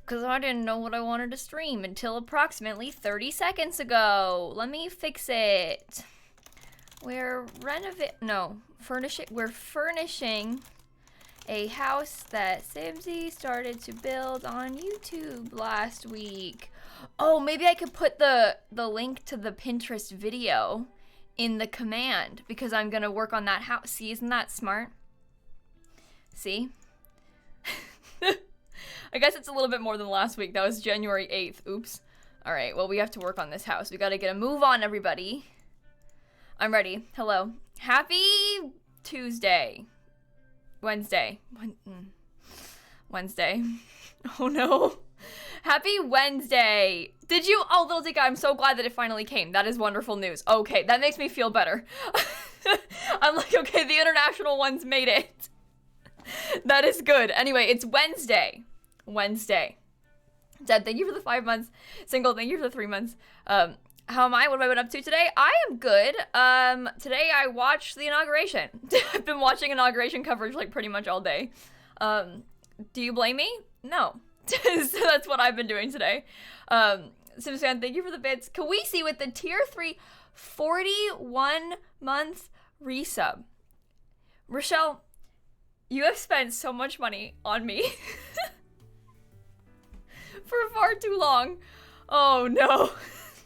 Because I didn't know what I wanted to stream until approximately 30 seconds ago. Let me fix it. We're furnishing a house that Simsie started to build on YouTube last week. Oh, maybe I could put the link to the Pinterest video in the command because I'm gonna work on that house. See, isn't that smart? See? I guess it's a little bit more than last week. That was January 8th. Oops. All right, well, we have to work on this house. We gotta get a move on, everybody. I'm ready. Hello. Happy Tuesday. Wednesday. Wednesday. Oh no. Happy Wednesday. Did you? Oh, Little Dika, I'm so glad that it finally came. That is wonderful news. Okay, that makes me feel better. I'm like, okay, the international ones made it. That is good. Anyway, it's Wednesday. Dead, thank you for the 5 months. Single, thank you for the 3 months. How am I? What have I been up to today? I am good. Today I watched the inauguration. I've been watching inauguration coverage like pretty much all day. Do you blame me? No. So that's what I've been doing today. Sims fan, thank you for the bits. Kawisi with the tier 3 41-month resub. Rochelle, you have spent so much money on me for far too long. Oh no.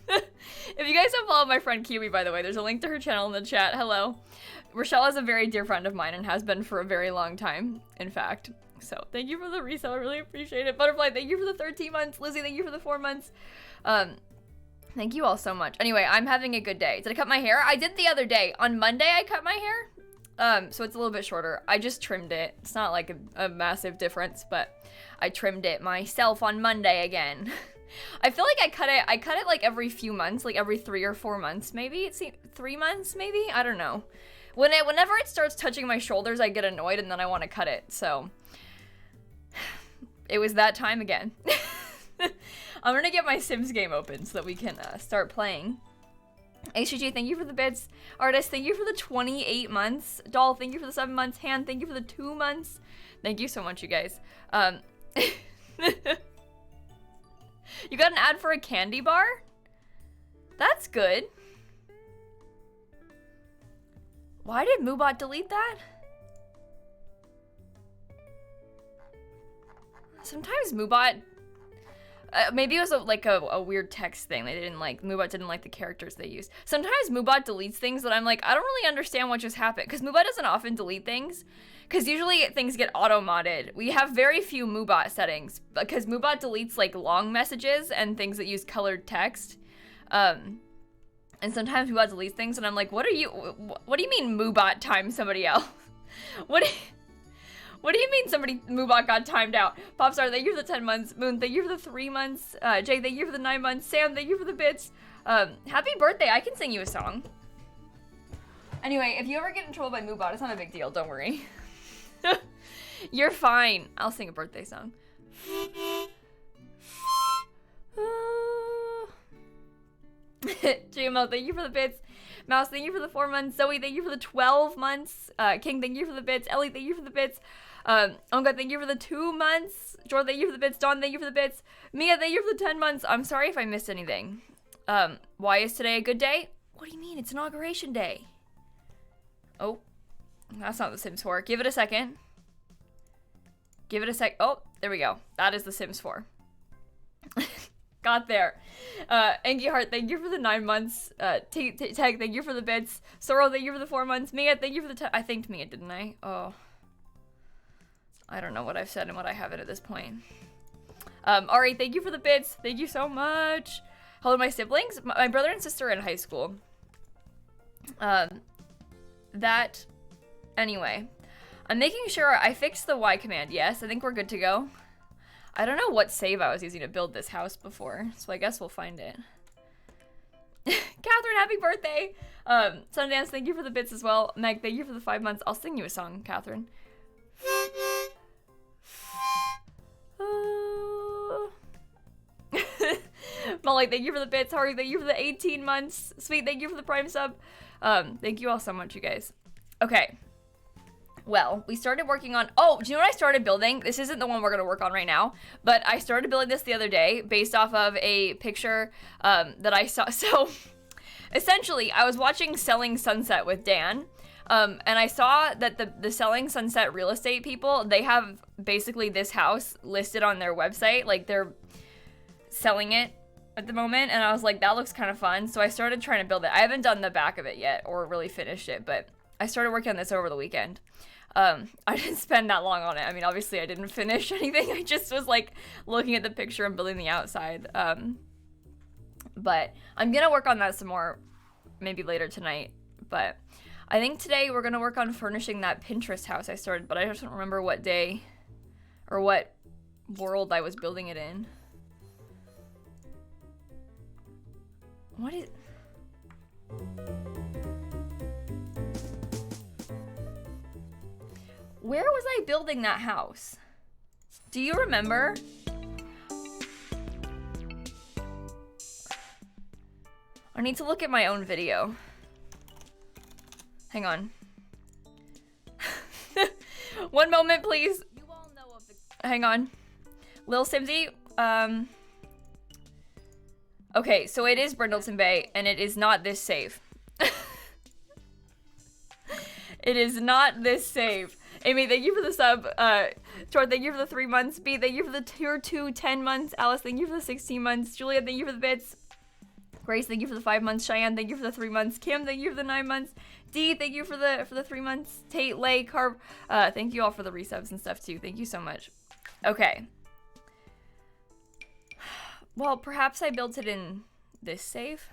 If you guys don't follow my friend Kiwi, by the way, there's a link to her channel in the chat. Hello. Rochelle is a very dear friend of mine and has been for a very long time, in fact. So thank you for the resale. I really appreciate it. Butterfly, thank you for the 13 months. Lizzie, thank you for the 4 months. Thank you all so much. Anyway, I'm having a good day. Did I cut my hair? I did the other day. On Monday, I cut my hair. So it's a little bit shorter. I just trimmed it. It's not like a massive difference, but I trimmed it myself on Monday again. I feel like I cut it like every few months, like every 3 or 4 months, maybe. It's 3 months, maybe? I don't know. Whenever it starts touching my shoulders, I get annoyed and then I want to cut it, so it was that time again. I'm gonna get my Sims game open so that we can start playing. HGG, thank you for the bits. Artist, thank you for the 28 months. Doll, thank you for the 7 months. Han, thank you for the 2 months. Thank you so much, you guys. You got an ad for a candy bar? That's good. Why did Moobot delete that? Sometimes Moobot... maybe it was a weird text thing. Moobot didn't like the characters they used. Sometimes Moobot deletes things that I'm like, I don't really understand what just happened. Because Moobot doesn't often delete things. Because usually things get auto-modded. We have very few Moobot settings. Because Moobot deletes like long messages and things that use colored text. And sometimes Moobot deletes things and I'm like, what do you mean Moobot timed somebody else? What do you mean Moobot got timed out? Popstar, thank you for the 10 months. Moon, thank you for the 3 months. Jay, thank you for the 9 months. Sam, thank you for the bits. Happy birthday, I can sing you a song. Anyway, if you ever get in trouble by Moobot, it's not a big deal, don't worry. You're fine. I'll sing a birthday song. GMO, thank you for the bits. Mouse, thank you for the 4 months. Zoe, thank you for the 12 months. King, thank you for the bits. Ellie, thank you for the bits. Onga, thank you for the 2 months. Jordan, thank you for the bits. Dawn, thank you for the bits. Mia, thank you for the 10 months. I'm sorry if I missed anything. Why is today a good day? What do you mean? It's inauguration day. Oh, that's not the Sims 4. Give it a second. Give it a sec. Oh, there we go. That is the Sims 4. Got there. Angie Hart, thank you for the 9 months. Tag, thank you for the bits. Sorrel, thank you for the 4 months. Mia, thank you for the 10. I thanked Mia, didn't I? Oh. I don't know what I've said and what I haven't at this point. Ari, thank you for the bits. Thank you so much. Hello, my siblings. My brother and sister are in high school. Anyway. I'm making sure I fixed the Y command. Yes, I think we're good to go. I don't know what save I was using to build this house before, so I guess we'll find it. Catherine, happy birthday! Sundance, thank you for the bits as well. Meg, thank you for the 5 months. I'll sing you a song, Catherine. Molly, thank you for the bits. Harry, thank you for the 18 months. Sweet, thank you for the prime sub. Thank you all so much, you guys. Okay. Well, we started working on, oh, do you know what I started building? This isn't the one we're going to work on right now, but I started building this the other day based off of a picture that I saw. So essentially, I was watching Selling Sunset with Dan, and I saw that the Selling Sunset real estate people, they have basically this house listed on their website, like they're selling it at the moment, and I was like, that looks kind of fun, so I started trying to build it. I haven't done the back of it yet or really finished it, but I started working on this over the weekend. I didn't spend that long on it. I mean, obviously I didn't finish anything. I just was like looking at the picture and building the outside. But I'm gonna work on that some more, maybe later tonight. But I think today we're gonna work on furnishing that Pinterest house I started, but I just don't remember what day or what world I was building it in. What is... Where was I building that house? Do you remember? I need to look at my own video. Hang on. One moment, please. You all know of the... Hang on. lilsimsie, okay, so it is Brindleton Bay, and it is not this save. It is not this save. Amy, thank you for the sub. Tor, thank you for the 3 months. B, thank you for the tier 2, 10 months. Alice, thank you for the 16 months. Julia, thank you for the bits. Grace, thank you for the 5 months. Cheyenne, thank you for the 3 months. Kim, thank you for the 9 months. D, thank you for the 3 months. Tate, Lay, Carb, thank you all for the resubs and stuff too. Thank you so much. Okay. Well, perhaps I built it in this save.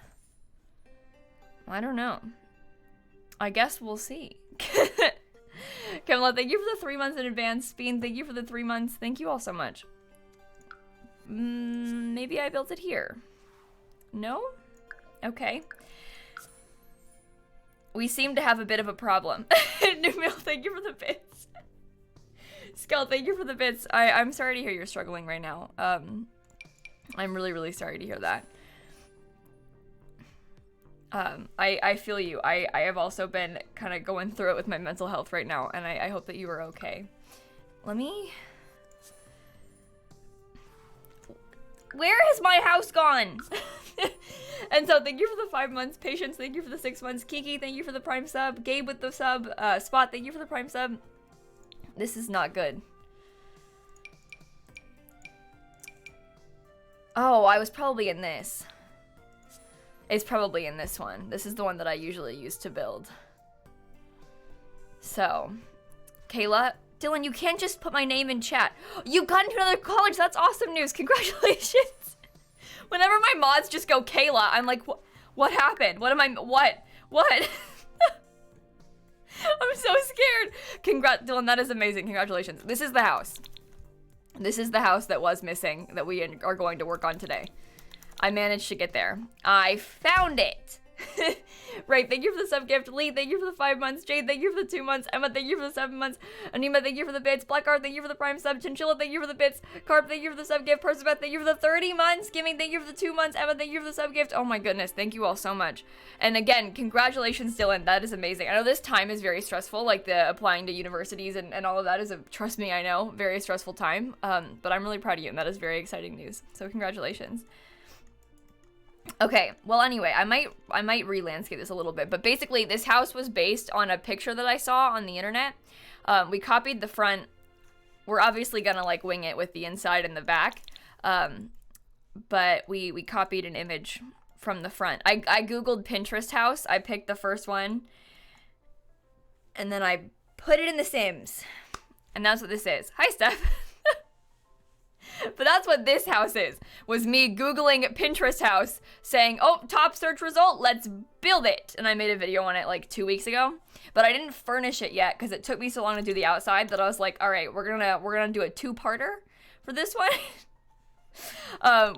I don't know. I guess we'll see. Kamala, thank you for the 3 months in advance. Bean, thank you for the 3 months. Thank you all so much. Maybe I built it here. No? Okay. We seem to have a bit of a problem. Numil, thank you for the bits. Skull, thank you for the bits. I'm sorry to hear you're struggling right now. I'm really, really sorry to hear that. I feel you. I have also been kind of going through it with my mental health right now, and I hope that you are okay. Let me... Where has my house gone? And so thank you for the 5 months. Patience, thank you for the 6 months. Kiki, thank you for the prime sub. Gabe with the sub. Spot, thank you for the prime sub. This is not good. Oh, I was probably in this. It's probably in this one. This is the one that I usually use to build. So, Kayla, Dylan, you can't just put my name in chat. You got into another college. That's awesome news. Congratulations. Whenever my mods just go Kayla, I'm like, what happened? What? I'm so scared. Dylan, that is amazing. Congratulations. This is the house. This is the house that was missing that we are going to work on today. I managed to get there. I found it. Right, thank you for the sub gift. Lee, thank you for the 5 months. Jade, thank you for the 2 months. Emma, thank you for the 7 months. Anima, thank you for the bits. Blackguard, thank you for the prime sub. Chinchilla, thank you for the bits. Carp, thank you for the sub gift. Persebeth, thank you for the 30 months. Giving, thank you for the 2 months. Emma, thank you for the sub gift. Oh my goodness, thank you all so much. And again, congratulations, Dylan. That is amazing. I know this time is very stressful, like the applying to universities and all of that is, trust me, I know, very stressful time. But I'm really proud of you, and that is very exciting news. So congratulations. Okay, well anyway, I might re-landscape this a little bit, but basically this house was based on a picture that I saw on the internet. We copied the front. We're obviously gonna like wing it with the inside and the back, but we copied an image from the front. I googled Pinterest house. I picked the first one, and then I put it in The Sims, and that's what this is. Hi, Steph. But that's what this house is, was me Googling Pinterest house, saying, oh, top search result, let's build it. And I made a video on it like 2 weeks ago, but I didn't furnish it yet because it took me so long to do the outside that I was like, all right, we're gonna do a 2-parter for this one.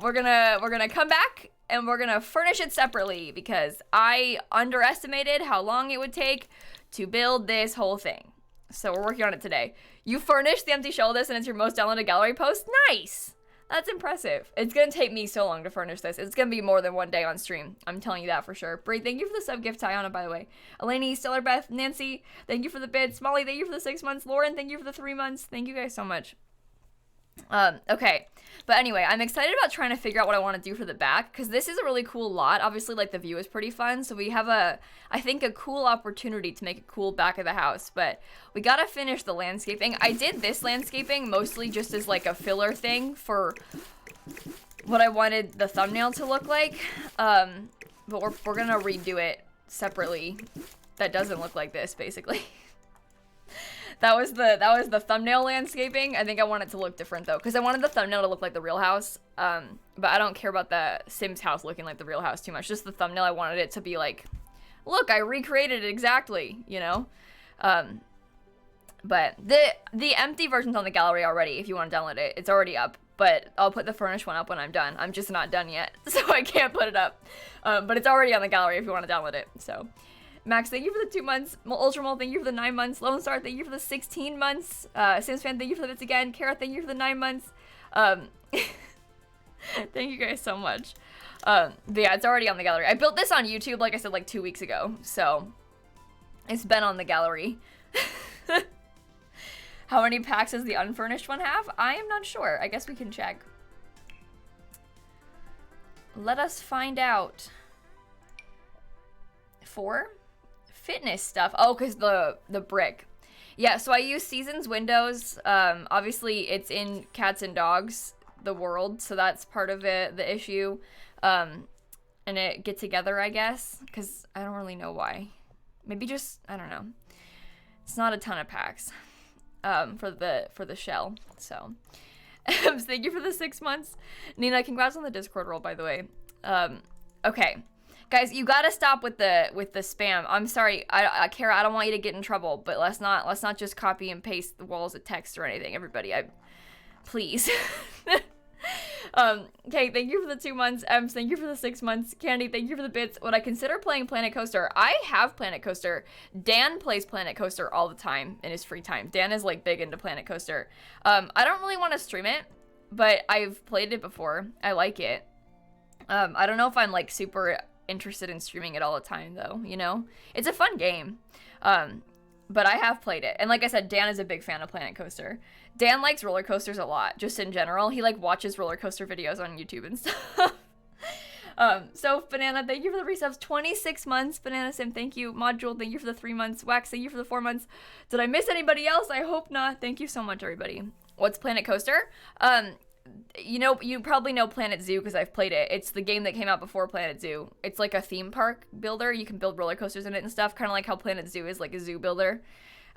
We're gonna come back and we're gonna furnish it separately because I underestimated how long it would take to build this whole thing. So we're working on it today. You furnished the empty shell list and it's your most downloaded gallery post? Nice! That's impressive. It's gonna take me so long to furnish this. It's gonna be more than one day on stream. I'm telling you that for sure. Brie, thank you for the sub gift. Tiana, by the way. Eleni, Stellar Beth, Nancy, thank you for the bits. Molly, thank you for the 6 months. Lauren, thank you for the 3 months. Thank you guys so much. Okay. But anyway, I'm excited about trying to figure out what I want to do for the back, because this is a really cool lot. Obviously, like, the view is pretty fun, so we have I think a cool opportunity to make a cool back of the house, but we gotta finish the landscaping. I did this landscaping mostly just as, like, a filler thing for what I wanted the thumbnail to look like, but we're gonna redo it separately. That doesn't look like this, basically. That was the thumbnail landscaping. I think I want it to look different though, because I wanted the thumbnail to look like the real house. But I don't care about the Sims house looking like the real house too much. Just the thumbnail, I wanted it to be like, look, I recreated it exactly, you know? But the empty version's on the gallery already. If you want to download it, it's already up. But I'll put the furnished one up when I'm done. I'm just not done yet, so I can't put it up. But it's already on the gallery if you want to download it. So. Max, thank you for the 2 months. Ultramol, thank you for the 9 months. Lone Star, thank you for the 16 months. Sims Fan, thank you for the bits again. Kara, thank you for the 9 months. Thank you guys so much. But yeah, it's already on the gallery. I built this on YouTube, like I said, like 2 weeks ago. So it's been on the gallery. How many packs does the unfurnished one have? I am not sure. I guess we can check. Let us find out. 4? Fitness stuff. Oh, because the brick. Yeah, so I use Seasons Windows. Obviously, it's in Cats and Dogs, the world, so that's part of it, the issue. And it get together, I guess, because I don't really know why. Maybe just, I don't know. It's not a ton of packs for the shell, so. Thank you for the 6 months. Nina, congrats on the Discord role, by the way. Okay. Guys, you gotta stop with the spam. I'm sorry, Kara, I don't want you to get in trouble, but let's not just copy and paste the walls of text or anything, everybody. Please. Okay, thank you for the 2 months. Ems, thank you for the 6 months. Candy, thank you for the bits. Would I consider playing Planet Coaster? I have Planet Coaster. Dan plays Planet Coaster all the time in his free time. Dan is like big into Planet Coaster. I don't really want to stream it, but I've played it before. I like it. I don't know if I'm like super interested in streaming it all the time though, you know? It's a fun game. But I have played it. And like I said, Dan is a big fan of Planet Coaster. Dan likes roller coasters a lot, just in general. He like watches roller coaster videos on YouTube and stuff. So Banana, thank you for the resubs. 26 months. Banana Sim, thank you. Module, thank you for the 3 months. Wax, thank you for the 4 months. Did I miss anybody else? I hope not. Thank you so much, everybody. What's Planet Coaster? You know, you probably know Planet Zoo because I've played it. It's the game that came out before Planet Zoo. It's like a theme park builder. You can build roller coasters in it and stuff, kind of like how Planet Zoo is like a zoo builder.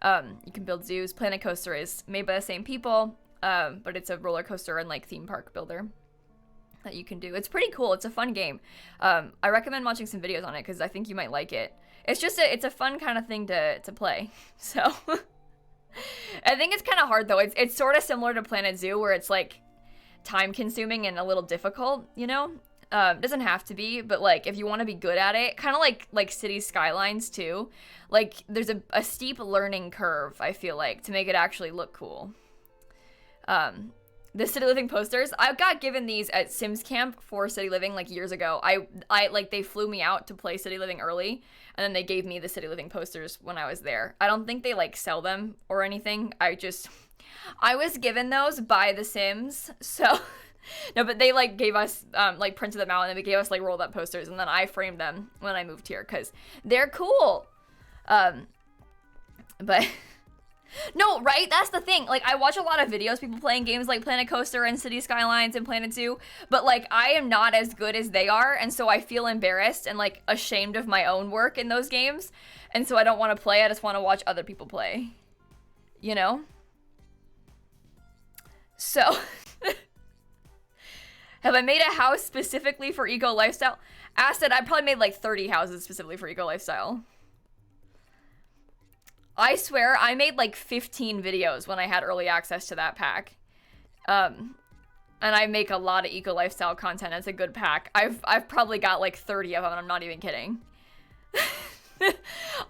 You can build zoos. Planet Coaster is made by the same people, but it's a roller coaster and like theme park builder that you can do. It's pretty cool. It's a fun game. I recommend watching some videos on it because I think you might like it. It's just it's a fun kind of thing to play. So I think it's kind of hard though. It's sort of similar to Planet Zoo where it's like time consuming and a little difficult, you know? It doesn't have to be, but like if you want to be good at it, kind of like City Skylines too, like there's a steep learning curve, I feel like, to make it actually look cool. The City Living posters, I got given these at Sims Camp for City Living like years ago. I like they flew me out to play City Living early, and then they gave me the City Living posters when I was there. I don't think they like sell them or anything. I was given those by The Sims, so no, but they like gave us like printed them out, and then they gave us like rolled up posters, and then I framed them when I moved here because they're cool. But no, right? That's the thing. Like I watch a lot of videos, people playing games like Planet Coaster and City Skylines and Planet Zoo, but like I am not as good as they are, and so I feel embarrassed and like ashamed of my own work in those games, and so I don't want to play. I just want to watch other people play, you know? So, have I made a house specifically for eco lifestyle? Acid, I probably made like 30 houses specifically for eco lifestyle. I swear, I made like 15 videos when I had early access to that pack. And I make a lot of eco lifestyle content. It's a good pack. I've probably got like 30 of them, and I'm not even kidding.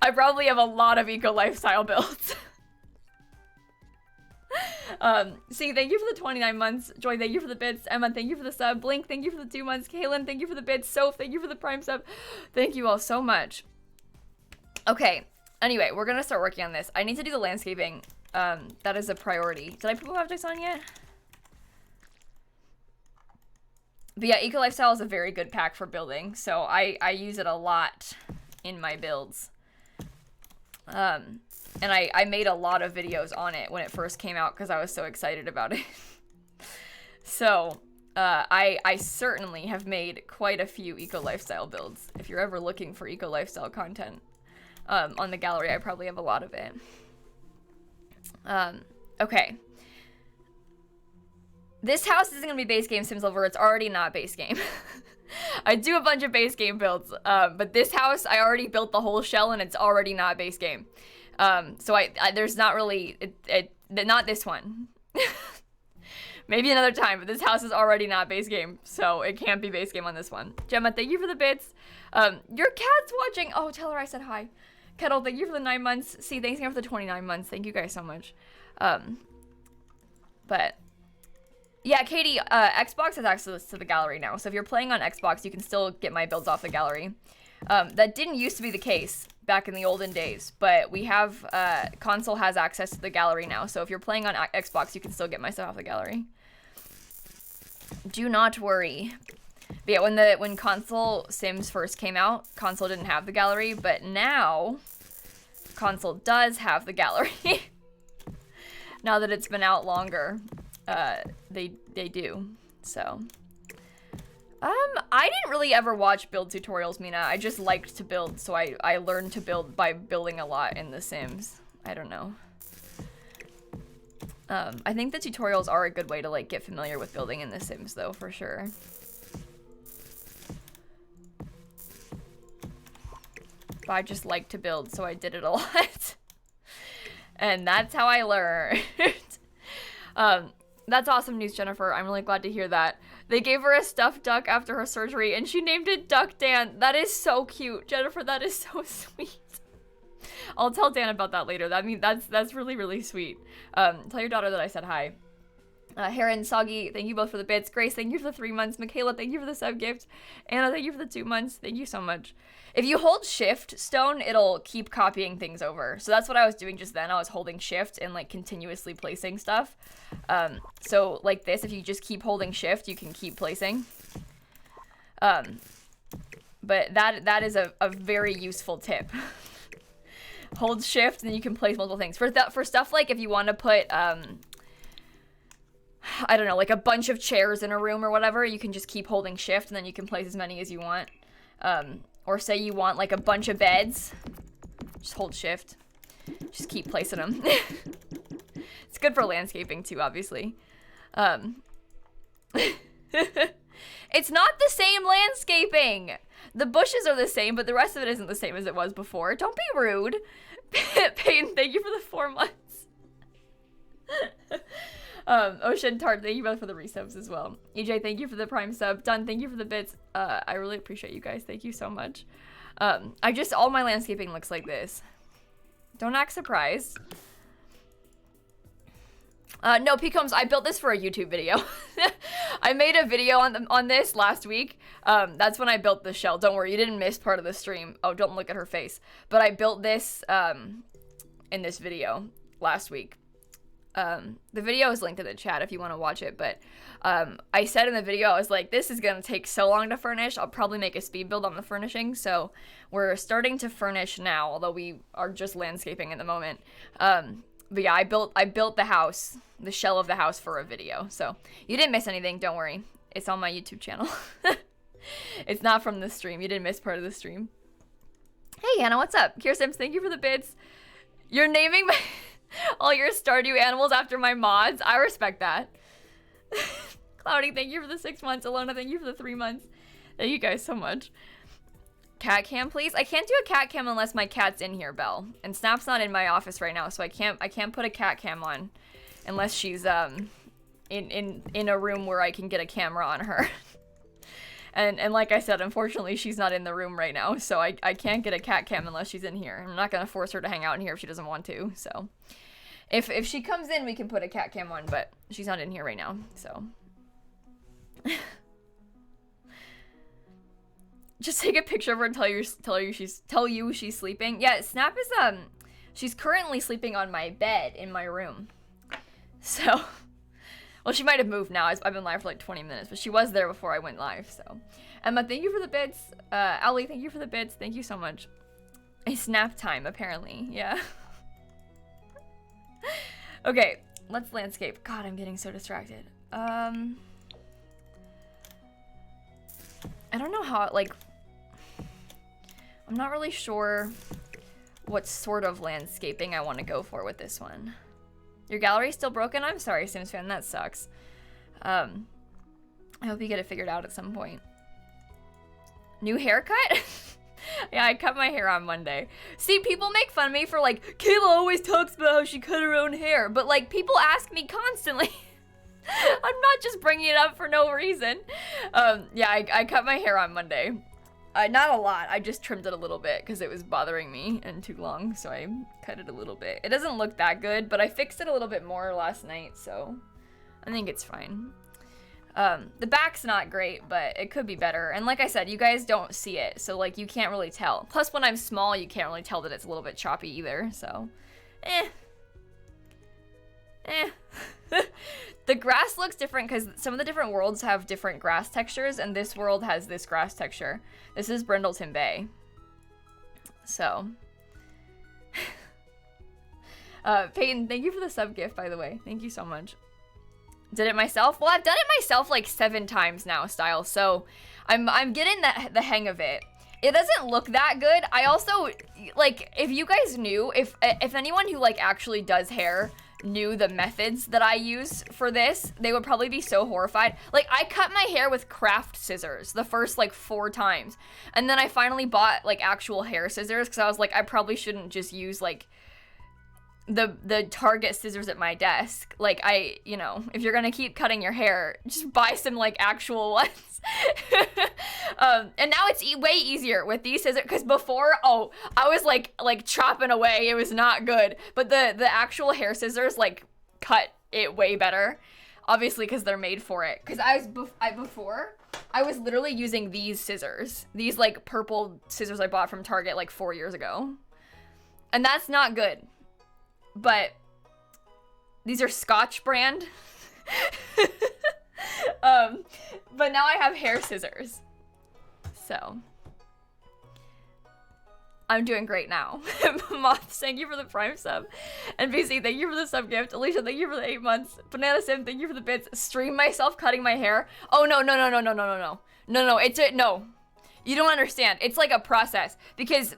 I probably have a lot of eco lifestyle builds. See, thank you for the 29 months. Joy, thank you for the bits. Emma, thank you for the sub. Blink, thank you for the 2 months. Kaylin, thank you for the bits. Soph, thank you for the prime sub. Thank you all so much. Okay, anyway, we're gonna start working on this. I need to do the landscaping. That is a priority. Did I put objects on yet? But yeah, Eco Lifestyle is a very good pack for building, so I use it a lot in my builds. And I made a lot of videos on it when it first came out because I was so excited about it. So, I certainly have made quite a few Eco Lifestyle builds. If you're ever looking for Eco Lifestyle content on the gallery, I probably have a lot of it. Okay. This house isn't going to be base game Sims Lover. It's already not base game. I do a bunch of base game builds, but this house, I already built the whole shell and it's already not base game. So there's not really, not this one. Maybe another time, but this house is already not base game, so it can't be base game on this one. Gemma, thank you for the bits. Your cat's watching. Oh, tell her I said hi. Kettle, thank you for the 9 months. See, thanks again for the 29 months. Thank you guys so much. But yeah, Katie, Xbox has access to the gallery now. So if you're playing on Xbox, you can still get my builds off the gallery. That didn't used to be the case back in the olden days, but we have, console has access to the gallery now. So if you're playing on Xbox, you can still get my stuff off the gallery. Do not worry. But yeah, when console Sims first came out, console didn't have the gallery, but now console does have the gallery. Now that it's been out longer, they do. So I didn't really ever watch build tutorials, Mina. I just liked to build, so I learned to build by building a lot in The Sims. I don't know. I think the tutorials are a good way to like get familiar with building in The Sims though, for sure. But I just like to build, so I did it a lot. And that's how I learned. That's awesome news, Jennifer. I'm really glad to hear that. They gave her a stuffed duck after her surgery, and she named it Duck Dan. That is so cute, Jennifer. That is so sweet. I'll tell Dan about that later. That's really, really sweet. Tell your daughter that I said hi. Heron, Soggy, thank you both for the bits. Grace, thank you for the 3 months. Michaela, thank you for the sub gift. Anna, thank you for the 2 months. Thank you so much. If you hold shift stone, it'll keep copying things over. So that's what I was doing just then. I was holding shift and like continuously placing stuff. So like this, if you just keep holding shift, you can keep placing. But that is a very useful tip. Hold shift and then you can place multiple things. For stuff like if you want to put, I don't know, like a bunch of chairs in a room or whatever, you can just keep holding shift and then you can place as many as you want. Or say you want like a bunch of beds, just hold shift, just keep placing them. It's good for landscaping too, obviously. It's not the same landscaping. The bushes are the same, but the rest of it isn't the same as it was before. Don't be rude. Peyton, thank you for the 4 months. Ocean Tart, thank you both for the resubs as well. EJ, thank you for the prime sub. Dun, thank you for the bits. I really appreciate you guys. Thank you so much. All my landscaping looks like this. Don't act surprised. No, Peacombs, I built this for a YouTube video. I made a video on this last week. That's when I built the shell. Don't worry, you didn't miss part of the stream. Oh, don't look at her face. But I built this in this video last week. The video is linked in the chat if you want to watch it, but I said in the video, I was like, this is gonna take so long to furnish. I'll probably make a speed build on the furnishing, so we're starting to furnish now, although we are just landscaping at the moment. But yeah, I built the house, the shell of the house for a video, so you didn't miss anything, don't worry. It's on my YouTube channel. It's not from the stream. You didn't miss part of the stream. Hey, Anna, what's up? Kier Sims, thank you for the bits. You're naming all your Stardew animals after my mods. I respect that. Cloudy, thank you for the 6 months. Alona, thank you for the 3 months. Thank you guys so much. Cat cam, please. I can't do a cat cam unless my cat's in here, Belle. And Snap's not in my office right now, so I can't put a cat cam on unless she's in a room where I can get a camera on her. And like I said, unfortunately, she's not in the room right now, so I can't get a cat cam unless she's in here. I'm not gonna force her to hang out in here if she doesn't want to, so. If she comes in, we can put a cat cam on, but she's not in here right now, so. Just take a picture of her and tell you she's sleeping. Yeah, Snap is she's currently sleeping on my bed in my room. So, well, she might have moved now. I've been live for like 20 minutes, but she was there before I went live. So, Emma, thank you for the bits. Ali, thank you for the bits. Thank you so much. It's nap time, apparently. Yeah. Okay, let's landscape. God, I'm getting so distracted. I don't know how, like, I'm not really sure what sort of landscaping I want to go for with this one. Your gallery's still broken? I'm sorry, Sims fan, that sucks. I hope you get it figured out at some point. New haircut? Yeah, I cut my hair on Monday. See, people make fun of me for like, Kayla always talks about how she cut her own hair, but like, people ask me constantly. I'm not just bringing it up for no reason. Yeah, I cut my hair on Monday. Not a lot, I just trimmed it a little bit because it was bothering me and too long, so I cut it a little bit. It doesn't look that good, but I fixed it a little bit more last night, so I think it's fine. The back's not great, but it could be better. And like I said, you guys don't see it, so like you can't really tell. Plus when I'm small, you can't really tell that it's a little bit choppy either, so The grass looks different because some of the different worlds have different grass textures, and this world has this grass texture. This is Brindleton Bay. So. Peyton, thank you for the sub gift, by the way. Thank you so much. Did it myself? Well, I've done it myself like 7 times now, Style, so I'm getting the hang of it. It doesn't look that good. I also, like, if you guys knew, if anyone who, like, actually does hair knew the methods that I use for this, they would probably be so horrified. Like, I cut my hair with craft scissors the first, like, 4 times. And then I finally bought, like, actual hair scissors because I was like, I probably shouldn't just use, like, the Target scissors at my desk. Like, you know, if you're gonna keep cutting your hair, just buy some, like, actual ones. And now it's way easier with these scissors, because before, I was like chopping away. It was not good. But the actual hair scissors, like, cut it way better, obviously, because they're made for it. Because before I was literally using these scissors, these, like, purple scissors I bought from Target like 4 years ago, and that's not good. But these are Scotch brand. But now I have hair scissors. So I'm doing great now. Moth, thank you for the Prime sub. NBC, thank you for the sub gift. Alicia, thank you for the 8 months. Banana Sim, thank you for the bits. Stream myself cutting my hair. Oh, no. No. You don't understand. It's like a process, because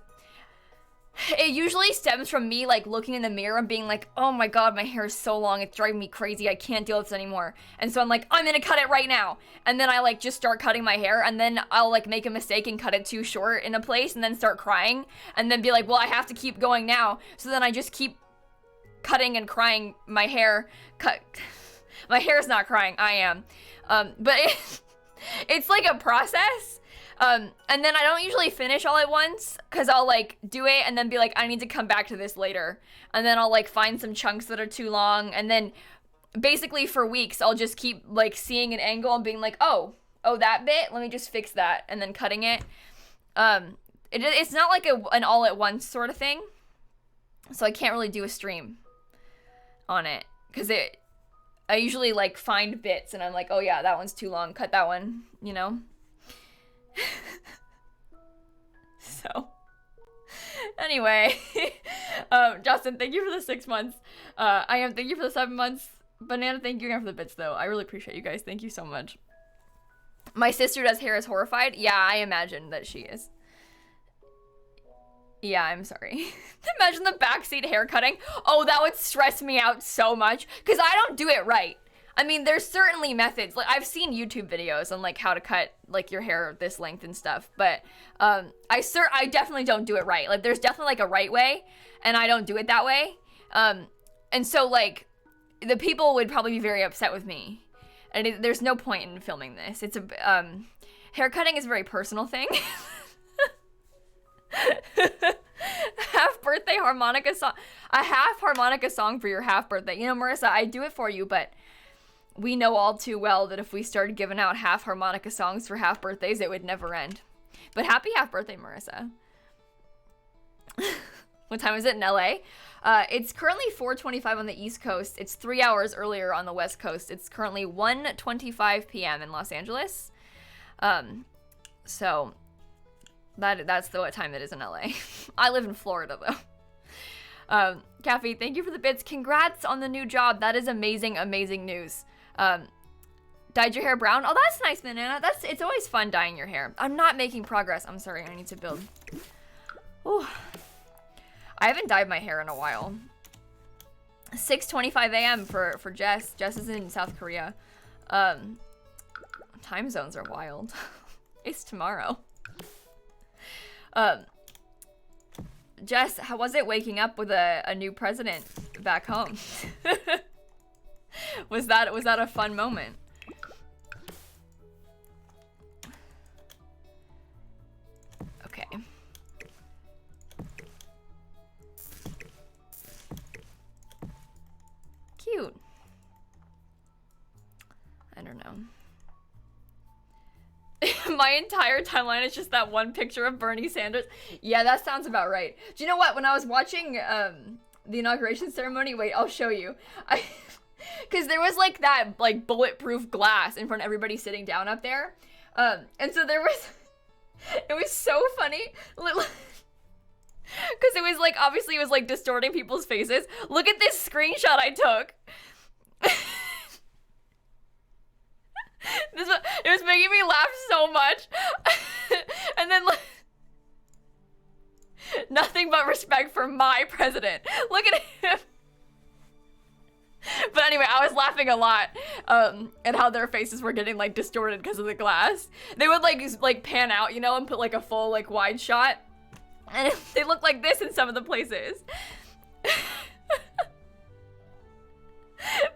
it usually stems from me, like, looking in the mirror and being like, oh my god, my hair is so long, it's driving me crazy, I can't deal with this anymore. And so I'm like, I'm gonna cut it right now. And then I, like, just start cutting my hair, and then I'll, like, make a mistake and cut it too short in a place, and then start crying, and then be like, well, I have to keep going now. So then I just keep cutting and crying my hair. My hair's not crying, I am. But it's like a process. And then I don't usually finish all at once, because I'll, like, do it and then be like, I need to come back to this later. And then I'll, like, find some chunks that are too long, and then basically for weeks I'll just keep, like, seeing an angle and being like, oh, that bit, let me just fix that, and then cutting it. It's not like an all at once sort of thing, so I can't really do a stream on it, because I usually, like, find bits and I'm like, oh yeah, that one's too long, cut that one, you know? So anyway, Justin, thank you for the 6 months. I am, thank you for the 7 months. Banana, thank you again for the bits, though. I really appreciate you guys. Thank you so much. My sister does hair is horrified. Yeah, I imagine that she is. Yeah, I'm sorry. Imagine the backseat hair cutting. Oh, that would stress me out so much, because I don't do it right. I mean, there's certainly methods. Like, I've seen YouTube videos on, like, how to cut, like, your hair this length and stuff, but I definitely don't do it right. Like, there's definitely, like, a right way, and I don't do it that way. And so, like, the people would probably be very upset with me, and there's no point in filming this. It's hair cutting is a very personal thing. Half birthday harmonica song, a half harmonica song for your half birthday. You know, Marissa, I do it for you, but we know all too well that if we started giving out half harmonica songs for half birthdays, it would never end. But happy half birthday, Marissa. What time is it in LA? It's currently 4:25 on the East Coast. It's 3 hours earlier on the West Coast. It's currently 1:25 p.m. in Los Angeles. So that's what time it is in LA. I live in Florida though. Kathy, thank you for the bits. Congrats on the new job. That is amazing, amazing news. Dyed your hair brown? Oh, that's nice, Banana. It's always fun dyeing your hair. I'm not making progress. I'm sorry, I need to build. Ooh. I haven't dyed my hair in a while. 6:25 a.m. for Jess. Jess is in South Korea. Time zones are wild. It's tomorrow. Jess, how was it waking up with a new president back home? Was that a fun moment? Okay. Cute. I don't know. My entire timeline is just that one picture of Bernie Sanders. Yeah, that sounds about right. Do you know what? When I was watching the inauguration ceremony, wait, I'll show you. Because there was like that like bulletproof glass in front of everybody sitting down up there. And so there was, it was so funny. Because it was like, obviously it was like distorting people's faces. Look at this screenshot I took. It was making me laugh so much. And then like, nothing but respect for my president. Look at him. But anyway, I was laughing a lot at how their faces were getting like distorted because of the glass. They would like pan out, you know, and put like a full like wide shot. And they look like this in some of the places.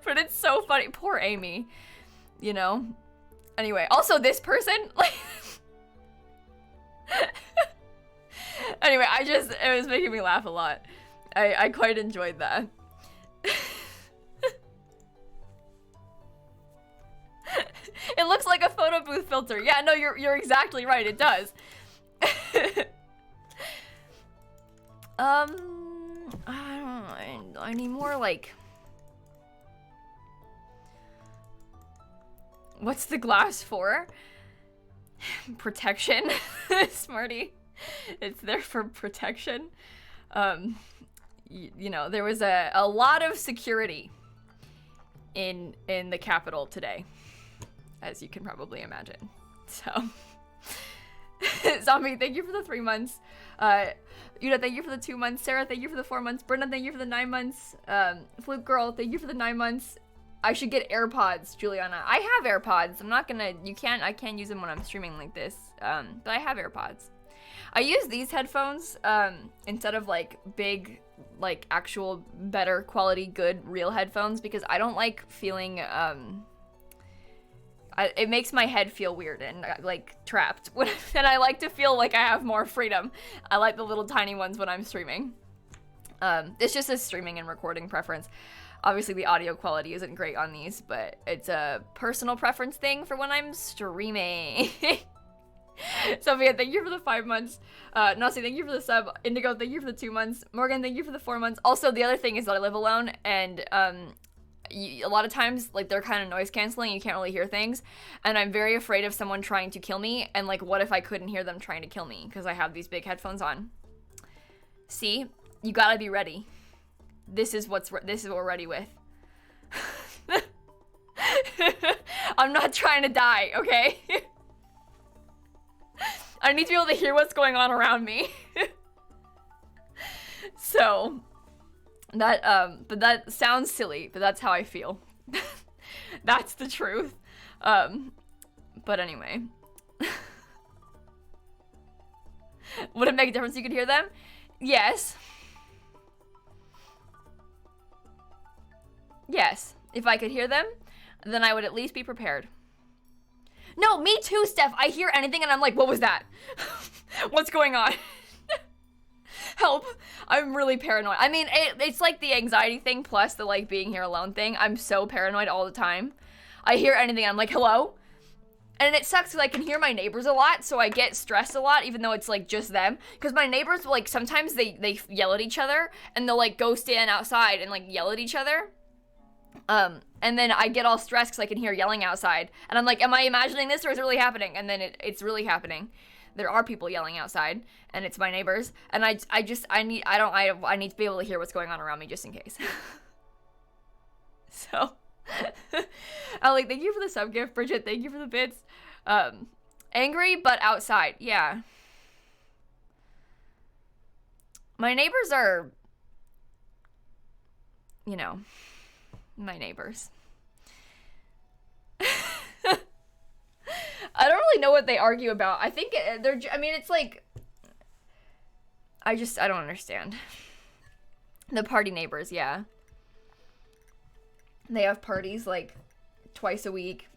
But it's so funny. Poor Amy. You know? Anyway, also this person, like... Anyway, it was making me laugh a lot. I quite enjoyed that. It looks like a photo booth filter. Yeah, no, you're exactly right. It does. I don't know. I need more like... What's the glass for? Protection. Smarty. It's there for protection. You know, there was a lot of security in the Capitol today, as you can probably imagine. So, Zombie, thank you for the 3 months. Una, thank you for the 2 months. Sarah, thank you for the 4 months. Brenda, thank you for the 9 months. Fluke Girl, thank you for the 9 months. I should get AirPods, Juliana. I have AirPods. I'm not gonna, I can't use them when I'm streaming like this. But I have AirPods. I use these headphones, instead of like big, like actual better quality, good, real headphones because I don't like feeling, it makes my head feel weird and like trapped. And I like to feel like I have more freedom. I like the little tiny ones when I'm streaming. It's just a streaming and recording preference. Obviously the audio quality isn't great on these, but it's a personal preference thing for when I'm streaming. Sophia, thank you for the 5 months. Nasi, thank you for the sub. Indigo, thank you for the 2 months. Morgan, thank you for the 4 months. Also, the other thing is that I live alone, and a lot of times, like, they're kind of noise canceling. You can't really hear things, and I'm very afraid of someone trying to kill me, and, like, what if I couldn't hear them trying to kill me, because I have these big headphones on. See? You gotta be ready. This is what we're ready with. I'm not trying to die, okay? I need to be able to hear what's going on around me. So, but that sounds silly, but that's how I feel. That's the truth. But anyway. Would it make a difference if you could hear them? Yes. Yes. If I could hear them, then I would at least be prepared. No, me too, Steph. I hear anything and I'm like, what was that? What's going on? Help. I'm really paranoid. I mean, it's like the anxiety thing plus the like being here alone thing. I'm so paranoid all the time. I hear anything, I'm like, hello? And it sucks because I can hear my neighbors a lot, so I get stressed a lot, even though it's like just them. Because my neighbors, like, sometimes they yell at each other, and they'll like go stand outside and like yell at each other. And then I get all stressed because I can hear yelling outside. And I'm like, am I imagining this or is it really happening? And then it's really happening. There are people yelling outside, and it's my neighbors. And I need to be able to hear what's going on around me just in case. So, like, thank you for the sub gift, Bridget. Thank you for the bits. Angry but outside. Yeah. My neighbors are, you know, my neighbors. I don't really know what they argue about. I think it's like, I don't understand. The party neighbors, yeah. They have parties like twice a week.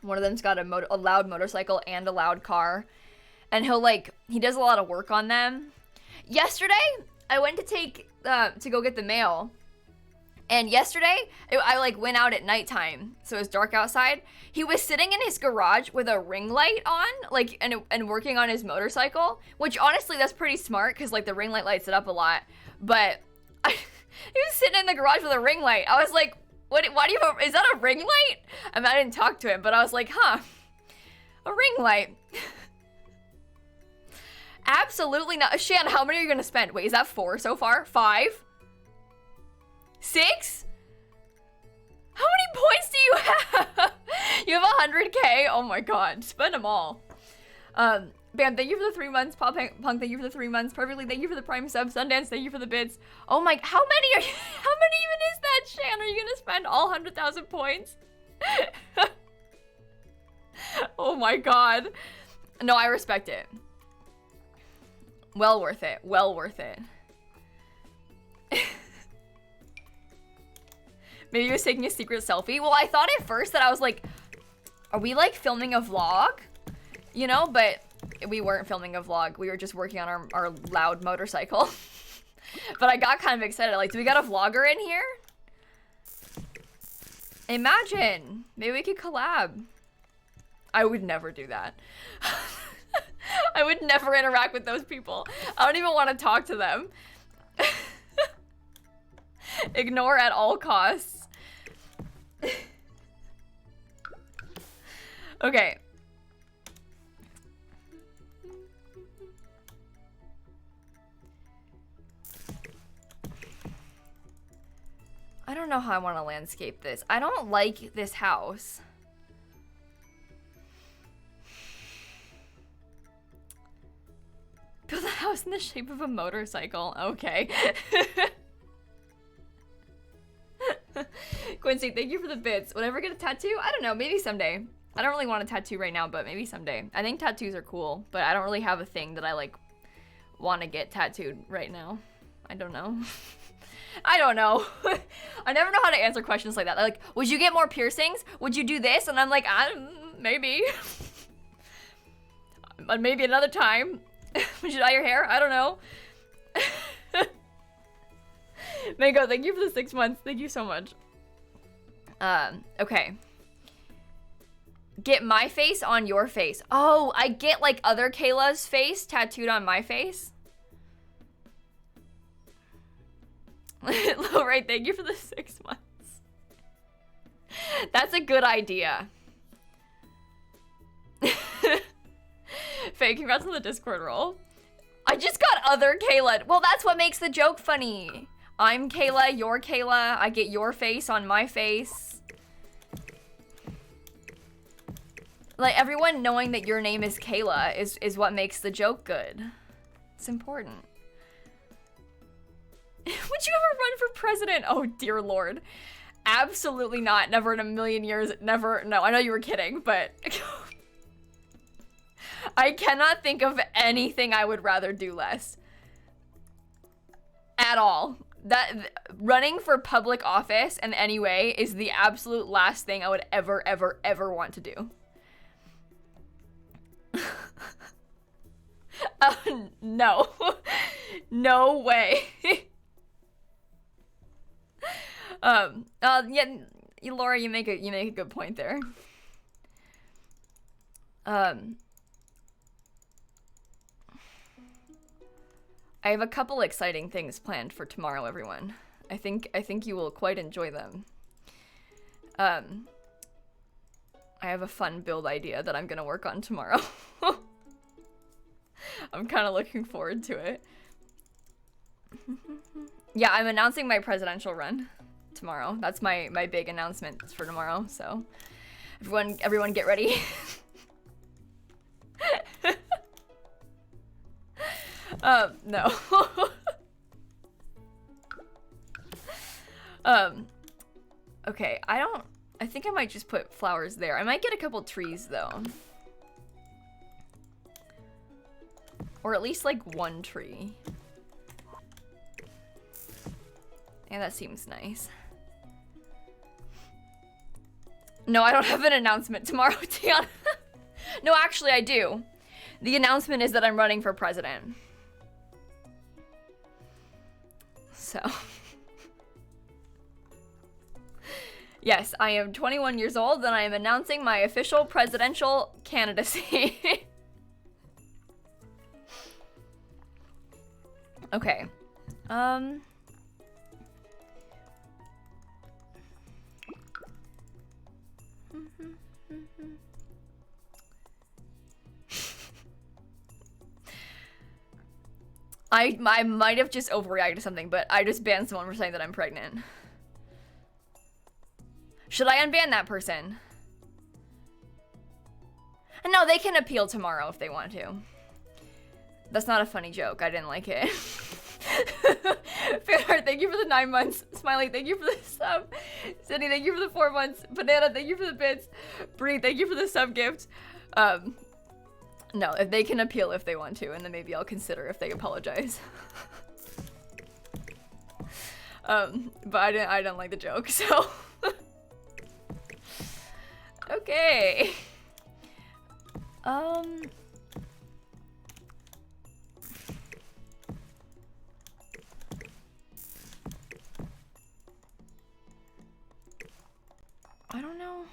One of them's got a loud motorcycle and a loud car. And he does a lot of work on them. Yesterday, I went to go get the mail. And yesterday, I like went out at nighttime, so it was dark outside. He was sitting in his garage with a ring light on, like, and working on his motorcycle, which honestly, that's pretty smart, because like the ring light lights it up a lot. But he was sitting in the garage with a ring light. I was like, why do you have is that a ring light? I mean, I didn't talk to him, but I was like, huh, a ring light. Absolutely not. Shan, how many are you gonna spend? Wait, is that 4 so far? 5? 6? How many points do you have? You have 100k? Oh my god, spend them all. Bam, thank you for the 3 months. Pop Punk, thank you for the 3 months. Perfectly, thank you for the Prime sub. Sundance, thank you for the bits. Oh my, how many even is that, Shan? Are you gonna spend all 100,000 points? Oh my god. No, I respect it. Well worth it. Well worth it. Maybe he was taking a secret selfie. Well, I thought at first that I was like, are we like filming a vlog? You know, but we weren't filming a vlog. We were just working on our loud motorcycle. But I got kind of excited. Like, do we got a vlogger in here? Imagine. Maybe we could collab. I would never do that. I would never interact with those people. I don't even want to talk to them. Ignore at all costs. Okay. I don't know how I want to landscape this. I don't like this house. Build a house in the shape of a motorcycle. Okay. Quincy, thank you for the bits. Would I ever get a tattoo? I don't know. Maybe someday. I don't really want a tattoo right now, but maybe someday. I think tattoos are cool, but I don't really have a thing that I like want to get tattooed right now. I don't know. I don't know. I never know how to answer questions like that. Like, would you get more piercings? Would you do this? And I'm like, maybe. But maybe another time. Would you dye your hair? I don't know. Mango, thank you for the 6 months. Thank you so much. Okay. Get my face on your face. Oh, I get like other Kayla's face tattooed on my face. Right, thank you for the 6 months. That's a good idea. Faye, congrats on the Discord roll. I just got other Kayla. Well, that's what makes the joke funny. I'm Kayla, you're Kayla. I get your face on my face. Like, everyone knowing that your name is Kayla is what makes the joke good. It's important. Would you ever run for president? Oh, dear Lord. Absolutely not. Never in a million years. Never. No, I know you were kidding, but... I cannot think of anything I would rather do less. At all. Running for public office in any way is the absolute last thing I would ever, ever, ever want to do. No. No way. Yeah, Laura, you make a good point there. I have a couple exciting things planned for tomorrow, everyone. I think you will quite enjoy them. I have a fun build idea that I'm gonna work on tomorrow. I'm kind of looking forward to it. Yeah, I'm announcing my presidential run tomorrow. That's my big announcement for tomorrow. So everyone get ready. No. Okay, I think I might just put flowers there. I might get a couple trees though. Or at least like one tree. Yeah, that seems nice. No, I don't have an announcement tomorrow, Tiana. No, actually I do. The announcement is that I'm running for president. So. Yes, I am 21 years old and I am announcing my official presidential candidacy. Okay. I might have just overreacted to something, but I just banned someone for saying that I'm pregnant. Should I unban that person? No, they can appeal tomorrow if they want to. That's not a funny joke. I didn't like it. Ferret, thank you for the 9 months. Smiley, thank you for the sub. Sydney, thank you for the 4 months. Banana, thank you for the bits. Bree, thank you for the sub gift. No, if they can appeal if they want to, and then maybe I'll consider if they apologize. But I didn't like the joke, so. Okay. I don't know.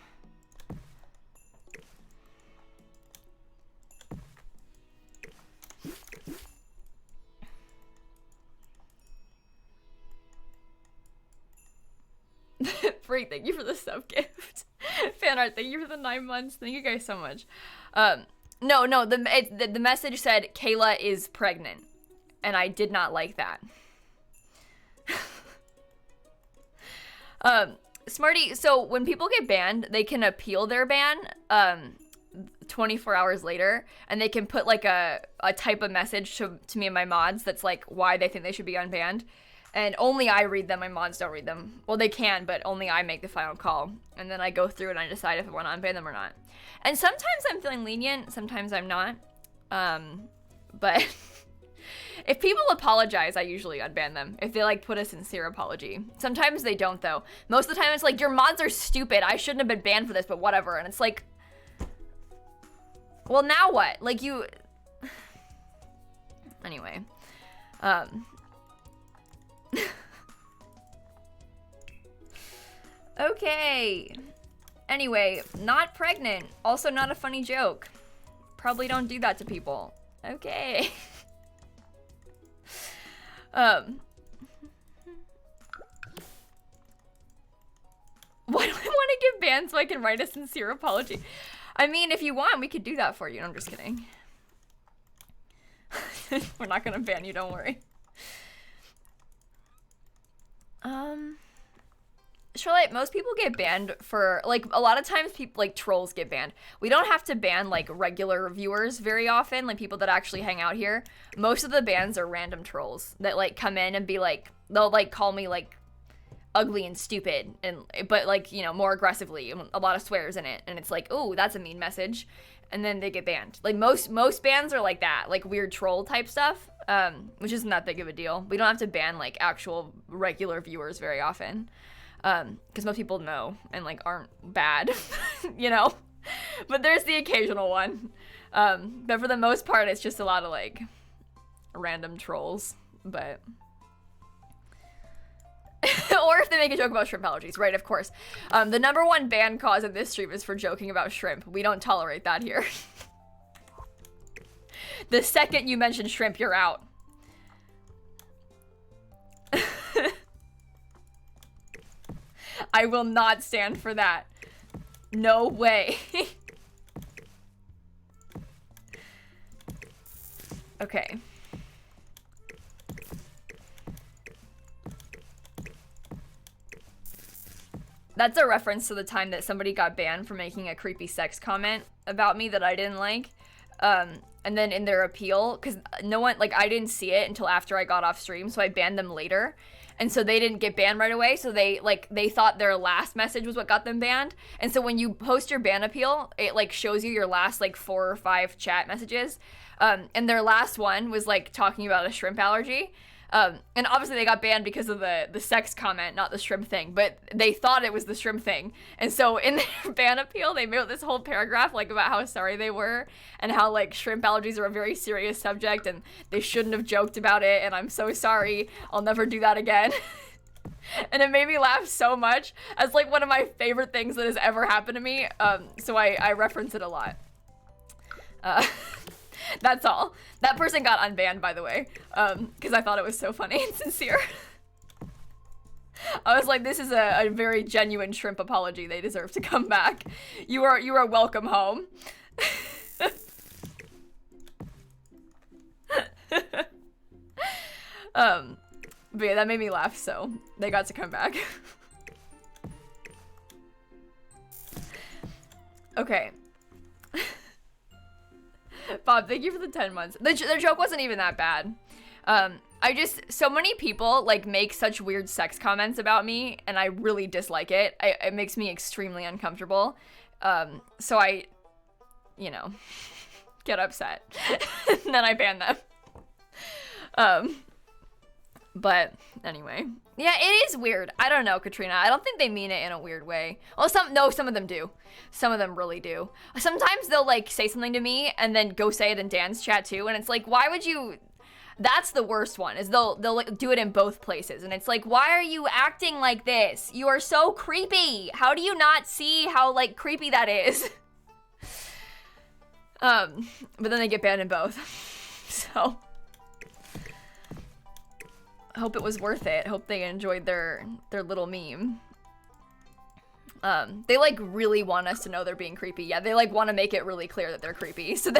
Free, thank you for the sub gift. Fan art, thank you for the 9 months. Thank you guys so much. No, the message said Kayla is pregnant, and I did not like that. Smarty, so when people get banned, they can appeal their ban 24 hours later, and they can put like a type of message to me and my mods that's like why they think they should be unbanned. And only I read them, my mods don't read them. Well, they can, but only I make the final call. And then I go through and I decide if I want to unban them or not. And sometimes I'm feeling lenient, sometimes I'm not. But if people apologize, I usually unban them. If they like put a sincere apology. Sometimes they don't though. Most of the time it's like, your mods are stupid. I shouldn't have been banned for this, but whatever. And it's like, well, now what? Like you, anyway. Okay. Anyway, not pregnant. Also not a funny joke. Probably don't do that to people. Okay. Why do I want to get banned so I can write a sincere apology? I mean, if you want, we could do that for you. No, I'm just kidding. We're not gonna ban you, don't worry. Charlotte, most people get banned for, like, a lot of times people, like, trolls get banned. We don't have to ban, like, regular viewers very often, like, people that actually hang out here. Most of the bans are random trolls that, like, come in and be like, they'll, like, call me, like, ugly and stupid, but, like, you know, more aggressively, a lot of swears in it, and it's like, ooh, that's a mean message, and then they get banned. Like, most bans are like that, like, weird troll type stuff, which isn't that big of a deal. We don't have to ban, like, actual regular viewers very often. Because most people know and like aren't bad, you know, but there's the occasional one. But for the most part, it's just a lot of like random trolls But or if they make a joke about shrimp allergies, right? Of course. The #1 ban cause in this stream is for joking about shrimp. We don't tolerate that here. The second you mention shrimp, you're out. I will not stand for that. No way. Okay. That's a reference to the time that somebody got banned for making a creepy sex comment about me that I didn't like. And then in their appeal, because no one, like, I didn't see it until after I got off stream, so I banned them later. And so they didn't get banned right away, so they thought their last message was what got them banned. And so when you post your ban appeal, it, like, shows you your last, like, 4 or 5 chat messages. And their last one was, like, talking about a shrimp allergy. And obviously they got banned because of the sex comment, not the shrimp thing, but they thought it was the shrimp thing. And so in their ban appeal, they made this whole paragraph, like, about how sorry they were and how, like, shrimp allergies are a very serious subject and they shouldn't have joked about it, and I'm so sorry, I'll never do that again. And it made me laugh so much. As, like, one of my favorite things that has ever happened to me. So I reference it a lot. That's all. That person got unbanned, by the way, because I thought it was so funny and sincere. I was like, this is a very genuine shrimp apology. They deserve to come back. You are welcome home. But yeah, that made me laugh, so they got to come back. Okay. Bob, thank you for the 10 months. The joke wasn't even that bad. So many people, like, make such weird sex comments about me, and I really dislike it. It makes me extremely uncomfortable. So I, you know, get upset. And then I ban them. But anyway. Yeah, it is weird. I don't know, Katrina. I don't think they mean it in a weird way. Well, some of them do. Some of them really do. Sometimes they'll, like, say something to me and then go say it in Dan's chat too, and it's like, why would you... That's the worst one, is they'll like, do it in both places, and it's like, why are you acting like this? You are so creepy. How do you not see how, like, creepy that is? But then they get banned in both. So... hope it was worth it. Hope they enjoyed their little meme. They, like, really want us to know they're being creepy. Yeah, they, like, want to make it really clear that they're creepy. So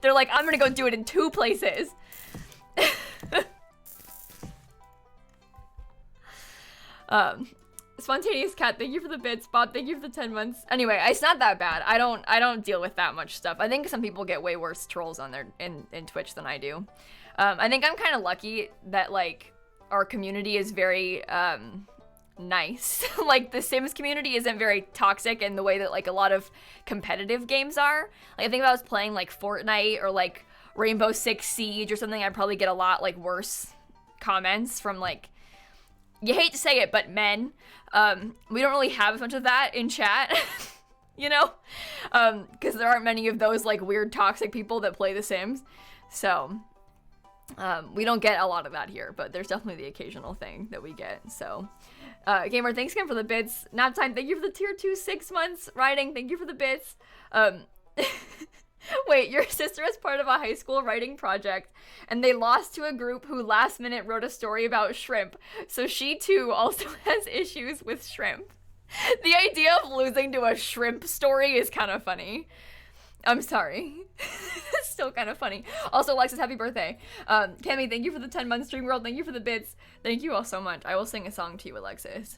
they're like, I'm gonna go do it in 2 places. Spontaneous Cat, thank you for the bits. Bob, thank you for the 10 months. Anyway, it's not that bad. I don't deal with that much stuff. I think some people get way worse trolls on their in Twitch than I do. I think I'm kind of lucky that, like, our community is very nice. Like, the Sims community isn't very toxic in the way that, like, a lot of competitive games are. Like, I think if I was playing, like, Fortnite or, like, Rainbow Six Siege or something, I'd probably get a lot, like, worse comments from, like, you hate to say it, but men. We don't really have as much of that in chat. You know? Because there aren't many of those, like, weird toxic people that play The Sims. So... we don't get a lot of that here, but there's definitely the occasional thing that we get, so. Gamer, thanks again for the bits. Naptime, thank you for the tier 2 6 months. Writing, thank you for the bits. Wait, your sister is part of a high school writing project, and they lost to a group who last minute wrote a story about shrimp, so she too also has issues with shrimp. The idea of losing to a shrimp story is kind of funny. I'm sorry. It's still kind of funny. Also, Alexis, happy birthday. Cammy, thank you for the 10 months. Dream World, thank you for the bits. Thank you all so much. I will sing a song to you, Alexis.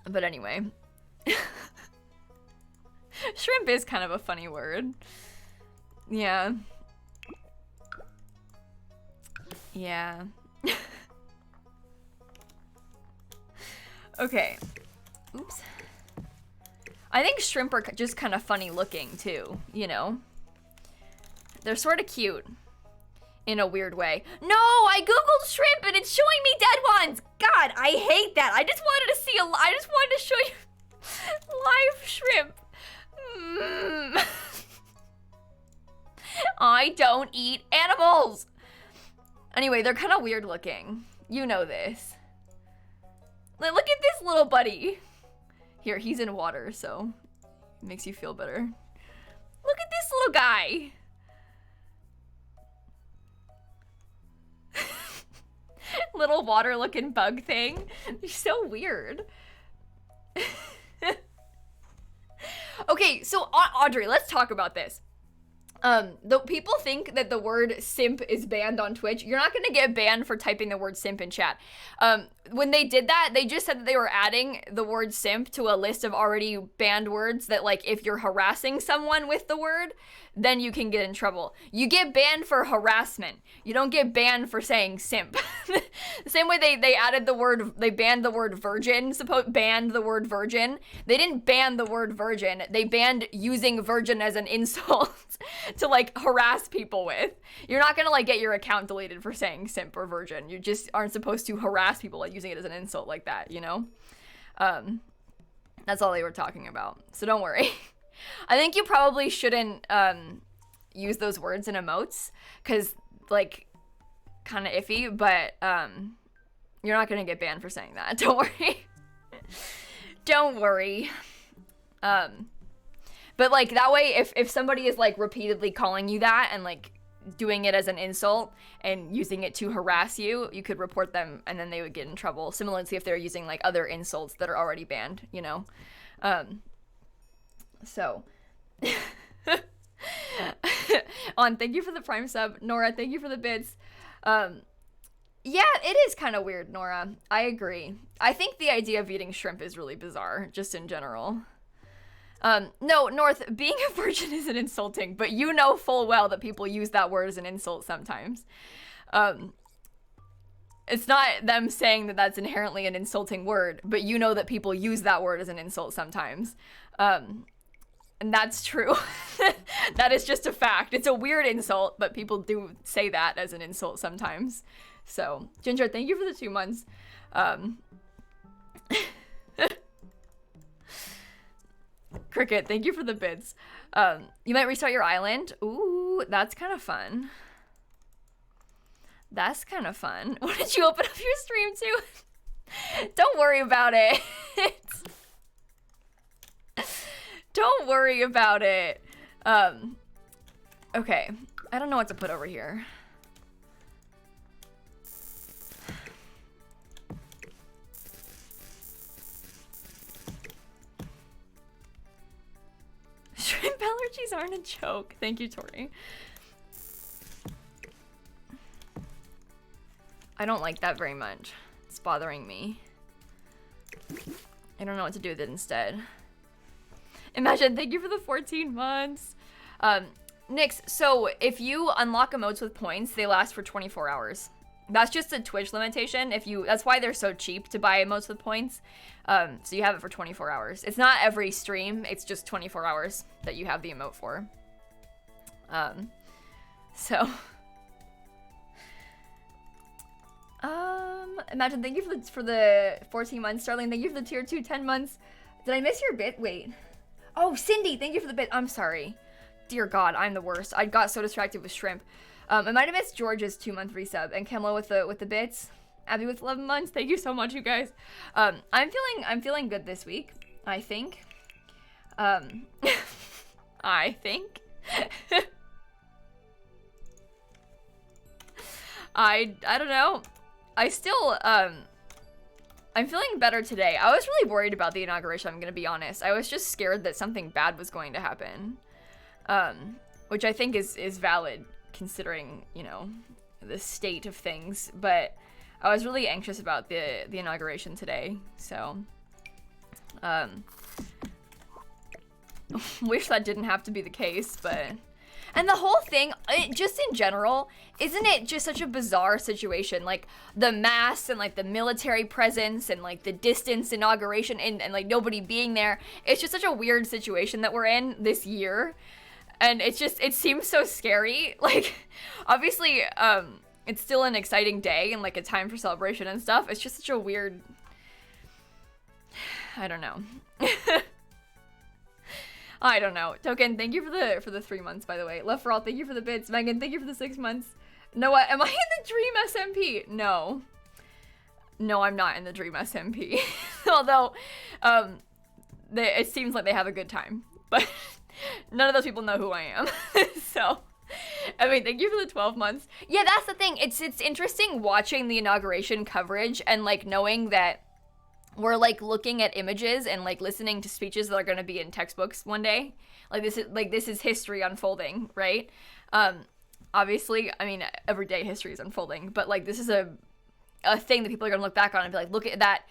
But anyway. Shrimp is kind of a funny word. Yeah. Yeah. Okay. Oops. I think shrimp are just kind of funny looking too, you know? They're sort of cute in a weird way. No, I googled shrimp and it's showing me dead ones. God, I hate that. I just wanted to see I just wanted to show you live shrimp. I don't eat animals. Anyway, they're kind of weird looking. You know this. Look at this little buddy. Here, he's in water, so it makes you feel better. Look at this little guy. Little water looking bug thing. They're so weird. Okay, so Audrey, let's talk about this. The people think that the word simp is banned on Twitch. You're not gonna get banned for typing the word simp in chat. When they did that, they just said that they were adding the word simp to a list of already banned words that, like, if you're harassing someone with the word, then you can get in trouble. You get banned for harassment. You don't get banned for saying simp. The same way they added the word, they banned the word virgin, banned the word virgin. They didn't ban the word virgin. They banned using virgin as an insult to, like, harass people with. You're not gonna, like, get your account deleted for saying simp or virgin. You just aren't supposed to harass people, like, using it as an insult like that, you know? That's all they were talking about. So don't worry. I think you probably shouldn't use those words in emotes, because, like, kind of iffy, but you're not gonna get banned for saying that. Don't worry. Don't worry. But, like, that way, if somebody is, like, repeatedly calling you that and, like, doing it as an insult and using it to harass you, you could report them and then they would get in trouble. Similarly, if they're using, like, other insults that are already banned, you know? So. Thank you for the Prime sub. Nora, thank you for the bits. Yeah, it is kind of weird, Nora. I agree. I think the idea of eating shrimp is really bizarre, just in general. No, North, being a virgin isn't insulting, but you know full well that people use that word as an insult sometimes. It's not them saying that that's inherently an insulting word, but you know that people use that word as an insult sometimes. And that's true. That is just a fact. It's a weird insult, but people do say that as an insult sometimes. So, Ginger, thank you for the 2 months. Cricket, thank you for the bits. You might restart your island. Ooh, that's kind of fun. That's kind of fun. What did you open up your stream to? Don't worry about it. Don't worry about it. Okay. I don't know what to put over here. Shrimp allergies aren't a joke. Thank you, Tori. I don't like that very much. It's bothering me. I don't know what to do with it instead. Imagine, thank you for the 14 months. Nix, so if you unlock emotes with points, they last for 24 hours. That's just a Twitch limitation. That's why they're so cheap to buy emotes with points. So you have it for 24 hours. It's not every stream, it's just 24 hours that you have the emote for. Imagine, thank you for the 14 months. Starling, thank you for the tier 2 10 months. Did I miss your bit? Wait. Oh, Cindy, thank you for the bit. I'm sorry. Dear God, I'm the worst. I got so distracted with shrimp. I might have missed George's 2-month resub and Kemla with the bits. Abby with 11 months. Thank you so much, you guys. I'm feeling good this week. I think. I think. I don't know. I still I'm feeling better today. I was really worried about the inauguration, I'm gonna be honest. I was just scared that something bad was going to happen. Which I think is valid considering, you know, the state of things, but I was really anxious about the inauguration today, so wish that didn't have to be the case, but and the whole thing, just in general, isn't it just such a bizarre situation? Like, the mass and, like, the military presence and, like, the distance inauguration and like, nobody being there. It's just such a weird situation that we're in this year. And it's just, it seems so scary. Like, obviously, it's still an exciting day and like a time for celebration and stuff. It's just such a weird, I don't know. I don't know. Token, thank you for the 3 months, by the way. Left for all, thank you for the bits. Megan, thank you for the 6 months. Noah, am I in the Dream SMP? No. No, I'm not in the Dream SMP. Although, it seems like they have a good time. But none of those people know who I am. So, I mean, thank you for the 12 months. Yeah, that's the thing. It's interesting watching the inauguration coverage and, like, knowing that we're, like, looking at images and, like, listening to speeches that are going to be in textbooks one day. This is history unfolding, right? Obviously, I mean, everyday history is unfolding, but, like, this is a thing that people are going to look back on and be like, look at that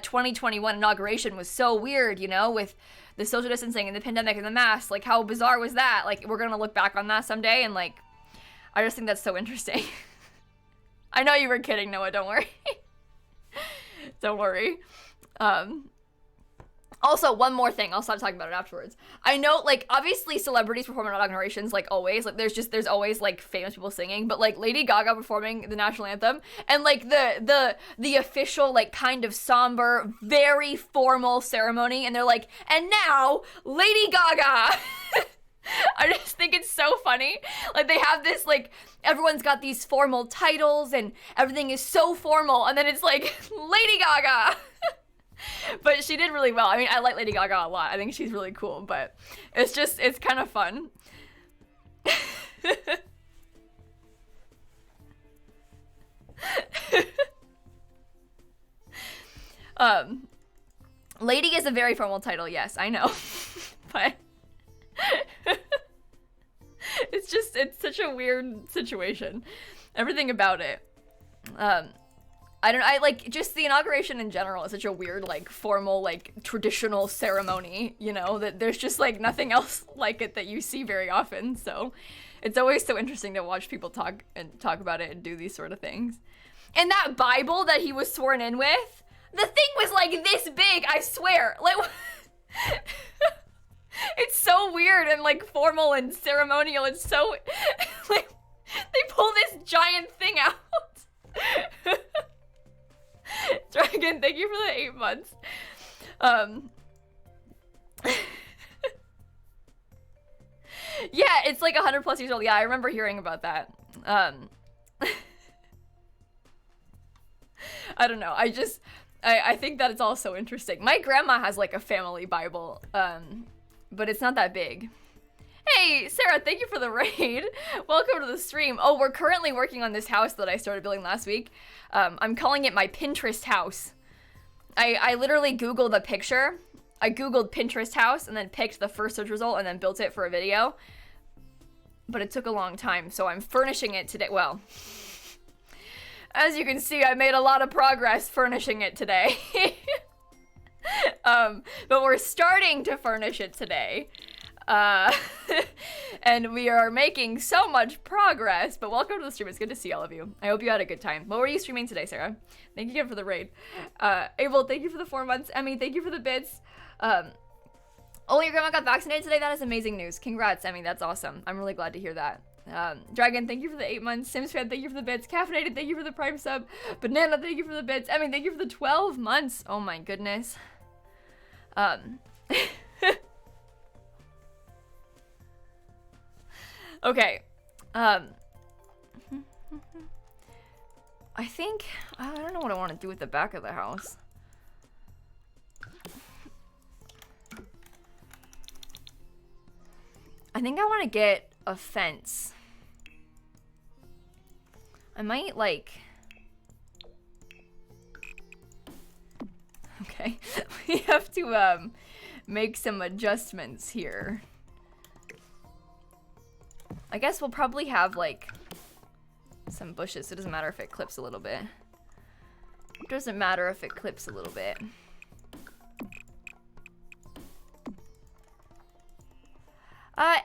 2021 inauguration was so weird, you know, with the social distancing and the pandemic and the masks. Like, how bizarre was that? Like, we're going to look back on that someday, and, like, I just think that's so interesting. I know you were kidding, Noah, don't worry. Don't worry. Also, one more thing, I'll stop talking about it afterwards. I know, like, obviously celebrities perform at inaugurations, like, always. Like, there's always, like, famous people singing. But, like, Lady Gaga performing the national anthem, and, like, the official, like, kind of somber, very formal ceremony, and they're like, and now, Lady Gaga! I just think it's so funny. Like, they have this, like, everyone's got these formal titles, and everything is so formal, and then it's like, Lady Gaga! But she did really well. I mean, I like Lady Gaga a lot. I think she's really cool, but it's kind of fun. Lady is a very formal title, yes, I know. But it's such a weird situation. Everything about it. I like, just the inauguration in general is such a weird, like, formal, like, traditional ceremony, you know, that there's just, like, nothing else like it that you see very often, so it's always so interesting to watch people talk about it and do these sort of things. And that Bible that he was sworn in with, the thing was, like, this big, I swear, like, it's so weird and, like, formal and ceremonial, it's so, like, they pull this giant thing out. Dragon, thank you for the 8 months. Yeah, it's like 100+ years old. Yeah, I remember hearing about that. I don't know. I think that it's all so interesting. My grandma has, like, a family Bible, but it's not that big. Hey, Sarah, thank you for the raid. Welcome to the stream. Oh, we're currently working on this house that I started building last week. I'm calling it my Pinterest house. I literally Googled a picture. I Googled Pinterest house and then picked the first search result and then built it for a video. But it took a long time, so I'm furnishing it today. Well, as you can see, I made a lot of progress furnishing it today. But we're starting to furnish it today. And we are making so much progress, but welcome to the stream. It's good to see all of you. I hope you had a good time. What were you streaming today, Sarah? Thank you again for the raid. Abel, thank you for the 4 months. Emmy, thank you for the bits. Oh, your grandma got vaccinated today? That is amazing news. Congrats, Emmy. That's awesome. I'm really glad to hear that. Dragon, thank you for the 8 months. Sims fan, thank you for the bits. Caffeinated, thank you for the prime sub. Banana, thank you for the bits. Emmy, thank you for the 12 months. Oh my goodness. Okay, I think, I don't know what I want to do with the back of the house. I think I want to get a fence. I might, like, okay, we have to, make some adjustments here. I guess we'll probably have, like, some bushes. It doesn't matter if it clips a little bit. It doesn't matter if it clips a little bit.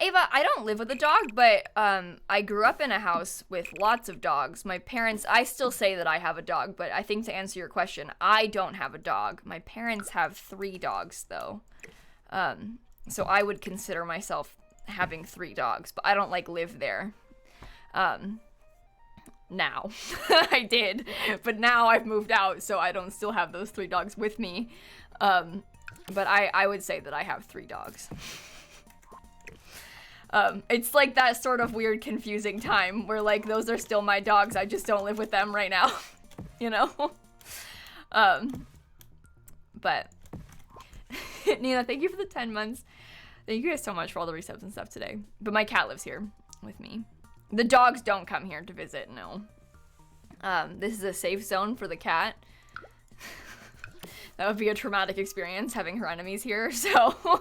Ava, I don't live with a dog, but I grew up in a house with lots of dogs. My parents, I still say that I have a dog, but I think to answer your question, I don't have a dog. My parents have 3 dogs, though. So I would consider myself having 3 dogs, but I don't like live there. Now. I did, but now I've moved out, so I don't still have those 3 dogs with me. But I would say that I have 3 dogs. It's like that sort of weird, confusing time where, like, those are still my dogs, I just don't live with them right now, you know? But, Nina, thank you for the 10 months. Thank you guys so much for all the resubs and stuff today. But my cat lives here with me. The dogs don't come here to visit, no. This is a safe zone for the cat. That would be a traumatic experience, having her enemies here, so...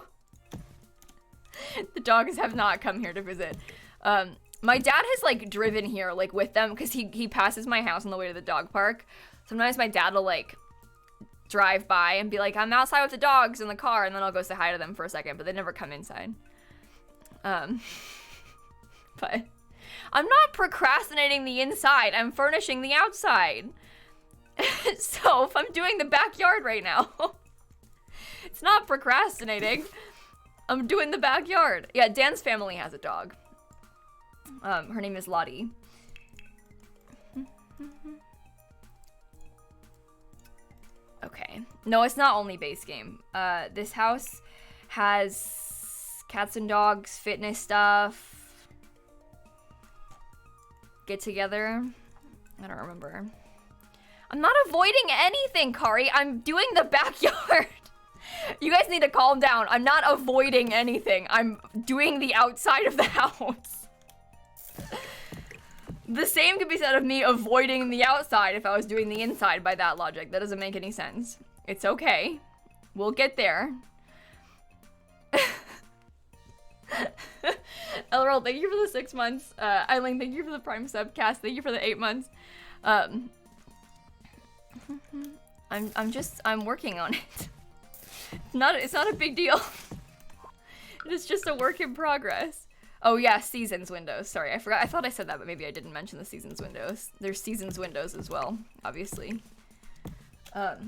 The dogs have not come here to visit. My dad has, like, driven here, like, with them, because he passes my house on the way to the dog park. Sometimes my dad will, like, drive by and be like, I'm outside with the dogs in the car, and then I'll go say hi to them for a second, but they never come inside. But I'm not procrastinating the inside, I'm furnishing the outside. So if I'm doing the backyard right now, it's not procrastinating. I'm doing the backyard. Yeah, Dan's family has a dog. Her name is Lottie. Okay. No, it's not only base game. This house has cats and dogs, fitness stuff, get together. I don't remember. I'm not avoiding anything, Kari. I'm doing the backyard. You guys need to calm down. I'm not avoiding anything. I'm doing the outside of the house. The same could be said of me avoiding the outside if I was doing the inside by that logic. That doesn't make any sense. It's okay. We'll get there. Elrol, thank you for the 6 months. Eileen, thank you for the Prime sub. Cass, thank you for the 8 months. I'm working on it. It's not a big deal. It's just a work in progress. Oh yeah, seasons windows. Sorry, I forgot. I thought I said that, but maybe I didn't mention the seasons windows. There's seasons windows as well, obviously. Ever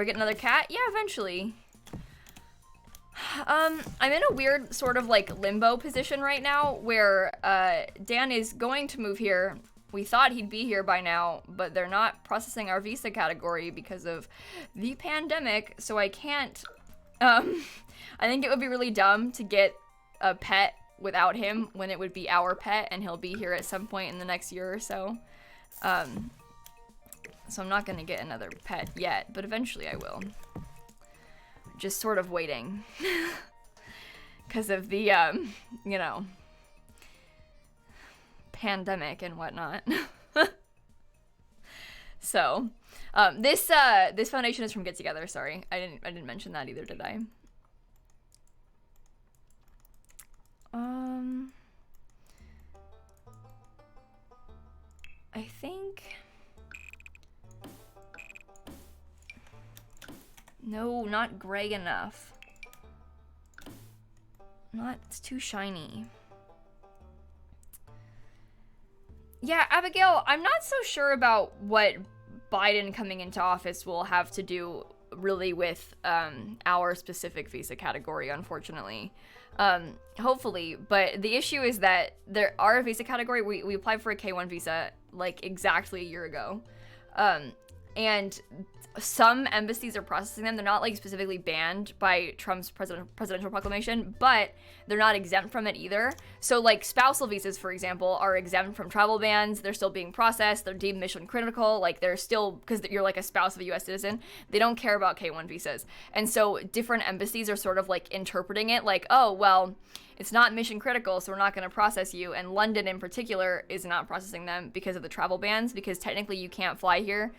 get another cat? Yeah, eventually. I'm in a weird sort of like limbo position right now where Dan is going to move here. We thought he'd be here by now, but they're not processing our visa category because of the pandemic, so I can't. I think it would be really dumb to get a pet without him when it would be our pet, and he'll be here at some point in the next year or so. So I'm not gonna get another pet yet, but eventually I will. Just sort of waiting. Because of the, you know, pandemic and whatnot. So, this foundation is from Get Together. Sorry, I didn't mention that either, did I? I think. No, not gray enough. It's too shiny. Yeah, Abigail, I'm not so sure about what Biden coming into office will have to do really with our specific visa category, unfortunately. Hopefully, but the issue is that our visa category, we applied for a K1 visa like exactly a year ago. And some embassies are processing them. They're not like specifically banned by Trump's presidential proclamation, but they're not exempt from it either. So like spousal visas, for example, are exempt from travel bans. They're still being processed. They're deemed mission critical. Like they're still, because you're like a spouse of a US citizen, they don't care about K1 visas. And so different embassies are sort of like interpreting it like, oh, well, it's not mission critical, so we're not going to process you. And London in particular is not processing them because of the travel bans, because technically you can't fly here.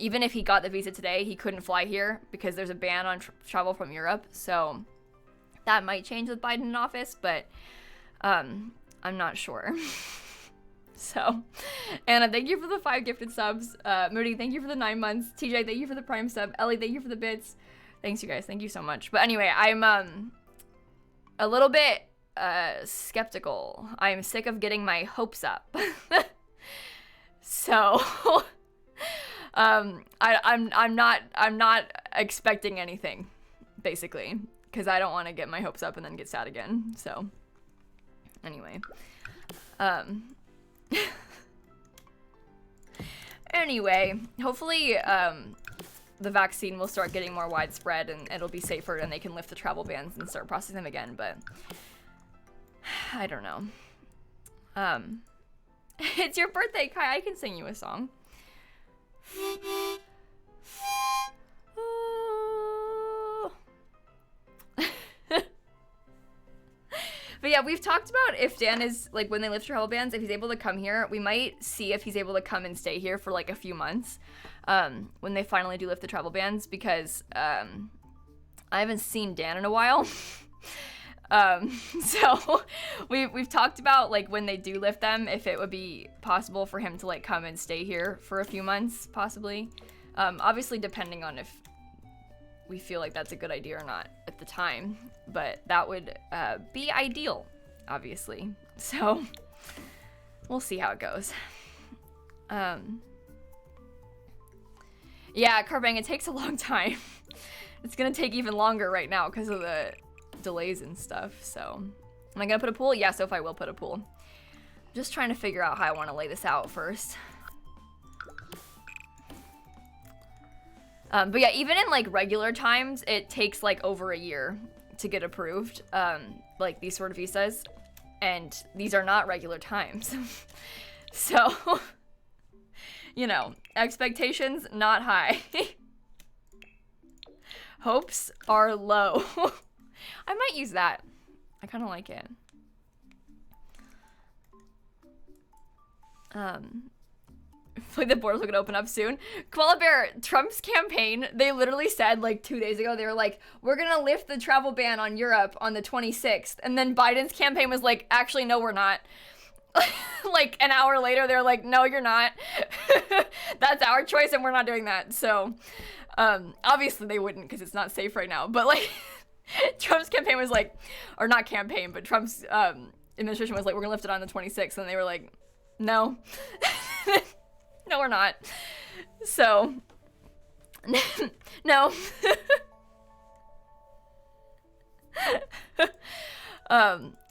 Even if he got the visa today, he couldn't fly here because there's a ban on travel from Europe. So that might change with Biden in office, but I'm not sure. So, Anna, thank you for the 5 gifted subs. Moody, thank you for the 9 months. TJ, thank you for the Prime sub. Ellie, thank you for the bits. Thanks, you guys. Thank you so much. But anyway, I'm a little bit skeptical. I'm sick of getting my hopes up. So I'm not expecting anything, basically, because I don't want to get my hopes up and then get sad again. So anyway, anyway, hopefully the vaccine will start getting more widespread and it'll be safer and they can lift the travel bans and start processing them again, but I don't know. It's your birthday, Kai. I can sing you a song. But yeah, we've talked about if Dan is, like, when they lift travel bans, if he's able to come here, we might see if he's able to come and stay here for, like, a few months, when they finally do lift the travel bans, because, I haven't seen Dan in a while. So we've talked about, like, when they do lift them, if it would be possible for him to, like, come and stay here for a few months, possibly. Obviously depending on if we feel like that's a good idea or not at the time, but that would be ideal, obviously. So we'll see how it goes. Yeah, Carbang, it takes a long time. It's gonna take even longer right now because of the delays and stuff. So am I gonna put a pool? Yeah, Sophie will put a pool. I'm just trying to figure out how I want to lay this out first. But yeah, even in, like, regular times, it takes, like, over a year to get approved, like, these sort of visas, and these are not regular times. So, you know, expectations not high. Hopes are low. I might use that. I kind of like it. Like, the borders are gonna open up soon. Koala Bear, Trump's campaign, they literally said, like, 2 days ago, they were like, we're gonna lift the travel ban on Europe on the 26th. And then Biden's campaign was like, actually, no, we're not. Like, an hour later, they're like, no, you're not. That's our choice, and we're not doing that. So, obviously they wouldn't, because it's not safe right now. But, like, Trump's campaign was like, or not campaign, but Trump's administration was like, we're gonna lift it on the 26th. And they were like, no. No, we're not. So, no.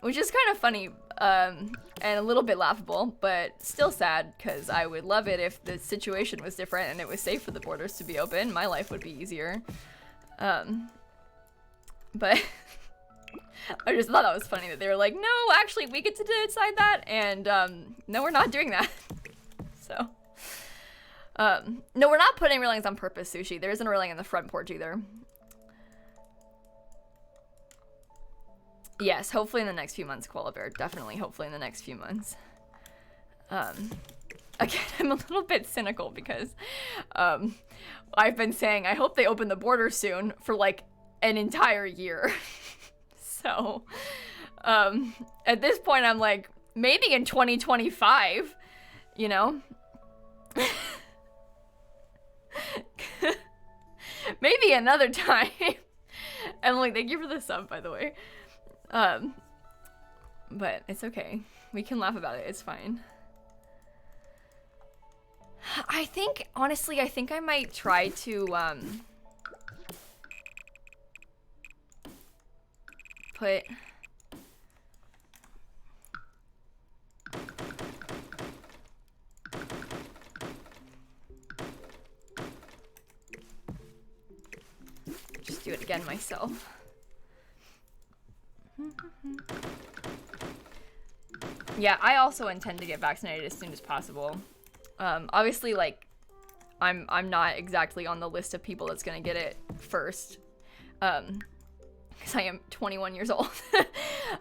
Which is kind of funny, and a little bit laughable, but still sad, because I would love it if the situation was different and it was safe for the borders to be open. My life would be easier. But I just thought that was funny that they were like, no, actually, we get to decide that, and no, we're not doing that. So. No, we're not putting railings on purpose, Sushi. There isn't a railing in the front porch either. Yes, hopefully in the next few months, Koala Bear. Definitely, hopefully in the next few months. Again, I'm a little bit cynical because I've been saying I hope they open the border soon for, like, an entire year. So, at this point, I'm like, maybe in 2025, you know? Maybe another time. Emily, thank you for the sub, by the way. But it's okay. We can laugh about it. It's fine. I think, honestly, I think I might try to, put... Just do it again myself. Yeah, I also intend to get vaccinated as soon as possible. Obviously, like, I'm not exactly on the list of people that's gonna get it first, because I am 21 years old.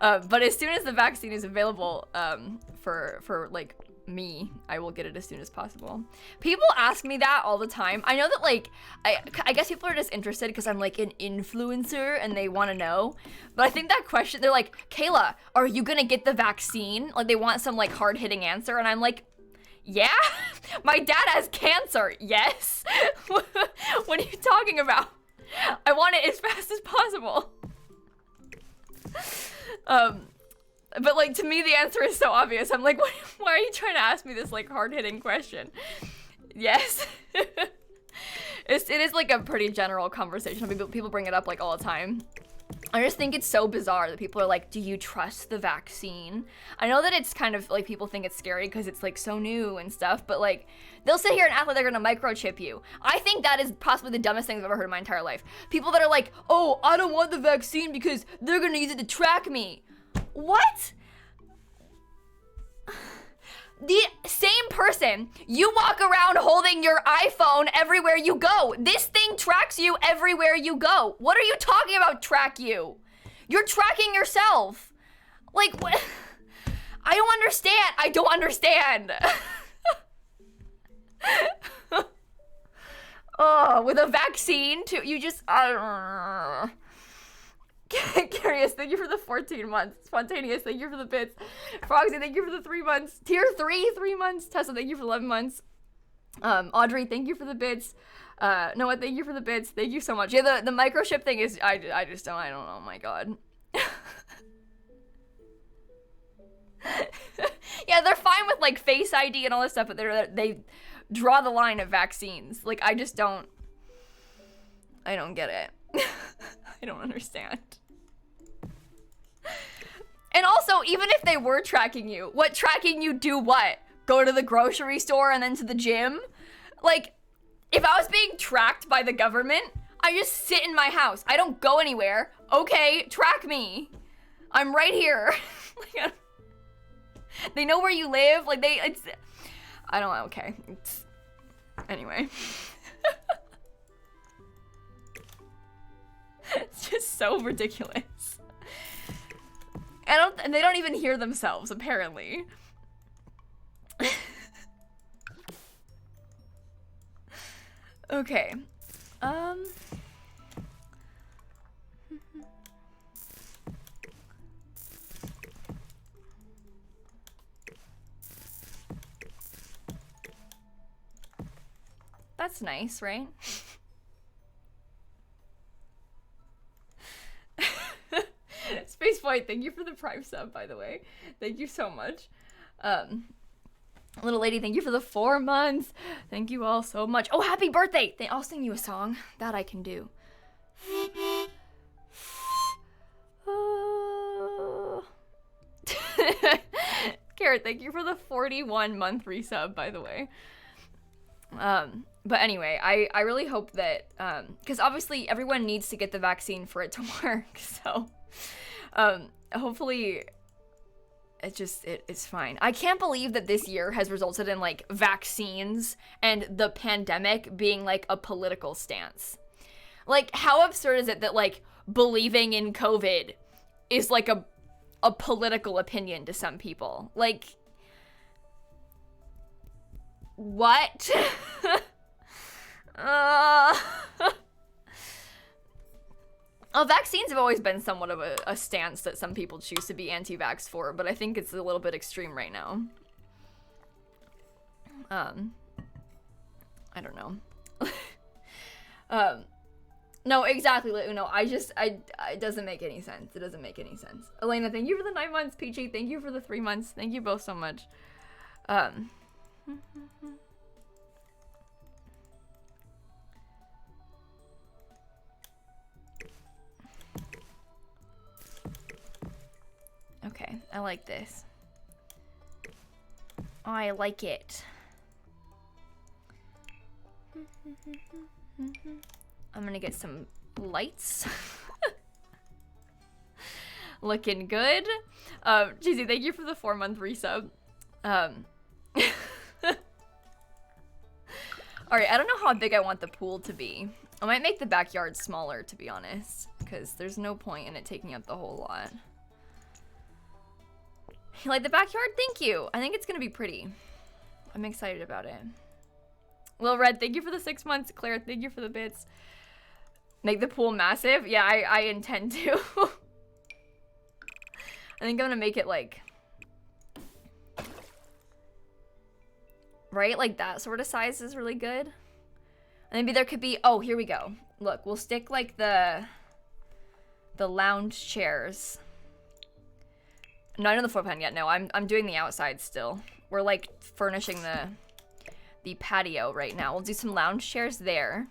But as soon as the vaccine is available, for like me, I will get it as soon as possible. People ask me that all the time. I know that, like, I guess people are just interested because I'm, like, an influencer and they want to know. But I think that question, they're like, Kayla, are you gonna get the vaccine? Like, they want some, like, hard-hitting answer, and I'm like, yeah? My dad has cancer. Yes. What are you talking about? I want it as fast as possible. But, like, to me, the answer is so obvious. I'm like, why are you trying to ask me this, like, hard-hitting question? Yes. it is like a pretty general conversation. People bring it up like all the time. I just think it's so bizarre that people are like, do you trust the vaccine? I know that it's kind of like people think it's scary because it's like so new and stuff, but like they'll sit here and act like they're gonna microchip you. I think that is possibly the dumbest thing I've ever heard in my entire life. People that are like, oh, I don't want the vaccine because they're gonna use it to track me. What? The same person, you walk around holding your iPhone everywhere you go. This thing tracks you everywhere you go. What are you talking about, track you? You're tracking yourself. Like, what? I don't understand. I don't understand. Oh, with a vaccine too, you just, Curious, thank you for the 14 months. Spontaneous, thank you for the bits. Frogsy, thank you for the 3 months. Tier 3 months. Tessa, thank you for 11 months. Audrey, thank you for the bits. Noah, thank you for the bits. Thank you so much. Yeah, the microchip thing is, I don't know, oh my god. Yeah, they're fine with like Face ID and all this stuff, but they draw the line at vaccines. Like, I don't get it. I don't understand. And also, even if they were tracking you, what tracking you do what? Go to the grocery store and then to the gym? Like, if I was being tracked by the government, I just sit in my house. I don't go anywhere. Okay, track me. I'm right here. Like, they know where you live. Like, I don't know, okay. Anyway. It's just so ridiculous. And they don't even hear themselves, apparently. Okay. That's nice, right? Space Point, thank you for the Prime sub, by the way. Thank you so much. Little lady, thank you for the 4 months. Thank you all so much. Oh, happy birthday! I'll sing you a song. That I can do. Carrot, thank you for the 41-month resub, by the way. But anyway, I really hope that, because obviously everyone needs to get the vaccine for it to work, so, hopefully it's fine. I can't believe that this year has resulted in, like, vaccines and the pandemic being, like, a political stance. Like, how absurd is it that, like, believing in COVID is, like, a political opinion to some people? Like, what? Vaccines have always been somewhat of a stance that some people choose to be anti-vax for, but I think it's a little bit extreme right now. I don't know. No, exactly, Uno. It doesn't make any sense. It doesn't make any sense. Elena, thank you for the 9 months. Peachy, thank you for the 3 months. Thank you both so much. Okay, I like this. I like it. I'm gonna get some lights. Looking good. Cheesy, thank you for the 4-month resub. Alright, I don't know how big I want the pool to be. I might make the backyard smaller, to be honest, because there's no point in it taking up the whole lot. You like the backyard? Thank you. I think it's gonna be pretty. I'm excited about it. Lil Red, thank you for the 6 months. Claire, thank you for the bits. Make the pool massive? Yeah, I intend to. I think I'm gonna make it like... right? Like that sort of size is really good. And maybe there could be... oh, here we go. Look, we'll stick like the lounge chairs. Not on the floor plan yet. No, I'm doing the outside still. We're like furnishing the patio right now. We'll do some lounge chairs there.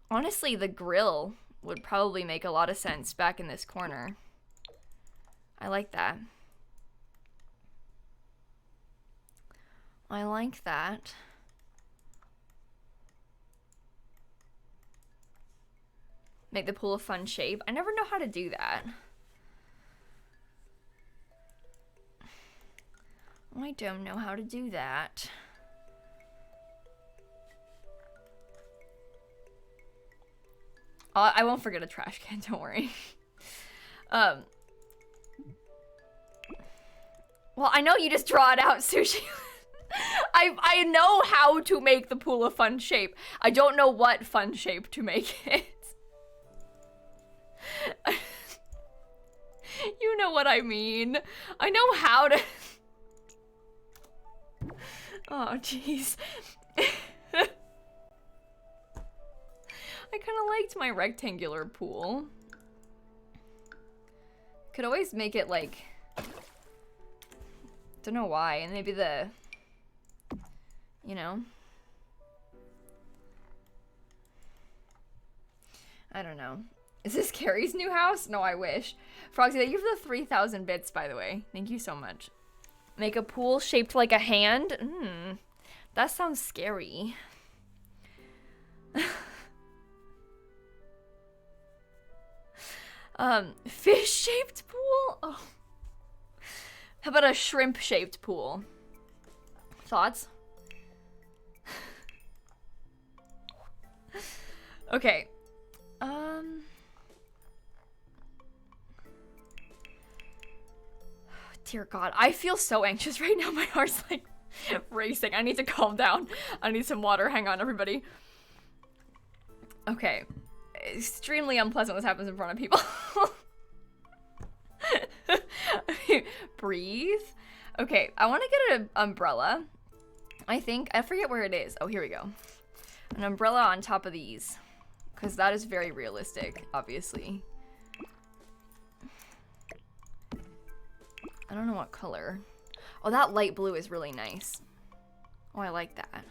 Honestly, the grill would probably make a lot of sense back in this corner. I like that. I like that. Make the pool a fun shape. I never know how to do that. I don't know how to do that. I won't forget a trash can, don't worry. Well, I know you just draw it out, Sushi. I know how to make the pool a fun shape. I don't know what fun shape to make it. You know what I mean. I know how to... Oh, jeez. I kind of liked my rectangular pool. Could always make it like... Don't know why, and maybe the... You know? I don't know. Is this Carrie's new house? No, I wish. Frogsy, thank you for the 3,000 bits, by the way. Thank you so much. Make a pool shaped like a hand? That sounds scary. Fish-shaped pool? Oh. How about a shrimp-shaped pool? Thoughts? Okay. Dear God, I feel so anxious right now. My heart's like racing. I need to calm down. I need some water. Hang on, everybody. Okay. Extremely unpleasant this happens in front of people. Breathe. Okay, I want to get an umbrella. I think. I forget where it is. Oh, here we go. An umbrella on top of these. Because that is very realistic, obviously. I don't know what color. Oh, that light blue is really nice. Oh, I like that.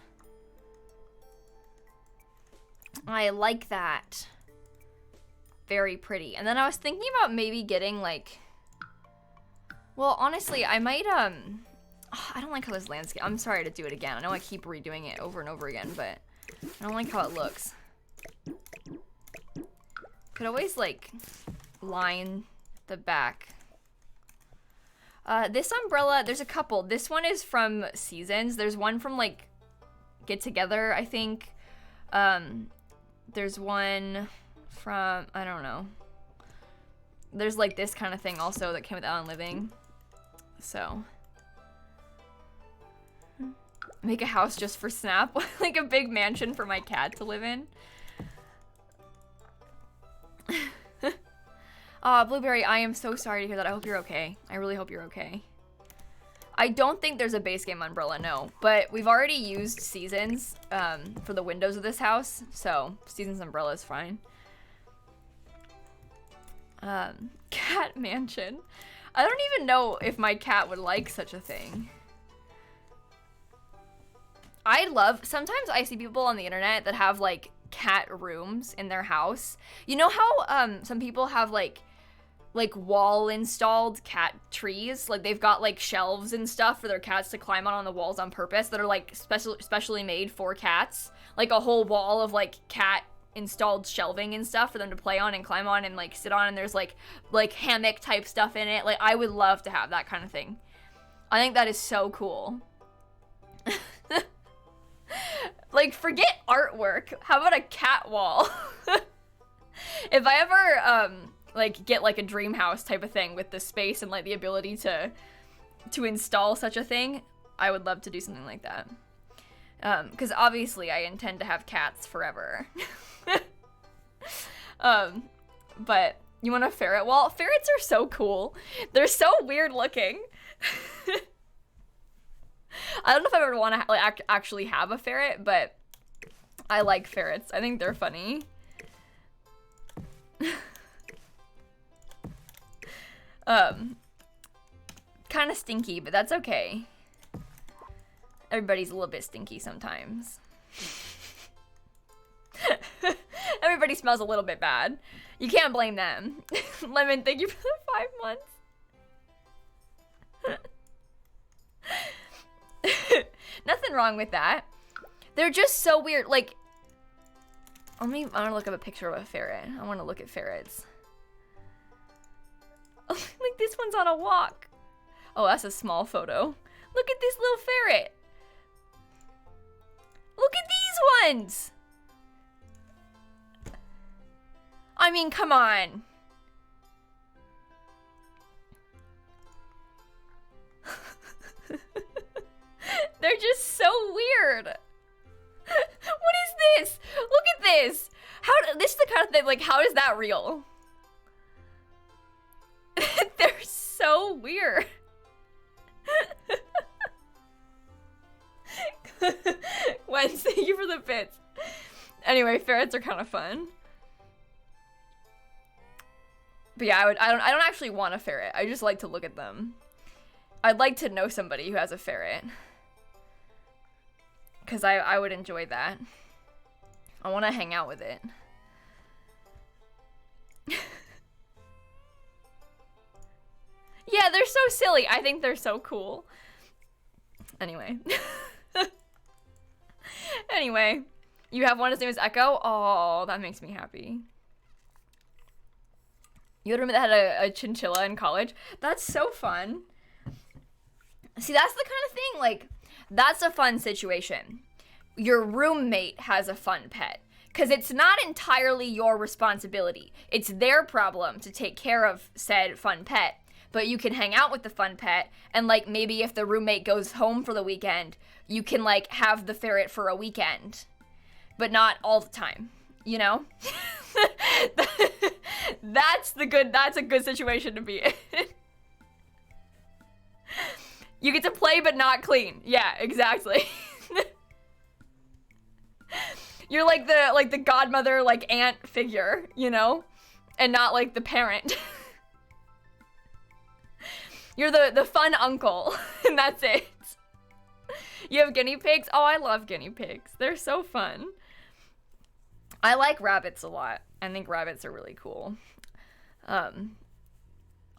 I like that. Very pretty. And then I was thinking about maybe getting like... Well, honestly, I might, I don't like how this landscape... I'm sorry to do it again. I know I keep redoing it over and over again, but I don't like how it looks. Could always, like, line the back. This umbrella, there's a couple. This one is from Seasons. There's one from, like, Get Together, I think. There's one from, I don't know. There's, like, this kind of thing also that came with Alan Living. So. Make a house just for Snap. Like a big mansion for my cat to live in. Blueberry, I am so sorry to hear that. I hope you're okay. I really hope you're okay. I don't think there's a base game umbrella, no. But we've already used Seasons for the windows of this house. So, Seasons umbrella is fine. Cat mansion. I don't even know if my cat would like such a thing. Sometimes I see people on the internet that have, like, cat rooms in their house. You know how, some people have, like wall installed cat trees? Like, they've got, like, shelves and stuff for their cats to climb on the walls on purpose that are, like, specially made for cats. Like, a whole wall of, like, cat installed shelving and stuff for them to play on and climb on and, like, sit on, and there's, like hammock type stuff in it. Like, I would love to have that kind of thing. I think that is so cool. Like, forget artwork. How about a cat wall? If I ever, like, get, like, a dream house type of thing with the space and, like, the ability to install such a thing, I would love to do something like that. Because obviously I intend to have cats forever. But you want a ferret wall? Ferrets are so cool. They're so weird looking. I don't know if I ever want to like actually have a ferret, but I like ferrets. I think they're funny. Kind of stinky, but that's okay. Everybody's a little bit stinky sometimes. already smells a little bit bad. You can't blame them. Lemon, thank you for the 5 months. Nothing wrong with that. They're just so weird. Like, I want to look up a picture of a ferret. I want to look at ferrets. Like, this one's on a walk. Oh, that's a small photo. Look at this little ferret. Look at these ones. I mean, come on. They're just so weird. What is this? Look at this. This is the kind of thing, like, how is that real? They're so weird. Wednesday, thank you for the bits. Anyway, ferrets are kind of fun. But yeah, I don't actually want a ferret. I just like to look at them. I'd like to know somebody who has a ferret. Because I would enjoy that. I want to hang out with it. Yeah, they're so silly. I think they're so cool. Anyway. Anyway. You have one, his name is Echo? Oh, that makes me happy. You had a roommate that had a chinchilla in college? That's so fun. See, that's the kind of thing, like, that's a fun situation. Your roommate has a fun pet. Because it's not entirely your responsibility. It's their problem to take care of said fun pet. But you can hang out with the fun pet, and, like, maybe if the roommate goes home for the weekend, you can, like, have the ferret for a weekend. But not all the time, you know? That's a good situation to be in. You get to play but not clean. Yeah, exactly. You're like the godmother, like, aunt figure, you know? And not like the parent. You're the fun uncle, and that's it. You have guinea pigs? Oh, I love guinea pigs. They're so fun. I like rabbits a lot. I think rabbits are really cool.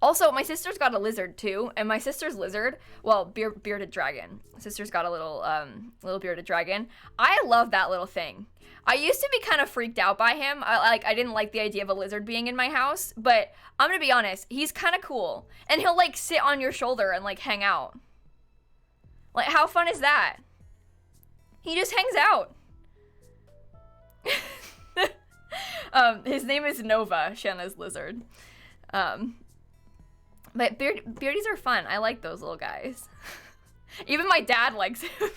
Also, my sister's got a lizard too, and my sister's lizard, well, bearded dragon. My sister's got a little bearded dragon. I love that little thing. I used to be kind of freaked out by him. I didn't like the idea of a lizard being in my house, but I'm gonna be honest, he's kind of cool. And he'll, like, sit on your shoulder and, like, hang out. Like, how fun is that? He just hangs out. His name is Nova, Shanna's lizard. But beardies are fun. I like those little guys. Even my dad likes him.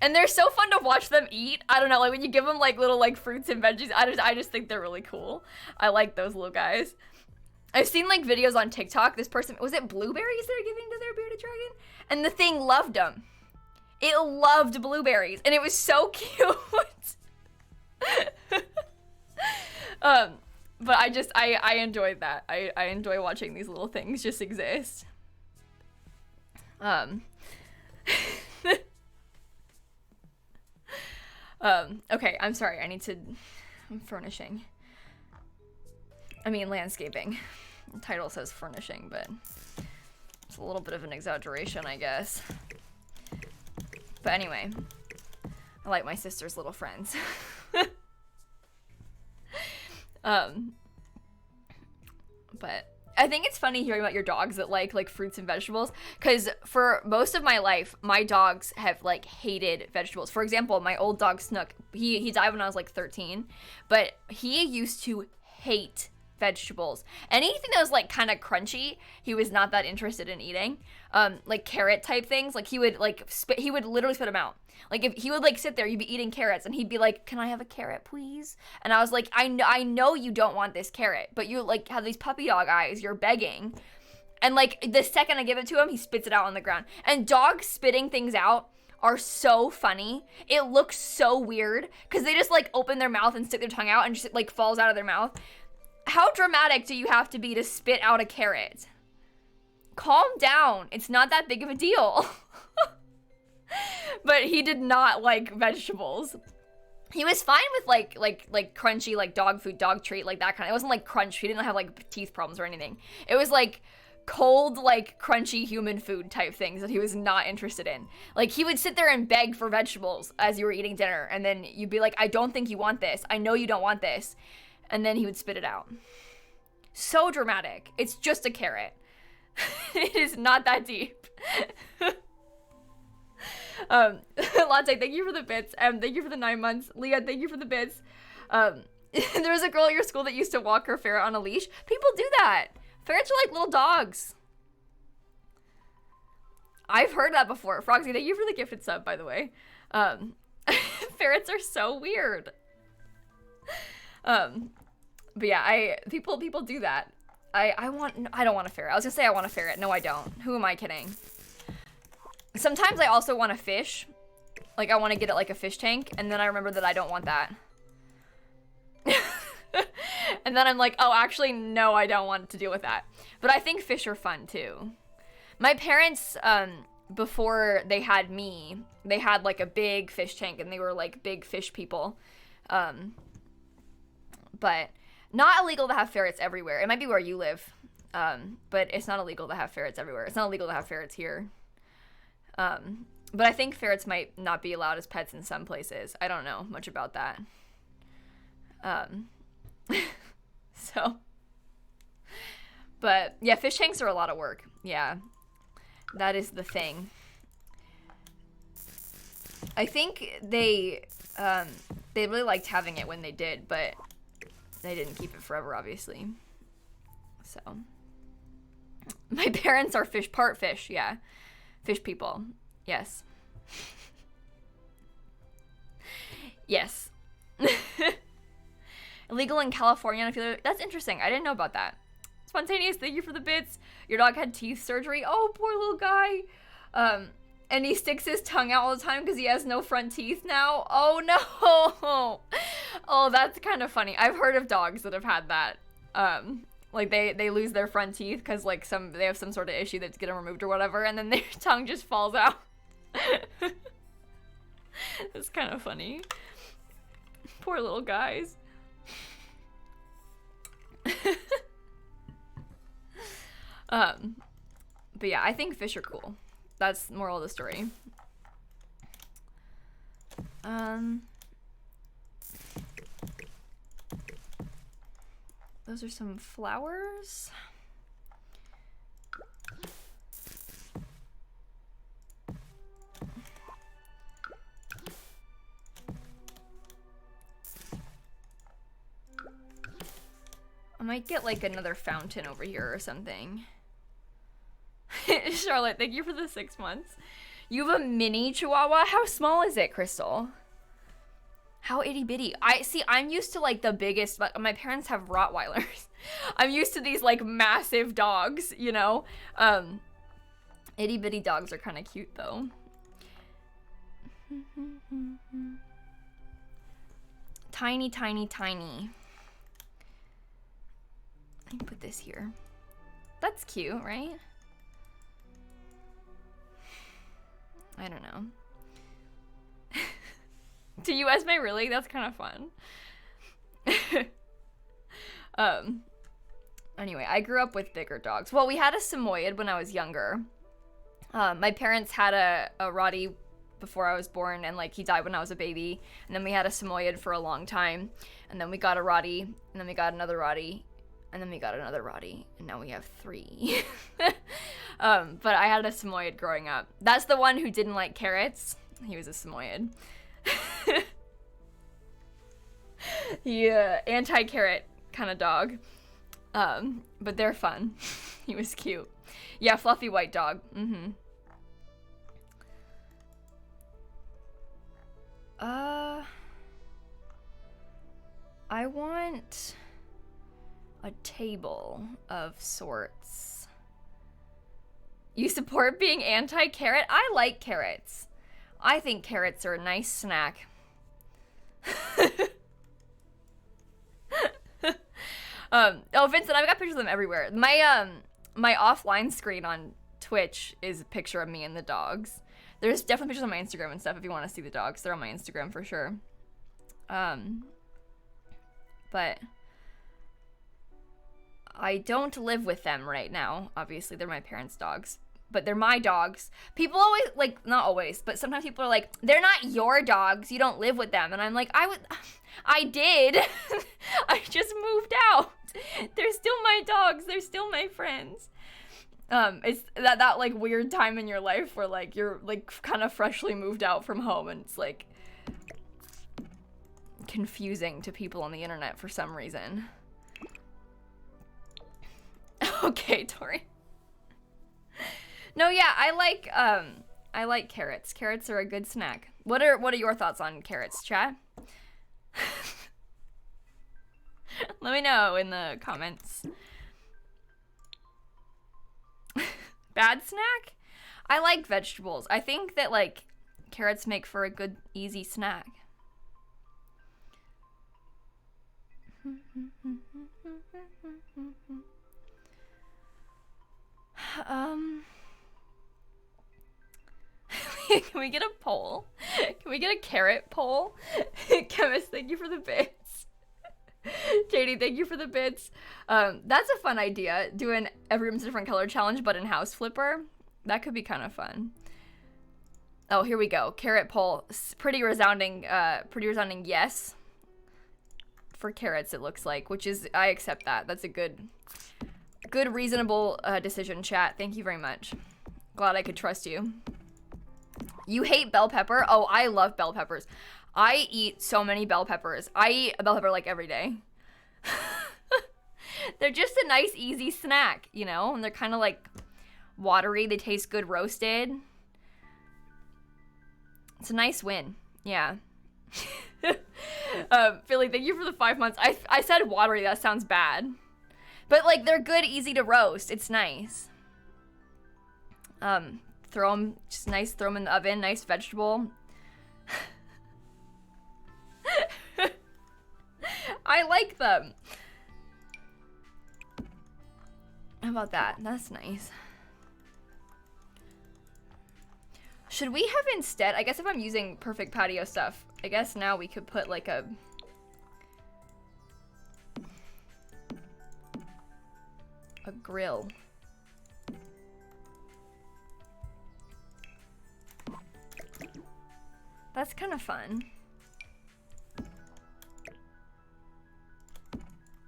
And they're so fun to watch them eat. I don't know, like, when you give them, like, little, like, fruits and veggies, I just think they're really cool. I like those little guys. I've seen, like, videos on TikTok. This person, was it blueberries they're giving to their bearded dragon? And the thing loved them. It loved blueberries, and it was so cute. But I enjoyed that. I enjoy watching these little things just exist. Okay, I'm sorry. I'm furnishing. I mean, landscaping. The title says furnishing, but it's a little bit of an exaggeration, I guess. But anyway, I like my sister's little friends. But I think it's funny hearing about your dogs that like fruits and vegetables, because for most of my life, my dogs have, like, hated vegetables. For example, my old dog Snook, he died when I was, like, 13, but he used to hate vegetables. Anything that was, like, kind of crunchy, he was not that interested in eating. Like carrot type things, like, he would literally spit them out. Like, if he would, like, sit there, you'd be eating carrots, and he'd be like, "Can I have a carrot, please?" And I was like, I know you don't want this carrot, but you, like, have these puppy dog eyes, you're begging. And, like, the second I give it to him, he spits it out on the ground. And dogs spitting things out are so funny. It looks so weird, because they just, like, open their mouth and stick their tongue out, and just, like, falls out of their mouth. How dramatic do you have to be to spit out a carrot? Calm down. It's not that big of a deal. But he did not like vegetables. He was fine with like crunchy like dog food, dog treat, like that kind. It wasn't like crunch. He didn't have like teeth problems or anything. It was like cold, like crunchy human food type things that he was not interested in. Like he would sit there and beg for vegetables as you were eating dinner, and then you'd be like, I don't think you want this. I know you don't want this. And then he would spit it out. So dramatic. It's just a carrot. It is not that deep. Latte, thank you for the bits. Thank you for the 9 months. Leah, thank you for the bits. There was a girl at your school that used to walk her ferret on a leash. People do that. Ferrets are like little dogs. I've heard that before. Frogsy, thank you for the gifted sub, by the way. Ferrets are so weird. But yeah, people do that. I don't want a ferret. I was gonna say I want a ferret. No, I don't. Who am I kidding? Sometimes I also want a fish. Like I want to get it like a fish tank, and then I remember that I don't want that. And then I'm like, oh, actually, no, I don't want to deal with that. But I think fish are fun too. My parents, before they had me, they had like a big fish tank, and they were like big fish people. But not illegal to have ferrets everywhere. It might be where you live, but it's not illegal to have ferrets everywhere. It's not illegal to have ferrets here. But I think ferrets might not be allowed as pets in some places. I don't know much about that. So, but yeah, fish tanks are a lot of work. Yeah, that is the thing. I think they really liked having it when they did, but they didn't keep it forever, obviously. So, my parents are part fish, yeah. Fish people, yes. Yes. Illegal in California. I feel that's interesting. I didn't know about that. Spontaneous, thank you for the bits. Your dog had teeth surgery. Oh, poor little guy. And he sticks his tongue out all the time because he has no front teeth now. Oh no. Oh, that's kind of funny. I've heard of dogs that have had that. Like they lose their front teeth because like they have some sort of issue that's getting removed or whatever, and then their tongue just falls out. It's kind of funny. Poor little guys. But yeah, I think fish are cool. That's the moral of the story. Those are some flowers. I might get like another fountain over here or something. Charlotte, thank you for the 6 months. You have a mini chihuahua? How small is it, Crystal? How itty bitty. I'm used to like the biggest, but my parents have Rottweilers. I'm used to these like massive dogs, you know? Itty bitty dogs are kind of cute though. Tiny, tiny, tiny. I can put this here. That's cute, right? I don't know. To you, Esme, really? That's kind of fun. Anyway, I grew up with bigger dogs. Well, we had a Samoyed when I was younger. My parents had a Rottie before I was born, and like he died when I was a baby. And then we had a Samoyed for a long time, and then we got a Rottie, and then we got another Rottie, and then we got another Rottie, and now we have 3. But I had a Samoyed growing up. That's the one who didn't like carrots. He was a Samoyed. Yeah, anti-carrot kind of dog. But they're fun. He was cute. Yeah, fluffy white dog. Mm-hmm. I want a table of sorts. You support being anti-carrot? I like carrots. I think carrots are a nice snack. Oh, Vincent, I've got pictures of them everywhere. My offline screen on Twitch is a picture of me and the dogs. There's definitely pictures on my Instagram and stuff if you want to see the dogs. They're on my Instagram for sure. But I don't live with them right now. Obviously, they're my parents' dogs, but they're my dogs. People always, like, not always, but sometimes people are like, they're not your dogs. You don't live with them. And I'm like, I did. I just moved out. They're still my dogs. They're still my friends. It's that like weird time in your life where like you're like kind of freshly moved out from home and it's like confusing to people on the internet for some reason. Okay, Tori. No, yeah, I like carrots. Carrots are a good snack. What are your thoughts on carrots, chat? Let me know in the comments. Bad snack? I like vegetables. I think that like carrots make for a good easy snack. Can we get a poll? Can we get a carrot poll? Chemist, thank you for the bits. JD, thank you for the bits. That's a fun idea. Doing every room's a different color challenge, but in House Flipper. That could be kind of fun. Oh, here we go. Carrot poll. Pretty resounding yes. For carrots, it looks like, which is, I accept that. That's a good reasonable decision, chat. Thank you very much. Glad I could trust you. You hate bell pepper? Oh, I love bell peppers. I eat so many bell peppers. I eat a bell pepper like every day. They're just a nice, easy snack, you know? And they're kind of like watery. They taste good roasted. It's a nice win. Yeah. Philly, thank you for the 5 months. I said watery. That sounds bad. But, like, they're good, easy to roast. It's nice. Throw them, just nice, throw them in the oven. Nice vegetable. I like them. How about that? That's nice. Should we have instead, I guess if I'm using perfect patio stuff, I guess now we could put like a grill. That's kind of fun.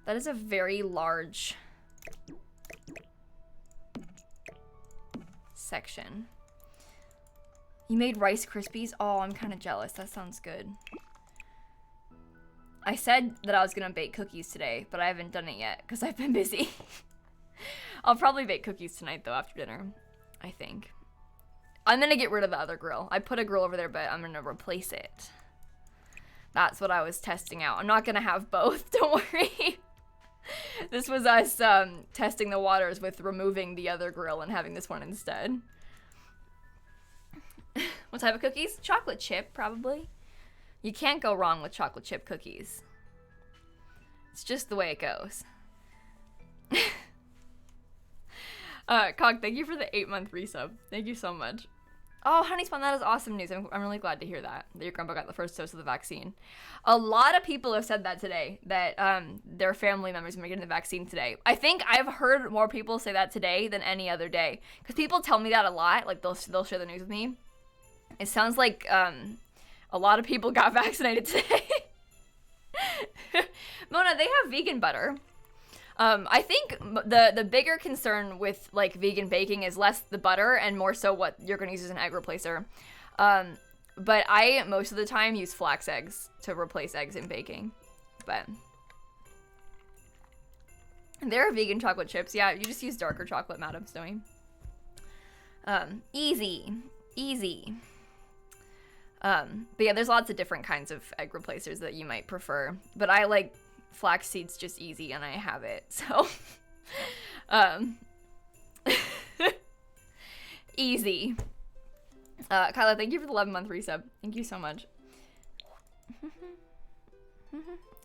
That is a very large section. You made Rice Krispies? Oh, I'm kind of jealous. That sounds good. I said that I was gonna bake cookies today, but I haven't done it yet because I've been busy. I'll probably bake cookies tonight though after dinner, I think. I'm gonna get rid of the other grill. I put a grill over there, but I'm gonna replace it. That's what I was testing out. I'm not gonna have both, don't worry. This was us testing the waters with removing the other grill and having this one instead. What type of cookies? Chocolate chip, probably. You can't go wrong with chocolate chip cookies. It's just the way it goes. Cog, thank you for the 8-month resub. Thank you so much. Oh, Honey Spawn, that is awesome news. I'm really glad to hear that your grandpa got the first dose of the vaccine. A lot of people have said that today, that their family members are getting the vaccine today. I think I've heard more people say that today than any other day. Because people tell me that a lot. Like, they'll share the news with me. It sounds like a lot of people got vaccinated today. Mona, they have vegan butter. I think the bigger concern with like vegan baking is less the butter and more so what you're going to use as an egg replacer. But I most of the time use flax eggs to replace eggs in baking. But there are vegan chocolate chips. Yeah, you just use darker chocolate, Madam Snowy. Easy. But yeah, there's lots of different kinds of egg replacers that you might prefer. But I like flax seeds just easy and I have it, so easy. Kyla, thank you for the 11-month resub. Thank you so much.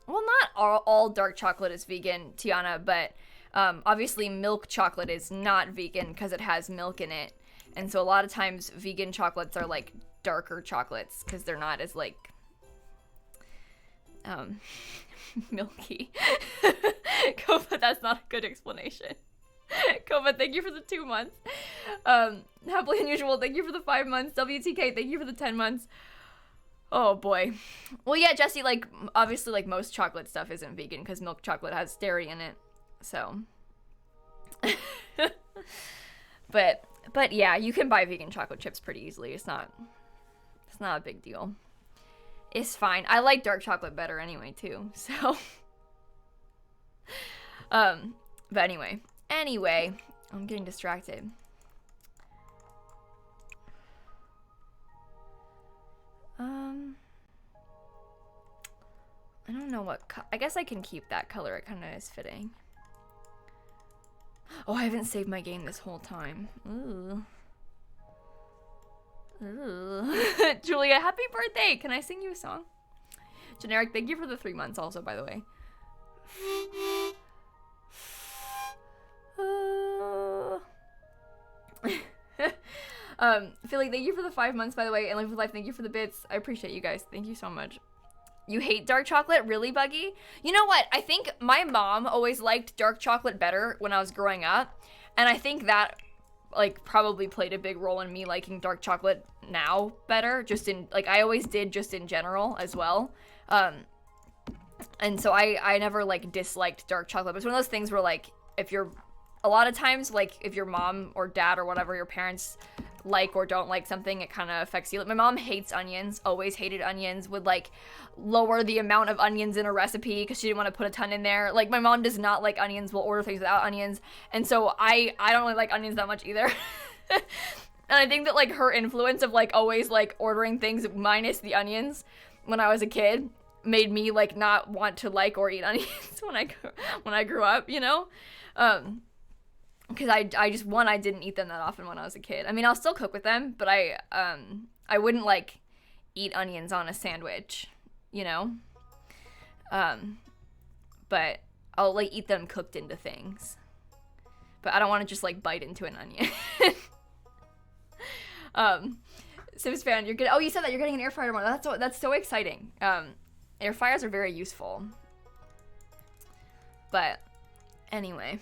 Well, not all dark chocolate is vegan, Tiana, but obviously milk chocolate is not vegan because it has milk in it. And so a lot of times vegan chocolates are like darker chocolates because they're not as like Milky. Kofa, that's not a good explanation. Kofa, thank you for the 2 months. Happily Unusual, thank you for the 5 months. WTK, thank you for the 10 months. Oh boy. Well, yeah, Jesse, like, obviously, like, most chocolate stuff isn't vegan because milk chocolate has dairy in it. So. But yeah, you can buy vegan chocolate chips pretty easily. It's not a big deal. It's fine. I like dark chocolate better anyway, too. So. But anyway, I'm getting distracted. I don't know what I guess I can keep that color. It kind of is fitting. Oh, I haven't saved my game this whole time. Ooh. Julia, happy birthday! Can I sing you a song? Generic, thank you for the 3 months also, by the way. Philly, thank you for the 5 months, by the way, and Live with Life, thank you for the bits. I appreciate you guys. Thank you so much. You hate dark chocolate? Really, Buggy? You know what? I think my mom always liked dark chocolate better when I was growing up, and I think that, like, probably played a big role in me liking dark chocolate now better, just in, like, I always did just in general as well. And so I never, like, disliked dark chocolate, but it's one of those things where, like, if you're, a lot of times, like, if your mom or dad or whatever, your parents like or don't like something, it kind of affects you. Like, my mom hates onions, always hated onions, would, like, lower the amount of onions in a recipe because she didn't want to put a ton in there. Like, my mom does not like onions, will order things without onions, and so I don't really like onions that much either. And I think that, like, her influence of, like, always, like, ordering things minus the onions when I was a kid made me, like, not want to like or eat onions when I grew up, you know? Because I just, one, I didn't eat them that often when I was a kid. I mean, I'll still cook with them, but I wouldn't, like, eat onions on a sandwich, you know? But I'll, like, eat them cooked into things. But I don't want to just, like, bite into an onion. Sims fan, you're good. Oh, you said that you're getting an air fryer tomorrow. That's so exciting. Air fryers are very useful. But anyway.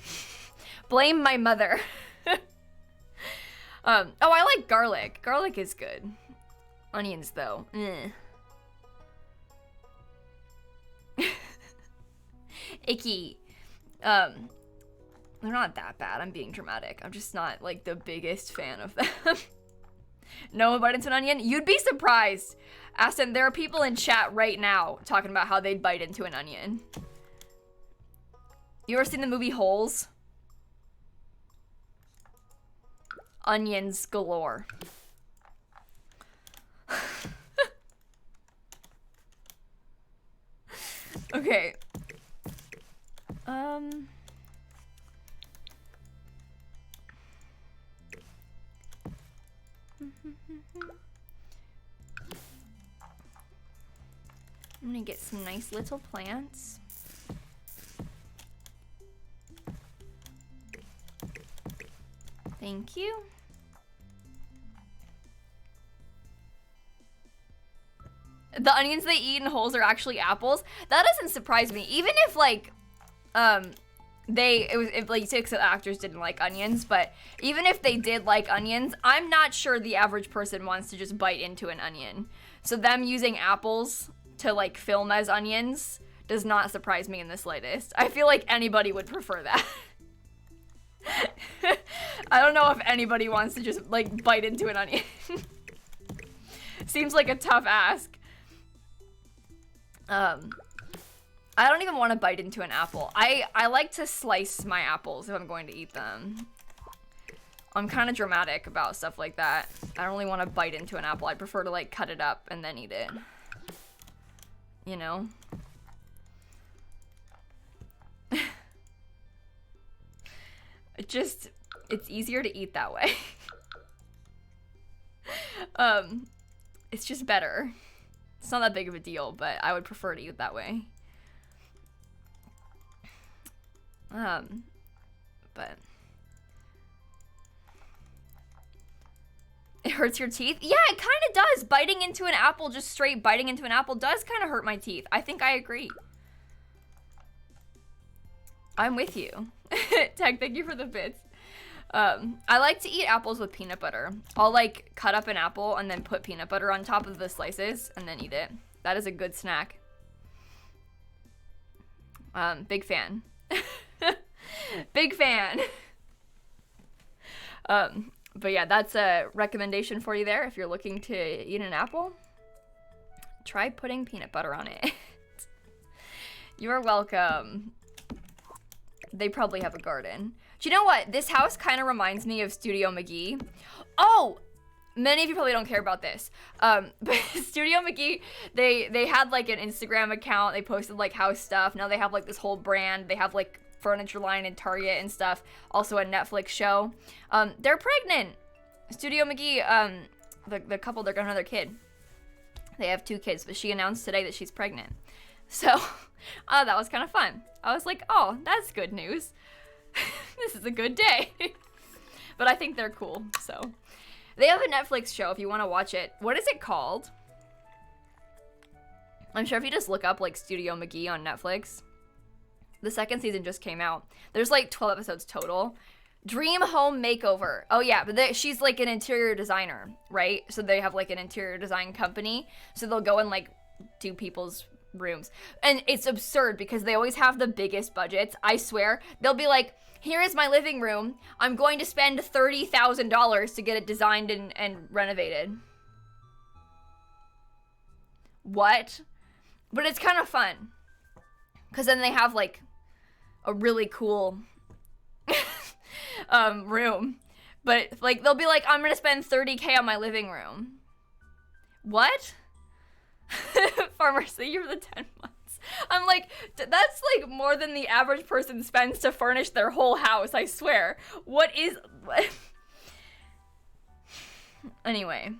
Blame my mother. Oh, I like garlic. Garlic is good. Onions, though. Icky. They're not that bad. I'm being dramatic. I'm just not, like, the biggest fan of them. No bite into an onion? You'd be surprised. Aston, there are people in chat right now talking about how they'd bite into an onion. You ever seen the movie Holes? Onions galore. Okay. I'm gonna get some nice little plants. Thank you. The onions they eat in Holes are actually apples. That doesn't surprise me. Even if, like, if like 6 actors didn't like onions, but even if they did like onions, I'm not sure the average person wants to just bite into an onion. So them using apples to, like, film as onions does not surprise me in the slightest. I feel like anybody would prefer that. I don't know if anybody wants to just, like, bite into an onion. Seems like a tough ask. I don't even want to bite into an apple. I like to slice my apples if I'm going to eat them. I'm kind of dramatic about stuff like that. I don't really want to bite into an apple. I prefer to, like, cut it up and then eat it. You know? It's easier to eat that way. It's just better. It's not that big of a deal, but I would prefer to eat it that way. But it hurts your teeth? Yeah, it kind of does. Biting into an apple, just straight biting into an apple does kind of hurt my teeth. I think I agree. I'm with you. Tag, thank you for the bits. I like to eat apples with peanut butter. I'll like cut up an apple and then put peanut butter on top of the slices and then eat it. That is a good snack. Big fan. Big fan. But yeah, that's a recommendation for you there. If you're looking to eat an apple, try putting peanut butter on it. You're welcome. They probably have a garden. Do you know what? This house kind of reminds me of Studio McGee. Oh, many of you probably don't care about this. But Studio McGee, they had like an Instagram account. They posted like house stuff. Now they have like this whole brand. They have like furniture line in Target and stuff. Also a Netflix show. They're pregnant. Studio McGee, the couple, they're gonna have another kid. They have 2 kids, but she announced today that she's pregnant. So, that was kind of fun. I was like, oh, that's good news. This is a good day. But I think they're cool, so. They have a Netflix show if you want to watch it. What is it called? I'm sure if you just look up, like, Studio McGee on Netflix. The 2nd season just came out. There's, like, 12 episodes total. Dream Home Makeover. Oh, yeah, but she's, like, an interior designer, right? So they have, like, an interior design company. So they'll go and, like, do people's rooms. And it's absurd because they always have the biggest budgets. I swear. They'll be like, here is my living room. I'm going to spend $30,000 to get it designed and renovated. What? But it's kind of fun. Because then they have, like, a really cool room. But, like, they'll be like, I'm going to spend $30K on my living room. What? Farmers, thank you for the 10 months. I'm like, that's like more than the average person spends to furnish their whole house, I swear. What? Anyway,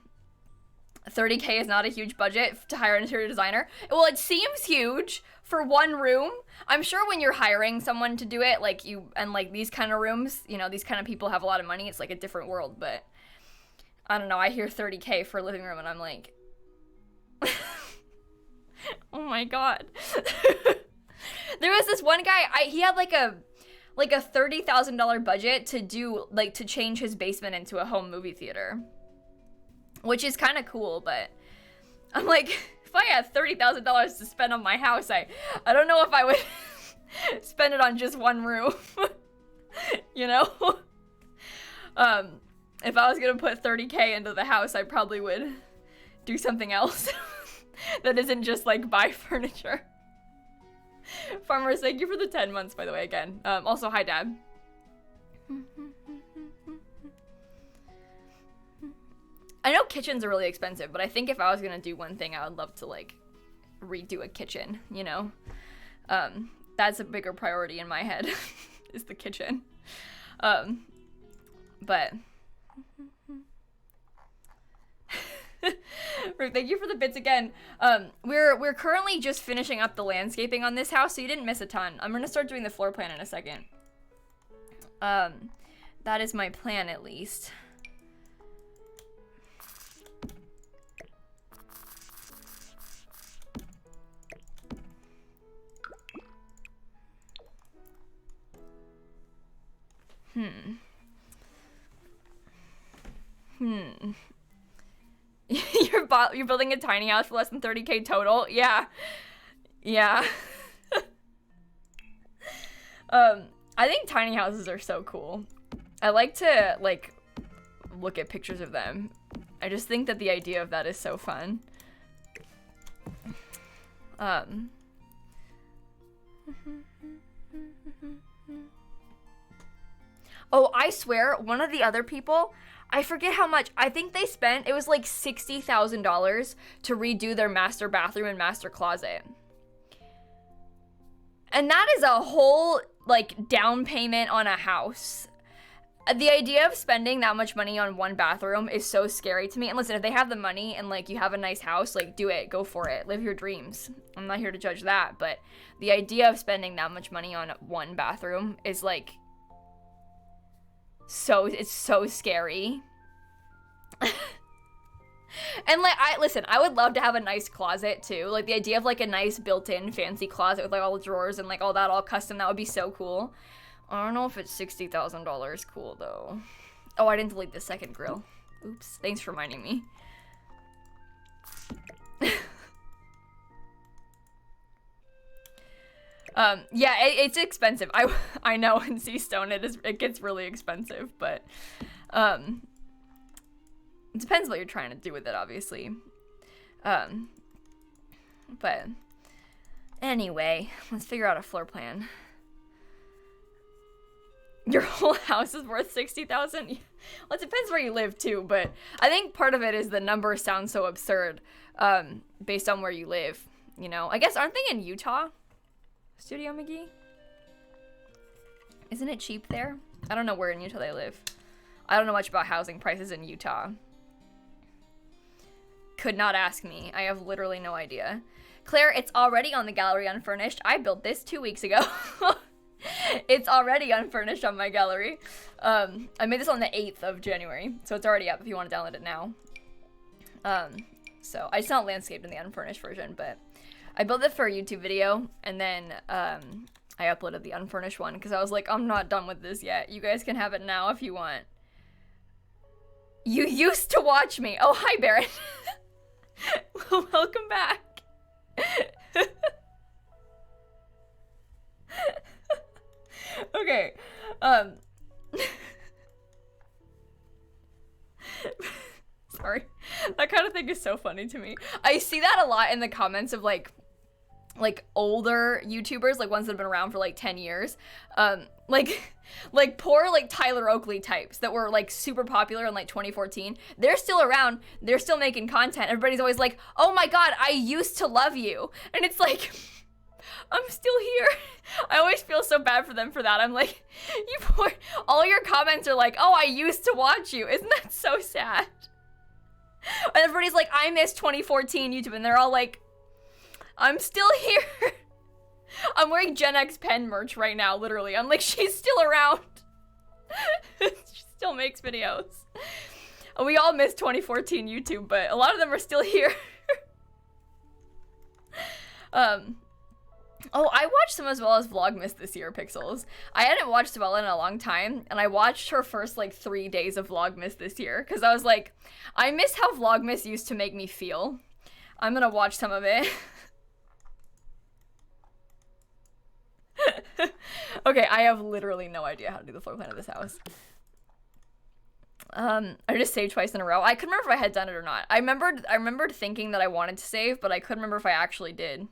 30K is not a huge budget to hire an interior designer. Well, it seems huge for one room. I'm sure when you're hiring someone to do it, like like these kind of rooms, you know, these kind of people have a lot of money. It's like a different world, but I don't know. I hear 30K for a living room and I'm like, oh my god. There was this one guy, he had like a $30,000 budget to do, like, to change his basement into a home movie theater, which is kind of cool, but I'm like, if I had $30,000 to spend on my house, I don't know if I would spend it on just one room. You know? If I was gonna put 30K into the house, I probably would do something else that isn't just like buy furniture. Farmers, thank you for the 10 months, by the way, again. Also, hi, Dad. I know kitchens are really expensive, but I think if I was gonna do one thing, I would love to, like, redo a kitchen, you know? That's a bigger priority in my head, is the kitchen. But... Thank you for the bits again. We're currently just finishing up the landscaping on this house, so you didn't miss a ton. I'm gonna start doing the floor plan in a second. That is my plan, at least. You're building a tiny house for less than 30K total? Yeah. Yeah. I think tiny houses are so cool. I like to, like, look at pictures of them. I just think that the idea of that is so fun. Oh, I swear, one of the other people, I forget how much, I think they spent, it was like $60,000 to redo their master bathroom and master closet. And that is a whole, like, down payment on a house. The idea of spending that much money on one bathroom is so scary to me. And listen, if they have the money and, like, you have a nice house, like, do it, go for it, live your dreams. I'm not here to judge that, but the idea of spending that much money on one bathroom is, like, it's so scary. And like, listen, I would love to have a nice closet too. Like the idea of like a nice built-in fancy closet with like all the drawers and like all that all custom, that would be so cool. I don't know if it's $60,000 cool though. Oh, I didn't delete the second grill. Oops, thanks for reminding me. Yeah, it's expensive. I know in Seastone it gets really expensive, but it depends what you're trying to do with it, obviously. But anyway, let's figure out a floor plan. Your whole house is worth $60,000? Well, it depends where you live too, but I think part of it is the numbers sound so absurd based on where you live, you know? I guess, aren't they in Utah? Studio McGee? Isn't it cheap there? I don't know where in Utah they live. I don't know much about housing prices in Utah. Could not ask me. I have literally no idea. Claire, it's already on the gallery unfurnished. I built this 2 weeks ago. It's already unfurnished on my gallery. I made this on the 8th of January, so it's already up if you want to download it now. So it's not landscaped in the unfurnished version, but I built it for a YouTube video, and then I uploaded the unfurnished one because I was like, I'm not done with this yet. You guys can have it now if you want. You used to watch me. Oh, hi, Barrett. Welcome back. Okay. Sorry. That kind of thing is so funny to me. I see that a lot in the comments of like older YouTubers, like ones that have been around for like 10 years. Like poor like Tyler Oakley types that were like super popular in like 2014. They're still around. They're still making content. Everybody's always like, "Oh my god, I used to love you." And it's like, I'm still here. I always feel so bad for them for that. I'm like, you poor, all your comments are like, "Oh, I used to watch you." Isn't that so sad? And everybody's like, "I miss 2014 YouTube," and they're all like, I'm still here. I'm wearing Gen X pen merch right now, literally. I'm like, she's still around. She still makes videos. We all miss 2014 YouTube, but a lot of them are still here. Oh, I watched some as well as Vlogmas this year, Pixels. I hadn't watched Bella in a long time, and I watched her first, like, 3 days of Vlogmas this year, because I was like, I miss how Vlogmas used to make me feel. I'm gonna watch some of it. Okay, I have literally no idea how to do the floor plan of this house. I just saved twice in a row. I couldn't remember if I had done it or not. I remembered thinking that I wanted to save, but I couldn't remember if I actually did.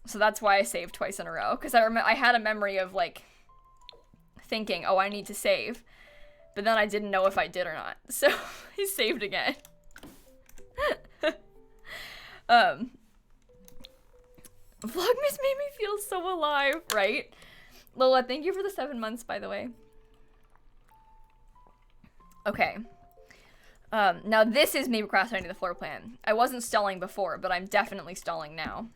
So that's why I saved twice in a row, because I had a memory of like thinking, oh, I need to save, but then I didn't know if I did or not. So I saved again. Vlogmas made me feel so alive, right? Lola, thank you for the 7 months, by the way. Okay. Now this is me procrastinating the floor plan. I wasn't stalling before, but I'm definitely stalling now.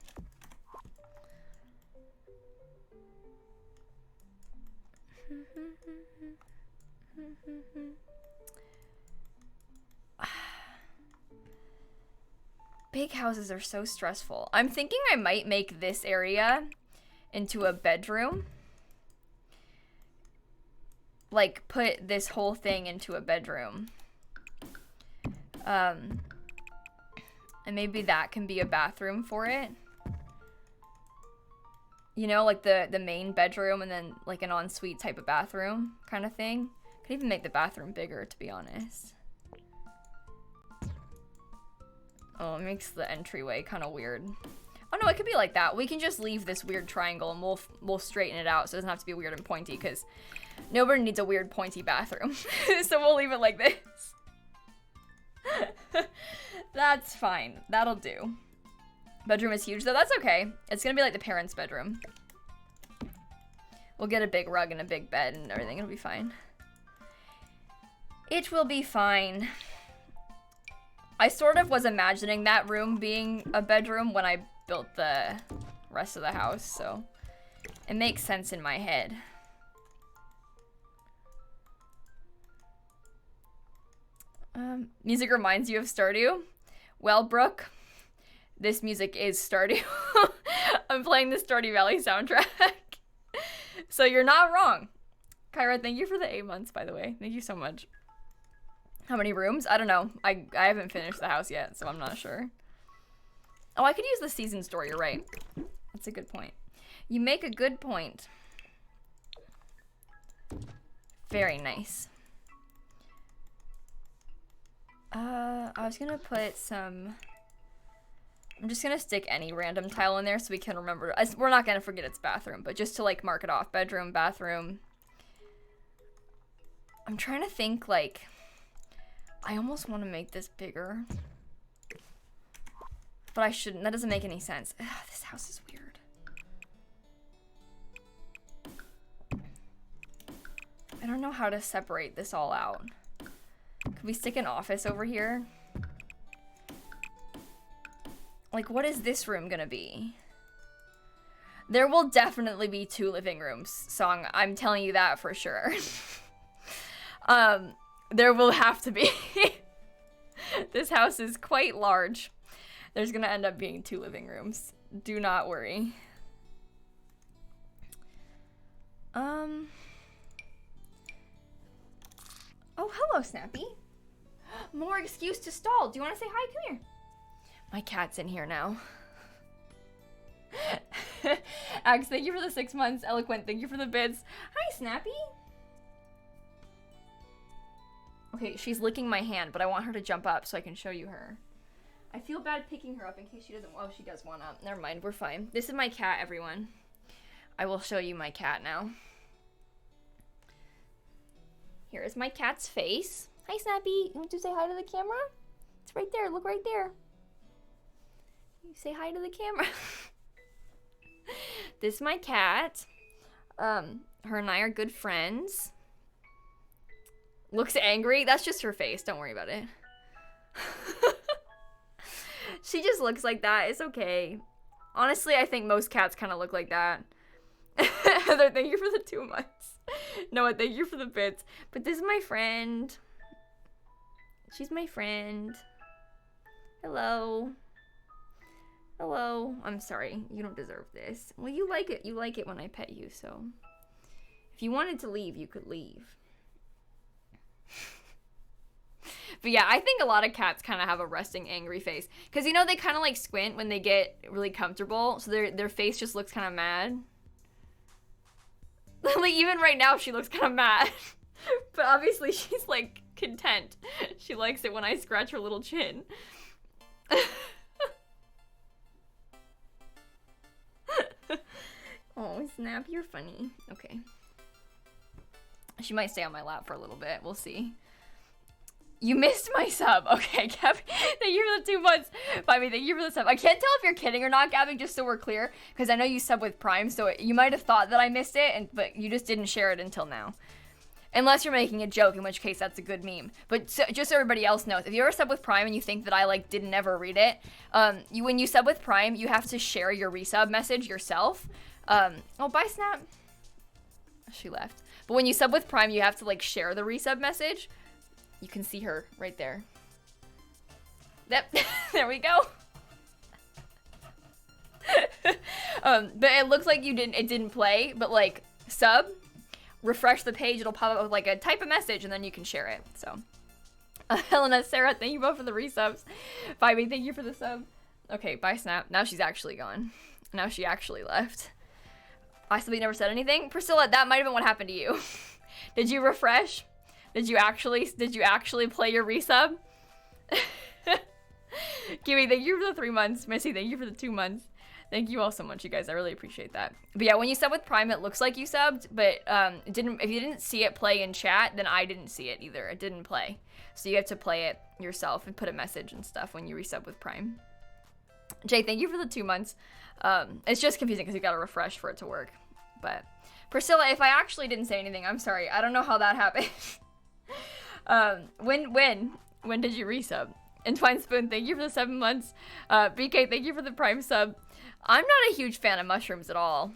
Big houses are so stressful. I'm thinking I might make this area into a bedroom. Like, put this whole thing into a bedroom. And maybe that can be a bathroom for it. You know, like the main bedroom and then like an ensuite type of bathroom kind of thing. Could even make the bathroom bigger, to be honest. Oh, it makes the entryway kind of weird. Oh no, it could be like that. We can just leave this weird triangle and we'll straighten it out so it doesn't have to be weird and pointy, because nobody needs a weird pointy bathroom. So we'll leave it like this. That's fine. That'll do. Bedroom is huge though. That's okay. It's gonna be like the parents' bedroom. We'll get a big rug and a big bed and everything. It'll be fine. It will be fine. I sort of was imagining that room being a bedroom when I built the rest of the house, so it makes sense in my head. Music reminds you of Stardew? Well, Brooke, this music is Stardew. I'm playing the Stardew Valley soundtrack. So you're not wrong. Kyra, thank you for the 8 months, by the way. Thank you so much. How many rooms? I don't know. I haven't finished the house yet, so I'm not sure. Oh, I could use the season store. You're right. That's a good point. You make a good point. Very nice. I was gonna put some... I'm just gonna stick any random tile in there so we can remember. We're not gonna forget it's bathroom, but just to like mark it off. Bedroom, bathroom. I'm trying to think, like... I almost want to make this bigger. But I shouldn't. That doesn't make any sense. Ugh, this house is weird. I don't know how to separate this all out. Could we stick an office over here? Like, what is this room gonna be? There will definitely be 2 living rooms, so I'm telling you that for sure. There will have to be. This house is quite large. There's gonna end up being 2 living rooms. Do not worry. Oh, hello, Snappy. More excuse to stall. Do you want to say hi? Come here. My cat's in here now. Axe, thank you for the 6 months. Eloquent, thank you for the bits. Hi, Snappy. Okay, she's licking my hand, but I want her to jump up so I can show you her. I feel bad picking her up in case she doesn't... Oh, she does want up. Never mind, we're fine. This is my cat, everyone. I will show you my cat now. Here is my cat's face. Hi, Snappy. You want to say hi to the camera? It's right there. Look right there. You say hi to the camera. This is my cat. Her and I are good friends. Looks angry. That's just her face. Don't worry about it. She just looks like that. It's okay. Honestly, I think most cats kind of look like that. Heather, thank you for the 2 months. Noah, thank you for the bits. But this is my friend. She's my friend. Hello. Hello. I'm sorry. You don't deserve this. Well, you like it. You like it when I pet you, so. If you wanted to leave, you could leave. But yeah, I think a lot of cats kind of have a resting angry face. Because, you know, they kind of like squint when they get really comfortable. So their face just looks kind of mad. Like, even right now, she looks kind of mad. But obviously, she's like content. She likes it when I scratch her little chin. Oh, Snap, you're funny. Okay. She might stay on my lap for a little bit. We'll see. You missed my sub. Okay, Gabby, thank you for the 2 months. Bobby, thank you for the sub. I can't tell if you're kidding or not, Gabby, just so we're clear, because I know you sub with Prime, so you might have thought that I missed it, but you just didn't share it until now. Unless you're making a joke, in which case that's a good meme. But just so everybody else knows, if you ever sub with Prime and you think that I like didn't ever read it, when you sub with Prime, you have to share your resub message yourself. Oh, bye, Snap. She left. But when you sub with Prime, you have to like share the resub message. You can see her right there. Yep, there we go. But it looks like it didn't play, but like sub, refresh the page, it'll pop up with like a type of message and then you can share it, so. Helena, Sarah, thank you both for the resubs. Vibey, thank you for the sub. Okay, bye Snap. Now she's actually gone. Now she actually left. I still never said anything. Priscilla, that might have been what happened to you. Did you refresh? Did you actually play your resub? Kiwi, thank you for the 3 months. Missy, thank you for the 2 months. Thank you all so much, you guys. I really appreciate that. But yeah, when you sub with Prime, it looks like you subbed, but if you didn't see it play in chat, then I didn't see it either. It didn't play. So you have to play it yourself and put a message and stuff when you resub with Prime. Jay, thank you for the 2 months. It's just confusing because you gotta refresh for it to work. But Priscilla, if I actually didn't say anything, I'm sorry. I don't know how that happened. When did you resub? And Twine Spoon, thank you for the 7 months. BK, thank you for the Prime sub. I'm not a huge fan of mushrooms at all,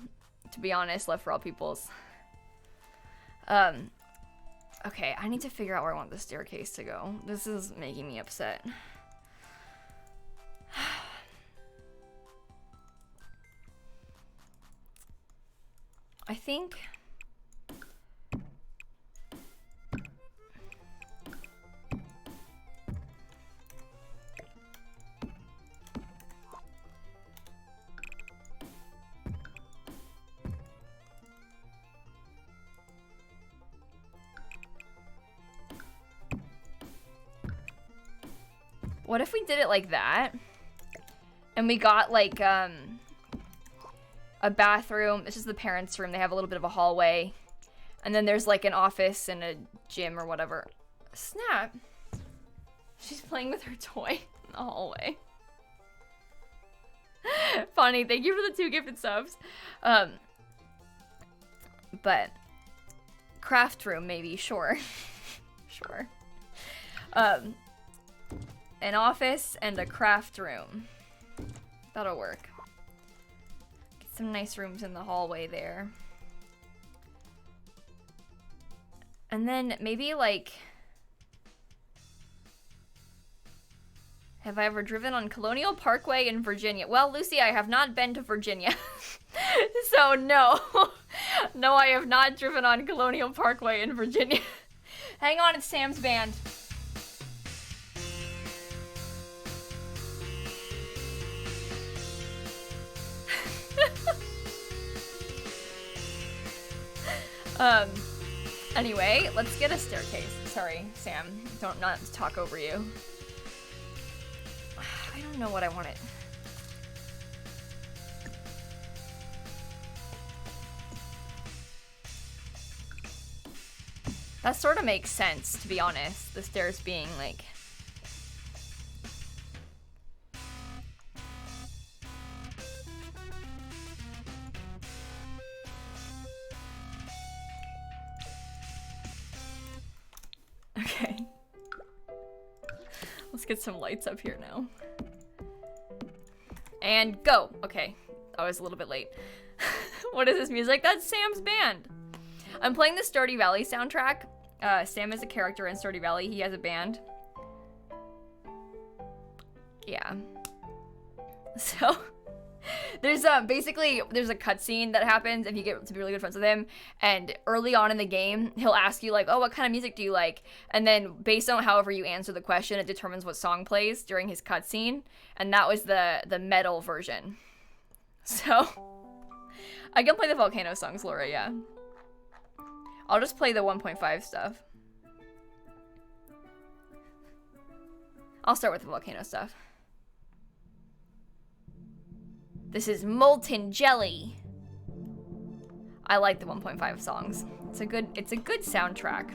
to be honest. Love for all peoples. Okay, I need to figure out where I want the staircase to go. This is making me upset. I think... What if we did it like that? And we got like a bathroom. This is the parents' room. They have a little bit of a hallway. And then there's like an office and a gym or whatever. Snap. She's playing with her toy in the hallway. Funny. Thank you for the 2 gifted subs. But craft room maybe, sure. Sure. An office and a craft room. That'll work. Get some nice rooms in the hallway there. And then maybe like... Have I ever driven on Colonial Parkway in Virginia? Well, Lucy, I have not been to Virginia. So no. No, I have not driven on Colonial Parkway in Virginia. Hang on, it's Sam's band. Anyway, let's get a staircase. Sorry, Sam. Don't not to talk over you. I don't know what I wanted. That sort of makes sense, to be honest. The stairs being like... Okay. Let's get some lights up here now. And go! Okay. I was a little bit late. What is this music? That's Sam's band! I'm playing the Stardew Valley soundtrack. Sam is a character in Stardew Valley. He has a band. Yeah. So... There's basically there's a cutscene that happens if you get to be really good friends with him, and early on in the game he'll ask you like, oh, what kind of music do you like? And then based on however you answer the question, it determines what song plays during his cutscene, and that was the metal version. So I can play the volcano songs, Laura. Yeah, I'll just play the 1.5 stuff. I'll start with the volcano stuff. This is Molten Jelly. I like the 1.5 songs. It's a good soundtrack.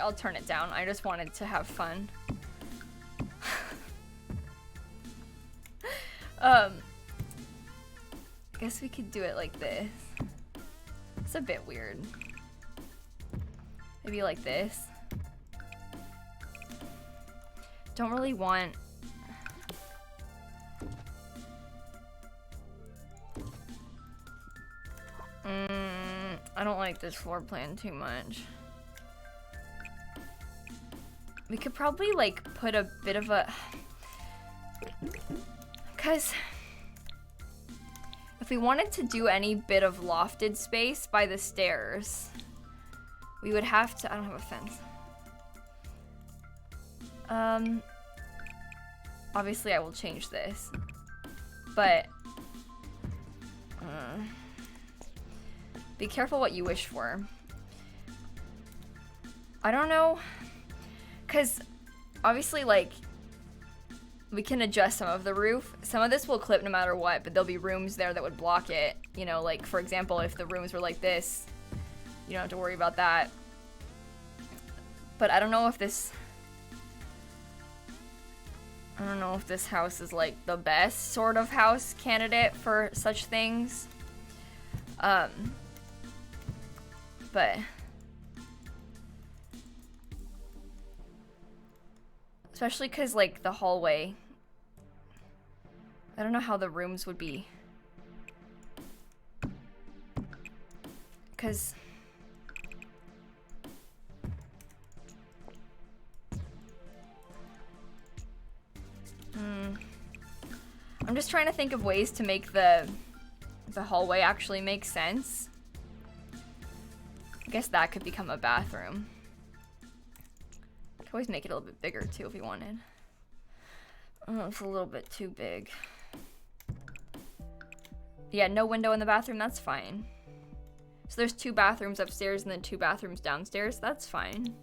I'll turn it down. I just wanted to have fun. Guess we could do it like this. It's a bit weird. Maybe like this. Don't really want... I don't like this floor plan too much. We could probably, like, put a bit of a... Because... if we wanted to do any bit of lofted space by the stairs, we would have to... I don't have a fence. Obviously, I will change this. But... be careful what you wish for. I don't know... Because, obviously, like, we can adjust some of the roof. Some of this will clip no matter what, but there'll be rooms there that would block it. You know, like, for example, if the rooms were like this, you don't have to worry about that. But I don't know if this... I don't know if this house is, like, the best sort of house candidate for such things. but especially because like the hallway, I don't know how the rooms would be, because I'm just trying to think of ways to make the hallway actually make sense. I guess that could become a bathroom. Could always make it a little bit bigger too if we wanted. Oh, it's a little bit too big. Yeah, no window in the bathroom, that's fine. So there's 2 bathrooms upstairs and then 2 bathrooms downstairs, that's fine.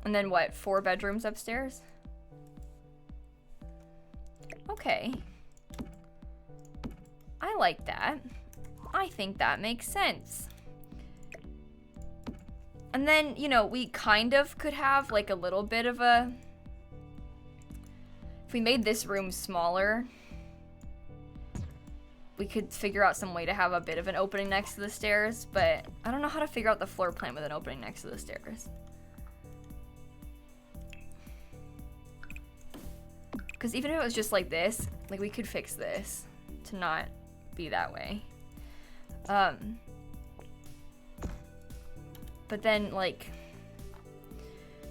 And then what, 4 bedrooms upstairs? Okay. I like that. I think that makes sense. And then, you know, we kind of could have like a little bit of a... If we made this room smaller, we could figure out some way to have a bit of an opening next to the stairs, but I don't know how to figure out the floor plan with an opening next to the stairs. Because even if it was just like this, like we could fix this to not be that way. But then like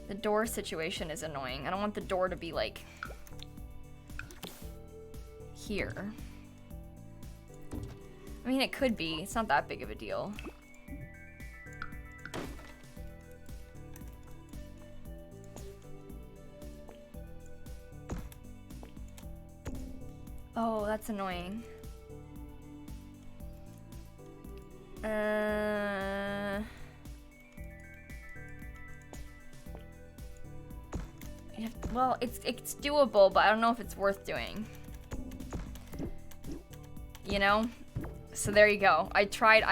the door situation is annoying. I don't want the door to be like here. I mean, it could be. It's not that big of a deal. Oh, that's annoying. Well, it's doable, but I don't know if it's worth doing. You know? So there you go. I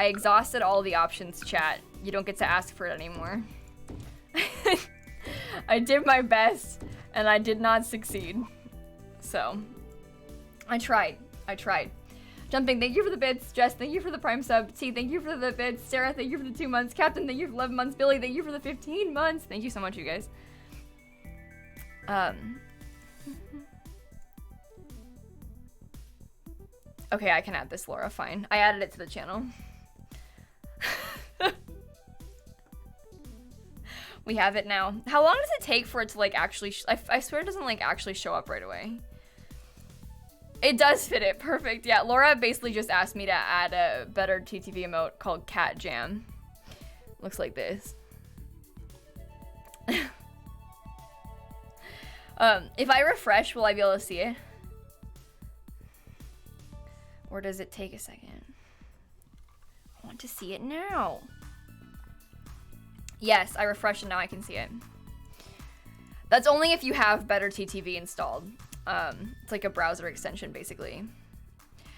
exhausted all the options, chat. You don't get to ask for it anymore. I did my best, and I did not succeed. So, I tried. Jumping, thank you for the bits. Jess, thank you for the Prime sub. T, thank you for the bits. Sarah, thank you for the 2 months. Captain, thank you for 11 months. Billy, thank you for the 15 months. Thank you so much, you guys. Okay, I can add this, Laura, fine. I added it to the channel. We have it now. How long does it take for it to, like, actually... I swear it doesn't, like, actually show up right away. It does fit it. Perfect. Yeah, Laura basically just asked me to add a better TTV emote called Cat Jam. Looks like this. If I refresh, will I be able to see it? Or does it take a second? I want to see it now. Yes, I refreshed and now I can see it. That's only if you have better TTV installed. It's like a browser extension, basically.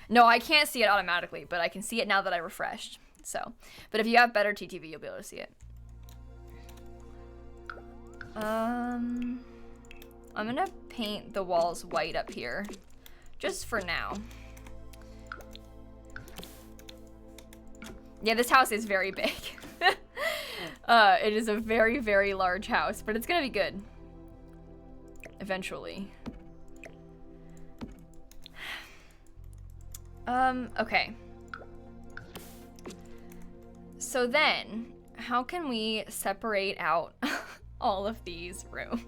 No, I can't see it automatically, but I can see it now that I refreshed. So, but if you have better TTV, you'll be able to see it. I'm gonna paint the walls white up here, just for now. Yeah, this house is very big. It is a very, very large house, but it's gonna be good. Eventually. Okay. So then, how can we separate out all of these rooms?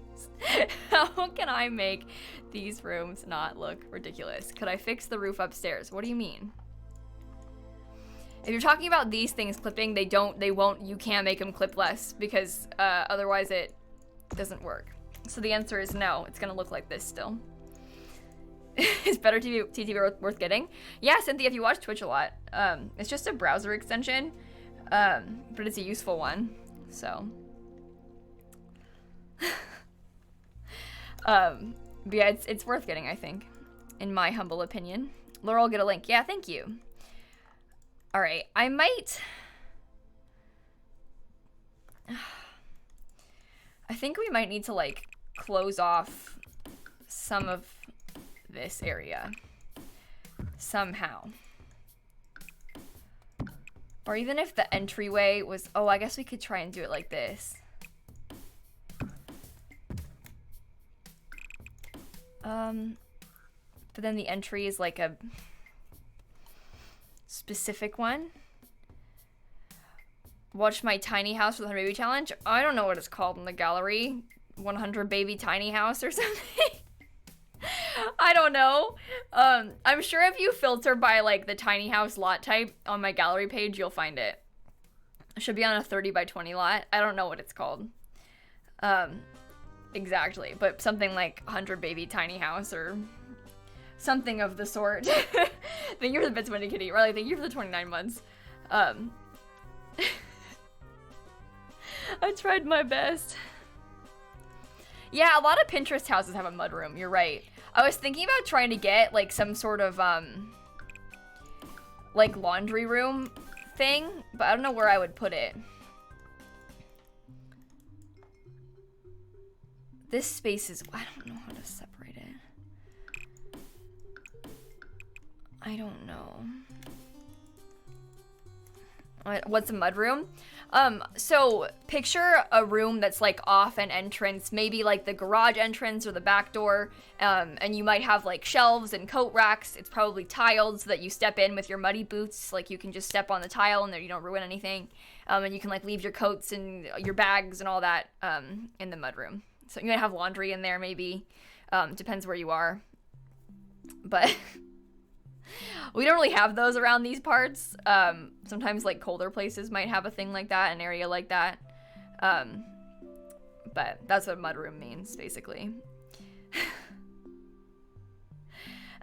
How can I make these rooms not look ridiculous? Could I fix the roof upstairs? What do you mean? If you're talking about these things clipping, you can't make them clip less because otherwise it doesn't work. So the answer is no, it's gonna look like this still. Is better TTV worth getting? Yeah, Cynthia, if you watch Twitch a lot, it's just a browser extension, but it's a useful one, so. But yeah, it's worth getting, I think, in my humble opinion. Laura will get a link. Yeah, thank you. All right, I think we might need to like close off some of this area somehow. Or even if the entryway was, oh, I guess we could try and do it like this. But then the entry is like a specific one. Watch my tiny house for the 100 baby challenge. I don't know what it's called in the gallery. 100 baby tiny house or something. I don't know. I'm sure if you filter by like the tiny house lot type on my gallery page, you'll find it. It should be on a 30 by 20 lot. I don't know what it's called. Exactly, but something like 100 baby tiny house or something of the sort. Thank you for the bits, Wendy Kitty. Riley, thank you for the 29 months. I tried my best. Yeah, a lot of Pinterest houses have a mudroom. You're right. I was thinking about trying to get like some sort of like laundry room thing, but I don't know where I would put it. This space is, I don't know how to separate it. I don't know. What's a mudroom? So picture a room that's like off an entrance, maybe like the garage entrance or the back door, and you might have like shelves and coat racks. It's probably tiled so that you step in with your muddy boots, like you can just step on the tile and there you don't ruin anything. And you can like leave your coats and your bags and all that in the mudroom. So you might have laundry in there maybe, depends where you are. But we don't really have those around these parts. Sometimes like colder places might have a thing like that, an area like that. But that's what mudroom means, basically.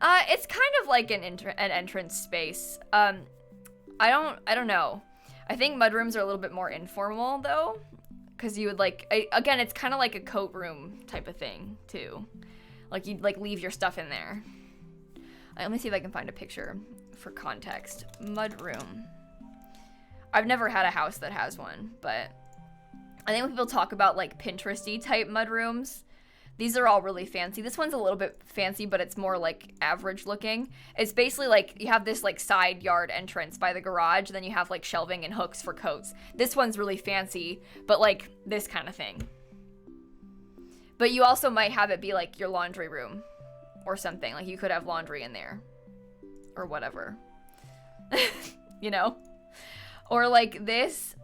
It's kind of like an entrance space. I don't know. I think mudrooms are a little bit more informal though, because you would like, again, it's kind of like a coat room type of thing too. Like you'd like leave your stuff in there. Let me see if I can find a picture for context. Mudroom. I've never had a house that has one, but I think when people talk about like Pinteresty type mudrooms, these are all really fancy. This one's a little bit fancy, but it's more like average looking. It's basically like you have this like side yard entrance by the garage, and then you have like shelving and hooks for coats. This one's really fancy, but like this kind of thing. But you also might have it be like your laundry room or something. Like you could have laundry in there or whatever, you know? Or like this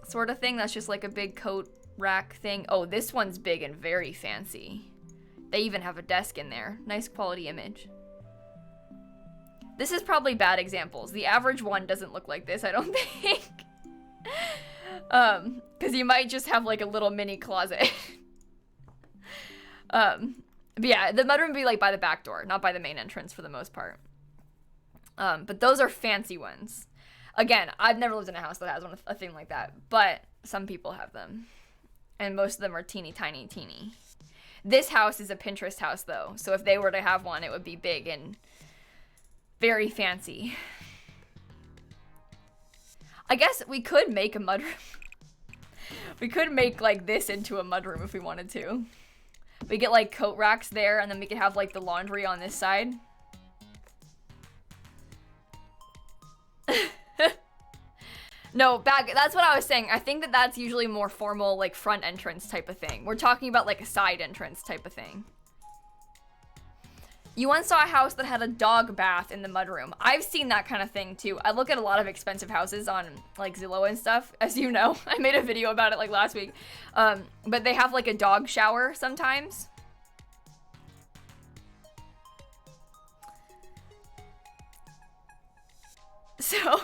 sort of thing that's just like a big coat rack thing. Oh, this one's big and very fancy. They even have a desk in there. Nice quality image. This is probably bad examples. The average one doesn't look like this, I don't think. Because you might just have like a little mini closet. But yeah, the mudroom would be like by the back door, not by the main entrance for the most part. But those are fancy ones. Again, I've never lived in a house that has a thing like that, but some people have them. And most of them are teeny tiny. This house is a Pinterest house though, so if they were to have one, it would be big and very fancy. I guess we could make a mudroom. We could make like this into a mudroom if we wanted to. We get like coat racks there, and then we could have like the laundry on this side. No, that's what I was saying. I think that that's usually more formal, like front entrance type of thing. We're talking about like a side entrance type of thing. You once saw a house that had a dog bath in the mudroom. I've seen that kind of thing too. I look at a lot of expensive houses on like Zillow and stuff, as you know. I made a video about it like last week. But they have like a dog shower sometimes. So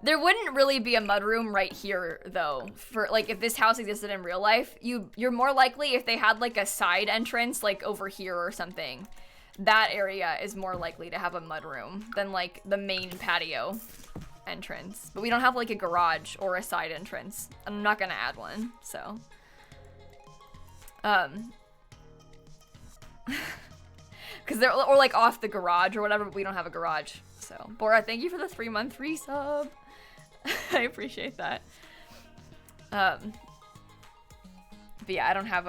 there wouldn't really be a mudroom right here though. For like if this house existed in real life, you're more likely if they had like a side entrance like over here or something. That area is more likely to have a mudroom than like the main patio entrance. But we don't have like a garage or a side entrance. I'm not gonna add one, so. Cause they're, or like off the garage or whatever, but we don't have a garage. So, Bora, thank you for the 3-month resub. I appreciate that. But yeah, I don't have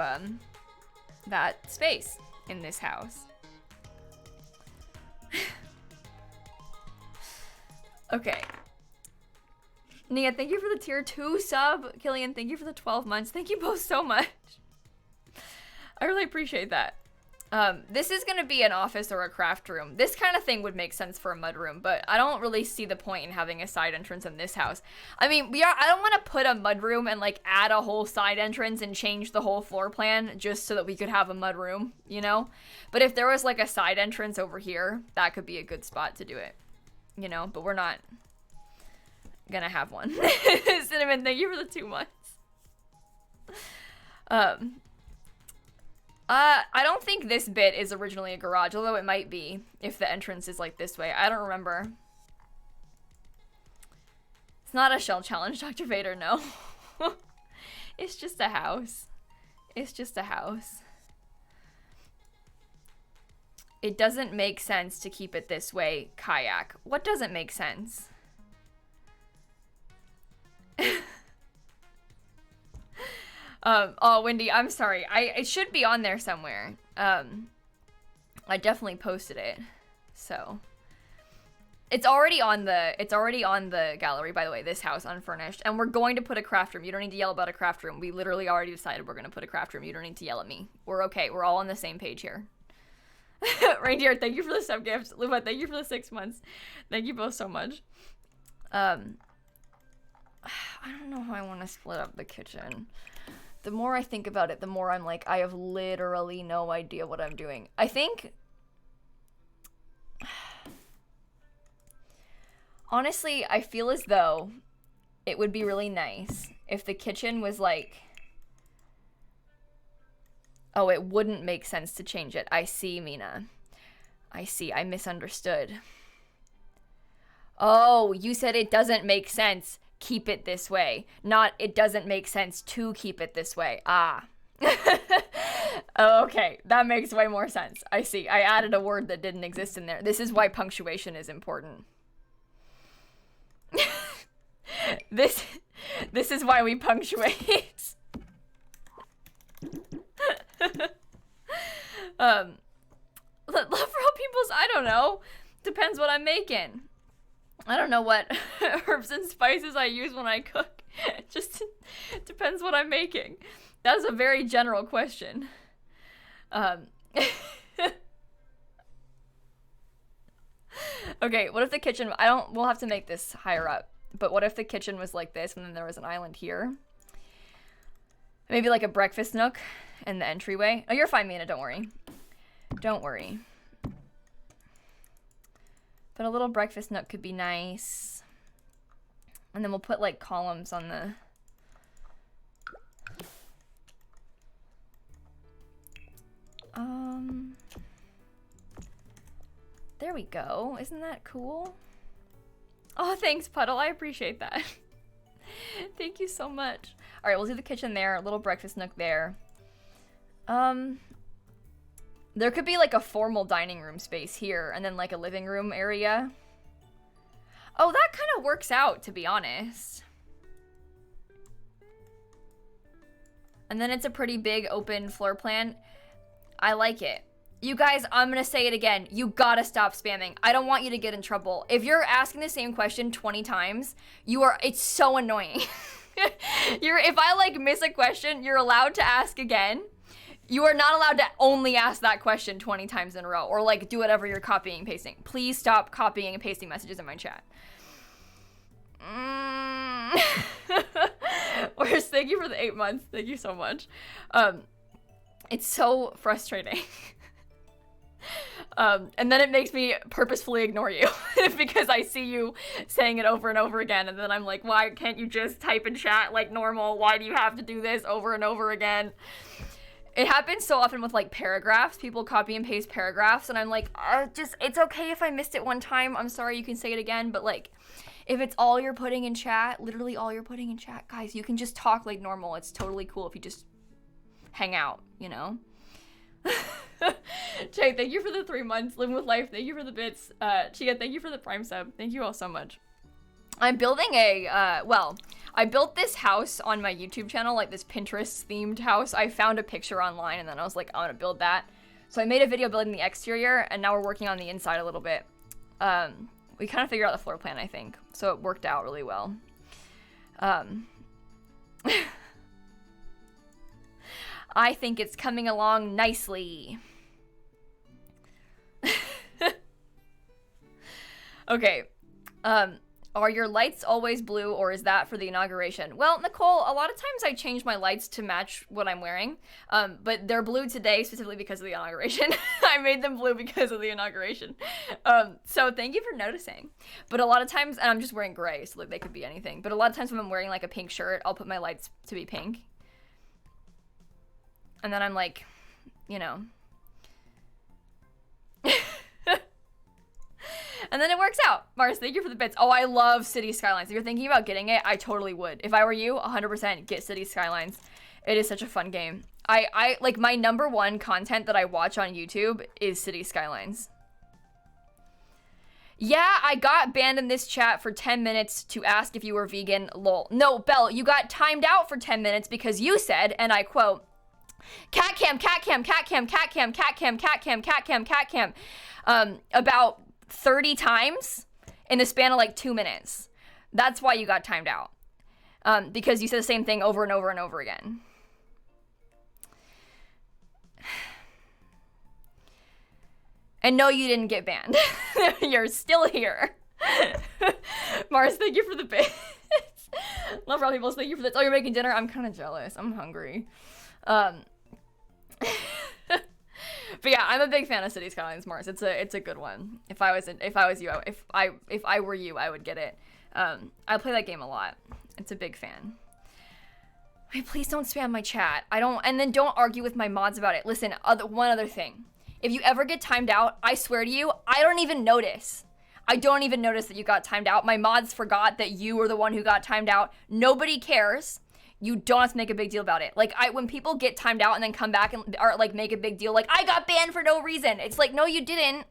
that space in this house. Okay, Nia, thank you for the tier 2 sub. Killian, thank you for the 12 months. Thank you both so much. I really appreciate that. This is going to be an office or a craft room. This kind of thing would make sense for a mudroom, but I don't really see the point in having a side entrance in this house. I mean, I don't want to put a mudroom and like add a whole side entrance and change the whole floor plan just so that we could have a mudroom, you know? But if there was like a side entrance over here, that could be a good spot to do it, you know? But we're not gonna have one. Cinnamon, thank you for the 2 months. I don't think this bit is originally a garage, although it might be if the entrance is like this way. I don't remember. It's not a shell challenge, Dr. Vader, no. It's just a house. It's just a house. It doesn't make sense to keep it this way, Kayak. What doesn't make sense? Oh, Wendy, I'm sorry. It should be on there somewhere. I definitely posted it. So it's already on the gallery, by the way, this house unfurnished. And we're going to put a craft room. You don't need to yell about a craft room. We literally already decided we're going to put a craft room. You don't need to yell at me. We're okay. We're all on the same page here. Reindeer, thank you for the sub gifts. Luba, thank you for the 6 months. Thank you both so much. I don't know how I want to split up the kitchen. The more I think about it, the more I'm like, I have literally no idea what I'm doing. I think, honestly, I feel as though it would be really nice if the kitchen was like, oh, it wouldn't make sense to change it. I see, Mina. I see. I misunderstood. Oh, you said it doesn't make sense. Keep it this way. Not, it doesn't make sense to keep it this way. Ah. Okay, that makes way more sense. I see. I added a word that didn't exist in there. This is why punctuation is important. This is why we punctuate. Love for all people's, I don't know. Depends what I'm making. I don't know what herbs and spices I use when I cook. It just depends what I'm making. That is a very general question. Okay, what if the kitchen, we'll have to make this higher up, but what if the kitchen was like this and then there was an island here? Maybe like a breakfast nook in the entryway. Oh, you're fine, Mina, don't worry. Don't worry. But a little breakfast nook could be nice. And then we'll put like columns on the... There we go. Isn't that cool? Oh, thanks, Puddle. I appreciate that. Thank you so much. All right, we'll do the kitchen there, a little breakfast nook there. There could be like a formal dining room space here and then like a living room area. Oh, that kind of works out, to be honest. And then it's a pretty big open floor plan. I like it. You guys, I'm gonna say it again. You gotta stop spamming. I don't want you to get in trouble. If you're asking the same question 20 times, it's so annoying. If I like miss a question, you're allowed to ask again. You are not allowed to only ask that question 20 times in a row or like do whatever you're copying and pasting. Please stop copying and pasting messages in my chat. Whereas, thank you for the 8 months. Thank you so much. It's so frustrating. And then it makes me purposefully ignore you because I see you saying it over and over again. And then I'm like, why can't you just type in chat like normal? Why do you have to do this over and over again? It happens so often with like paragraphs. People copy and paste paragraphs and I'm like, it's okay if I missed it one time. I'm sorry, you can say it again. But like, if it's all you're putting in chat, literally all you're putting in chat, guys, you can just talk like normal. It's totally cool if you just hang out, you know? Jay, thank you for the 3 months. Living with Life, thank you for the bits. Chia, thank you for the Prime sub. Thank you all so much. I'm building I built this house on my YouTube channel, like this Pinterest themed house. I found a picture online and then I was like, I'm gonna build that. So I made a video building the exterior and now we're working on the inside a little bit. We kind of figured out the floor plan, I think. So it worked out really well. Um, I think it's coming along nicely. Okay. Are your lights always blue, or is that for the inauguration? Well, Nicole, a lot of times I change my lights to match what I'm wearing, but they're blue today specifically because of the inauguration. I made them blue because of the inauguration. So thank you for noticing. But a lot of times, and I'm just wearing gray, so like they could be anything, but a lot of times when I'm wearing like a pink shirt, I'll put my lights to be pink. And then I'm like, you know. And then it works out. Mars, thank you for the bits. Oh, I love City Skylines. If you're thinking about getting it, I totally would. If I were you, 100% get City Skylines. It is such a fun game. I like, my number one content that I watch on YouTube is City Skylines. Yeah, I got banned in this chat for 10 minutes to ask if you were vegan, lol. No, Belle, you got timed out for 10 minutes because you said, and I quote, cat cam, cat cam, cat cam, cat cam, cat cam, cat cam, cat cam, cat cam, about 30 times in the span of like 2 minutes. That's why you got timed out. Because you said the same thing over and over and over again. And no, you didn't get banned. You're still here. Mars, thank you for the bits. Love Rob Peoples, thank you for this. Oh, you're making dinner? I'm kind of jealous. I'm hungry. But yeah, I'm a big fan of City Skylines, Mars. It's a good one. If I were you, I would get it. I play that game a lot. It's a big fan. Wait, please don't spam my chat. And then don't argue with my mods about it. Listen, one other thing. If you ever get timed out, I swear to you, I don't even notice. I don't even notice that you got timed out. My mods forgot that you were the one who got timed out. Nobody cares. You don't have to make a big deal about it. Like, when people get timed out and then come back and are like, make a big deal, like, I got banned for no reason. It's like, no, you didn't.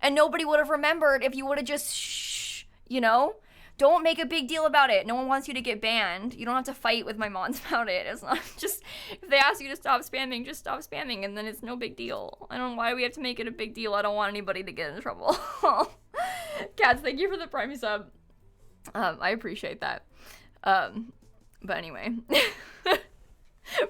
And nobody would have remembered if you would have just shh, you know? Don't make a big deal about it. No one wants you to get banned. You don't have to fight with my mods about it. It's not just, if they ask you to stop spamming, just stop spamming, and then it's no big deal. I don't know why we have to make it a big deal. I don't want anybody to get in trouble. Cats, thank you for the Prime sub. I appreciate that. But anyway,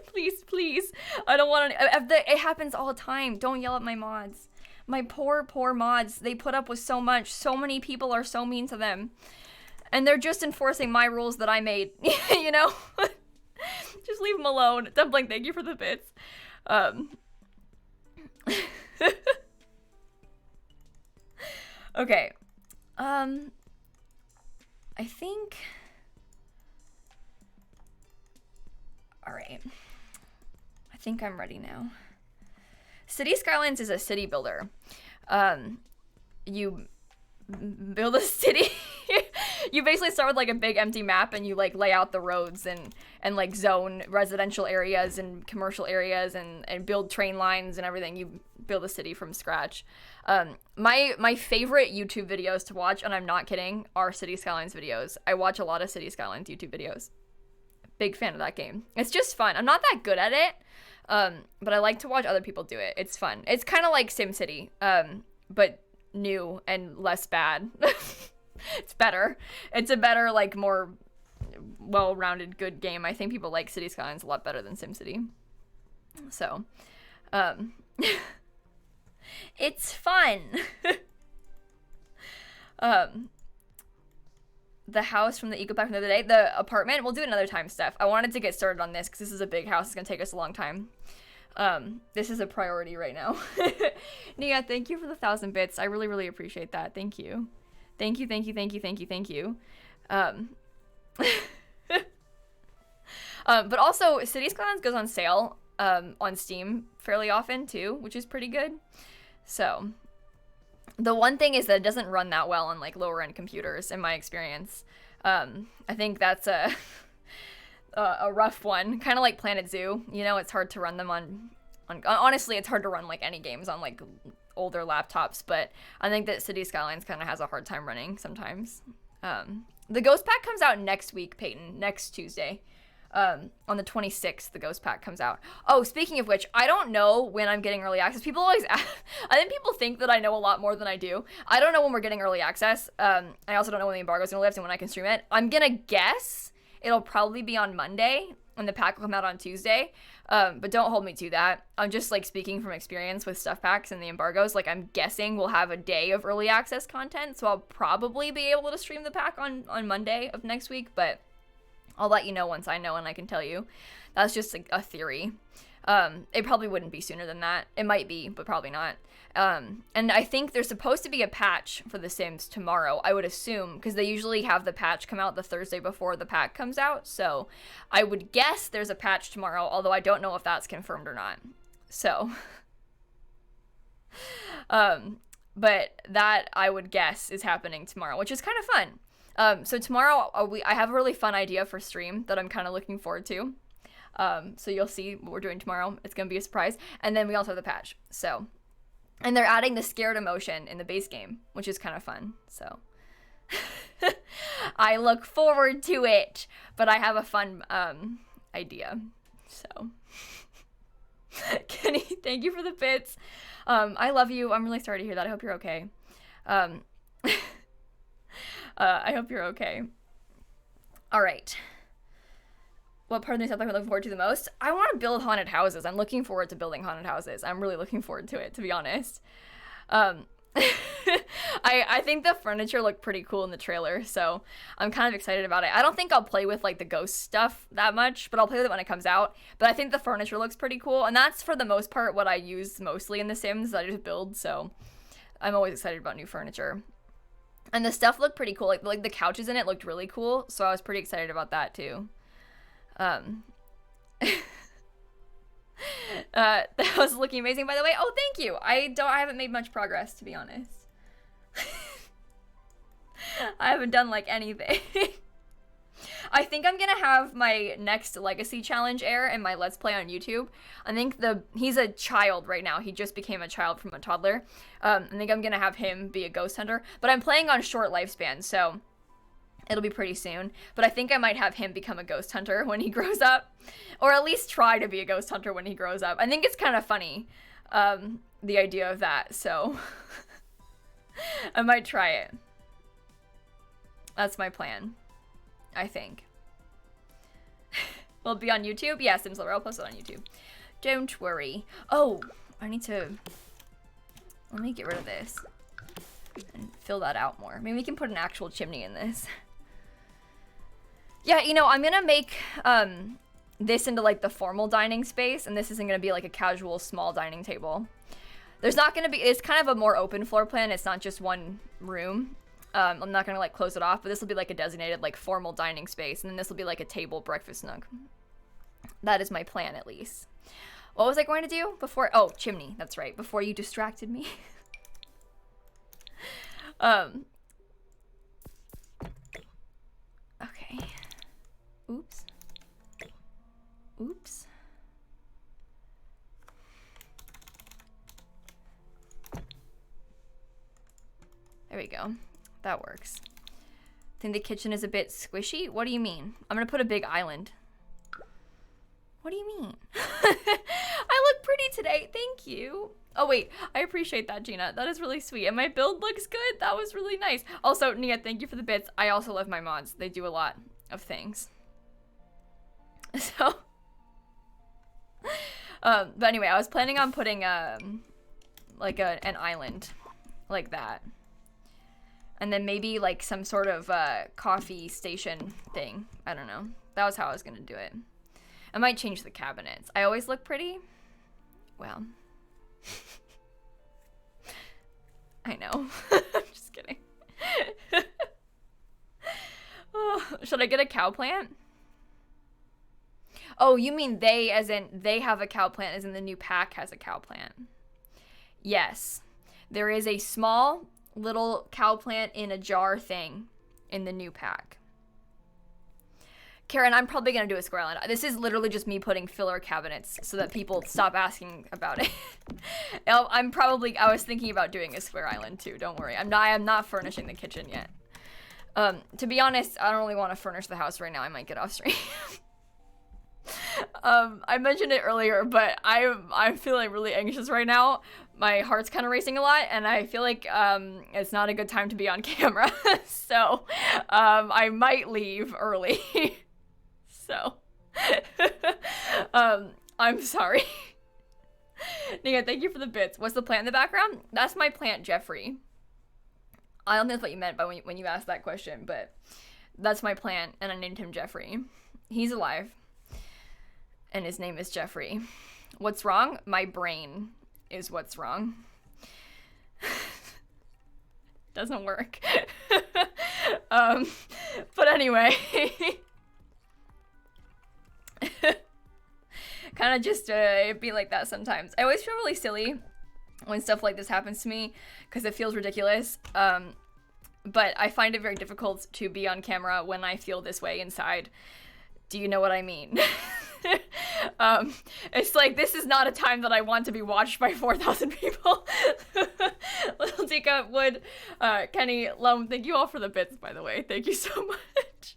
please, I don't want to, it happens all the time. Don't yell at my mods. My poor mods, they put up with so much. So many people are so mean to them. And they're just enforcing my rules that I made, you know? Just leave them alone. Dumpling, thank you for the bits. Okay. I think... Alright. I think I'm ready now. City Skylines is a city builder. You build a city. You basically start with like a big empty map and you like lay out the roads and like zone residential areas and commercial areas and build train lines and everything. You build a city from scratch. My favorite YouTube videos to watch, and I'm not kidding, are City Skylines videos. I watch a lot of City Skylines YouTube videos. Big fan of that game. It's just fun. I'm not that good at it, but I like to watch other people do it. It's fun. It's kind of like SimCity, but new and less bad. It's better. It's a better, like, more well-rounded, good game. I think people like City Skylines a lot better than SimCity. So, it's fun. The house from the eco pack from the other day, the apartment, we'll do it another time, Steph. I wanted to get started on this because this is a big house. It's gonna take us a long time. This is a priority right now. Nia, thank you for the 1,000 bits. I really, really appreciate that. Thank you. Thank you. But also, City Skylines goes on sale on Steam fairly often too, which is pretty good. So, the one thing is that it doesn't run that well on like lower end computers, in my experience. I think that's a rough one, kind of like Planet Zoo. You know, it's hard to run them on. Honestly, it's hard to run like any games on like older laptops, but I think that City Skylines kind of has a hard time running sometimes. The Ghost Pack comes out next week, Peyton, next Tuesday. On the 26th, the Ghost Pack comes out. Oh, speaking of which, I don't know when I'm getting early access. People always ask, I think people think that I know a lot more than I do. I don't know when we're getting early access. I also don't know when the embargo is going to lift and when I can stream it. I'm going to guess it'll probably be on Monday, and the pack will come out on Tuesday. But don't hold me to that. I'm just like speaking from experience with stuff packs and the embargoes. Like, I'm guessing we'll have a day of early access content, so I'll probably be able to stream the pack on Monday of next week, but I'll let you know once I know and I can tell you. That's just a theory. It probably wouldn't be sooner than that. It might be, but probably not. And I think there's supposed to be a patch for The Sims tomorrow, I would assume, because they usually have the patch come out the Thursday before the pack comes out. So I would guess there's a patch tomorrow, although I don't know if that's confirmed or not. So, but that I would guess is happening tomorrow, which is kind of fun. So tomorrow I have a really fun idea for stream that I'm kind of looking forward to. So you'll see what we're doing tomorrow. It's going to be a surprise. And then we also have the patch. So, and they're adding the scared emotion in the base game, which is kind of fun. So I look forward to it, but I have a fun, idea. So Kenny, thank you for the bits. I love you. I'm really sorry to hear that. I hope you're okay. I hope you're okay. All right. What part of the new stuff I'm looking forward to the most? I want to build haunted houses. I'm looking forward to building haunted houses. I'm really looking forward to it, to be honest. I think the furniture looked pretty cool in the trailer, so I'm kind of excited about it. I don't think I'll play with like the ghost stuff that much, but I'll play with it when it comes out. But I think the furniture looks pretty cool, and that's for the most part what I use mostly in The Sims that I just build, so I'm always excited about new furniture. And the stuff looked pretty cool. Like the couches in it looked really cool, so I was pretty excited about that too. That was looking amazing, by the way. Oh, thank you. I haven't made much progress, to be honest. I haven't done like anything. I think I'm gonna have my next legacy challenge air in my Let's Play on YouTube. I think he's a child right now. He just became a child from a toddler. I think I'm gonna have him be a ghost hunter, but I'm playing on short lifespan, so it'll be pretty soon. But I think I might have him become a ghost hunter when he grows up, or at least try to be a ghost hunter when he grows up. I think it's kind of funny, the idea of that, so I might try it. That's my plan, I think. Will it be on YouTube? Yeah, Sims Lover, I'll post it on YouTube. Don't worry. Oh, let me get rid of this and fill that out more. Maybe we can put an actual chimney in this. Yeah, you know, I'm gonna make this into like the formal dining space, and this isn't gonna be like a casual small dining table. There's not gonna be, it's kind of a more open floor plan. It's not just one room. I'm not gonna like close it off, but this will be like a designated like formal dining space, and then this will be like a table breakfast nook. That is my plan, at least. What was I going to do before? Oh, chimney. That's right. Before you distracted me. Okay. Oops. Oops. There we go. That works. I think the kitchen is a bit squishy. What do you mean? I'm gonna put a big island. What do you mean? I look pretty today. Thank you. Oh, wait. I appreciate that, Gina. That is really sweet. And my build looks good. That was really nice. Also, Nia, thank you for the bits. I also love my mods. They do a lot of things. So, but anyway, I was planning on putting, like an island like that. And then maybe like some sort of, coffee station thing. I don't know. That was how I was gonna do it. I might change the cabinets. I always look pretty. Well. I know. I'm just kidding. Oh, should I get a cow plant? Oh, you mean they, as in they have a cow plant, as in the new pack has a cow plant. Yes. There is a small little cow plant in a jar thing in the new pack. Karen, I'm probably going to do a square island. This is literally just me putting filler cabinets so that people stop asking about it. I was thinking about doing a square island too, don't worry. I'm not furnishing the kitchen yet. To be honest, I don't really want to furnish the house right now. I might get off stream. I mentioned it earlier, but I'm feeling really anxious right now. My heart's kind of racing a lot, and I feel like it's not a good time to be on camera. So I might leave early. So, I'm sorry. Nika, thank you for the bits. What's the plant in the background? That's my plant, Jeffrey. I don't think that's what you meant by when you asked that question, but that's my plant, and I named him Jeffrey. He's alive, and his name is Jeffrey. What's wrong? My brain is what's wrong. Doesn't work. But anyway. Kind of just be like that sometimes. I always feel really silly when stuff like this happens to me because it feels ridiculous. But I find it very difficult to be on camera when I feel this way inside. Do you know what I mean? It's like, this is not a time that I want to be watched by 4,000 people. Little Tika, Wood, Kenny, Lum, thank you all for the bits, by the way. Thank you so much.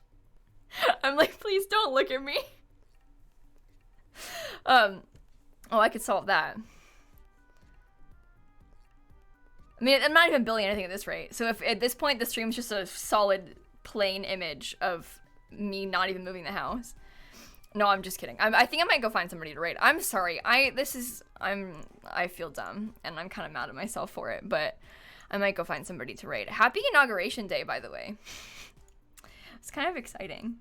I'm like, please don't look at me. Oh, I could solve that. I mean, I'm not even building anything at this rate. So if at this point the stream's just a solid plain image of me not even moving the house. No, I'm just kidding. I think I might go find somebody to raid. I'm sorry. I feel dumb and I'm kind of mad at myself for it, but I might go find somebody to raid. Happy Inauguration Day, by the way. It's kind of exciting.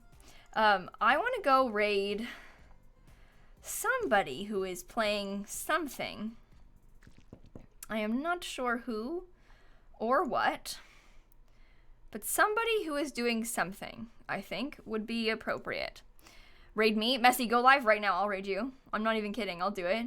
I want to go raid somebody who is playing something. I am not sure who or what, but somebody who is doing something, I think, would be appropriate. Raid me. Messy, go live right now. I'll raid you. I'm not even kidding. I'll do it.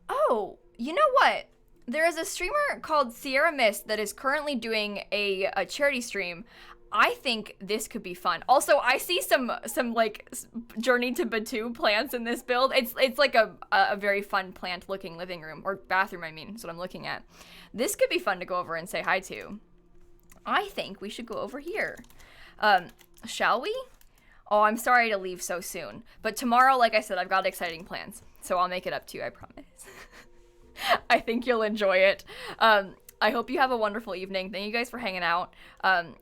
Oh, you know what? There is a streamer called Sierra Mist that is currently doing a charity stream. I think this could be fun. Also, I see some like Journey to Batu plants in this build. It's like a very fun plant looking living room or bathroom. I mean, that's what I'm looking at. This could be fun to go over and say hi to. I think we should go over here. Shall we? Oh, I'm sorry to leave so soon, but tomorrow, like I said, I've got exciting plans, so I'll make it up to you. I promise. I think you'll enjoy it. I hope you have a wonderful evening. Thank you guys for hanging out.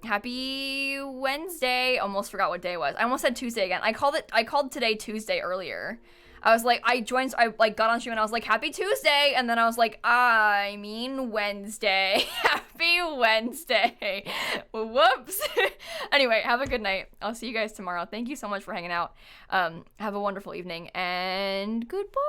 Happy Wednesday. Almost forgot what day it was. I almost said Tuesday again. I called today Tuesday earlier. I was like, I got on stream and I was like, happy Tuesday. And then I was like, I mean Wednesday. Happy Wednesday. Whoops. Anyway, have a good night. I'll see you guys tomorrow. Thank you so much for hanging out. Have a wonderful evening and goodbye.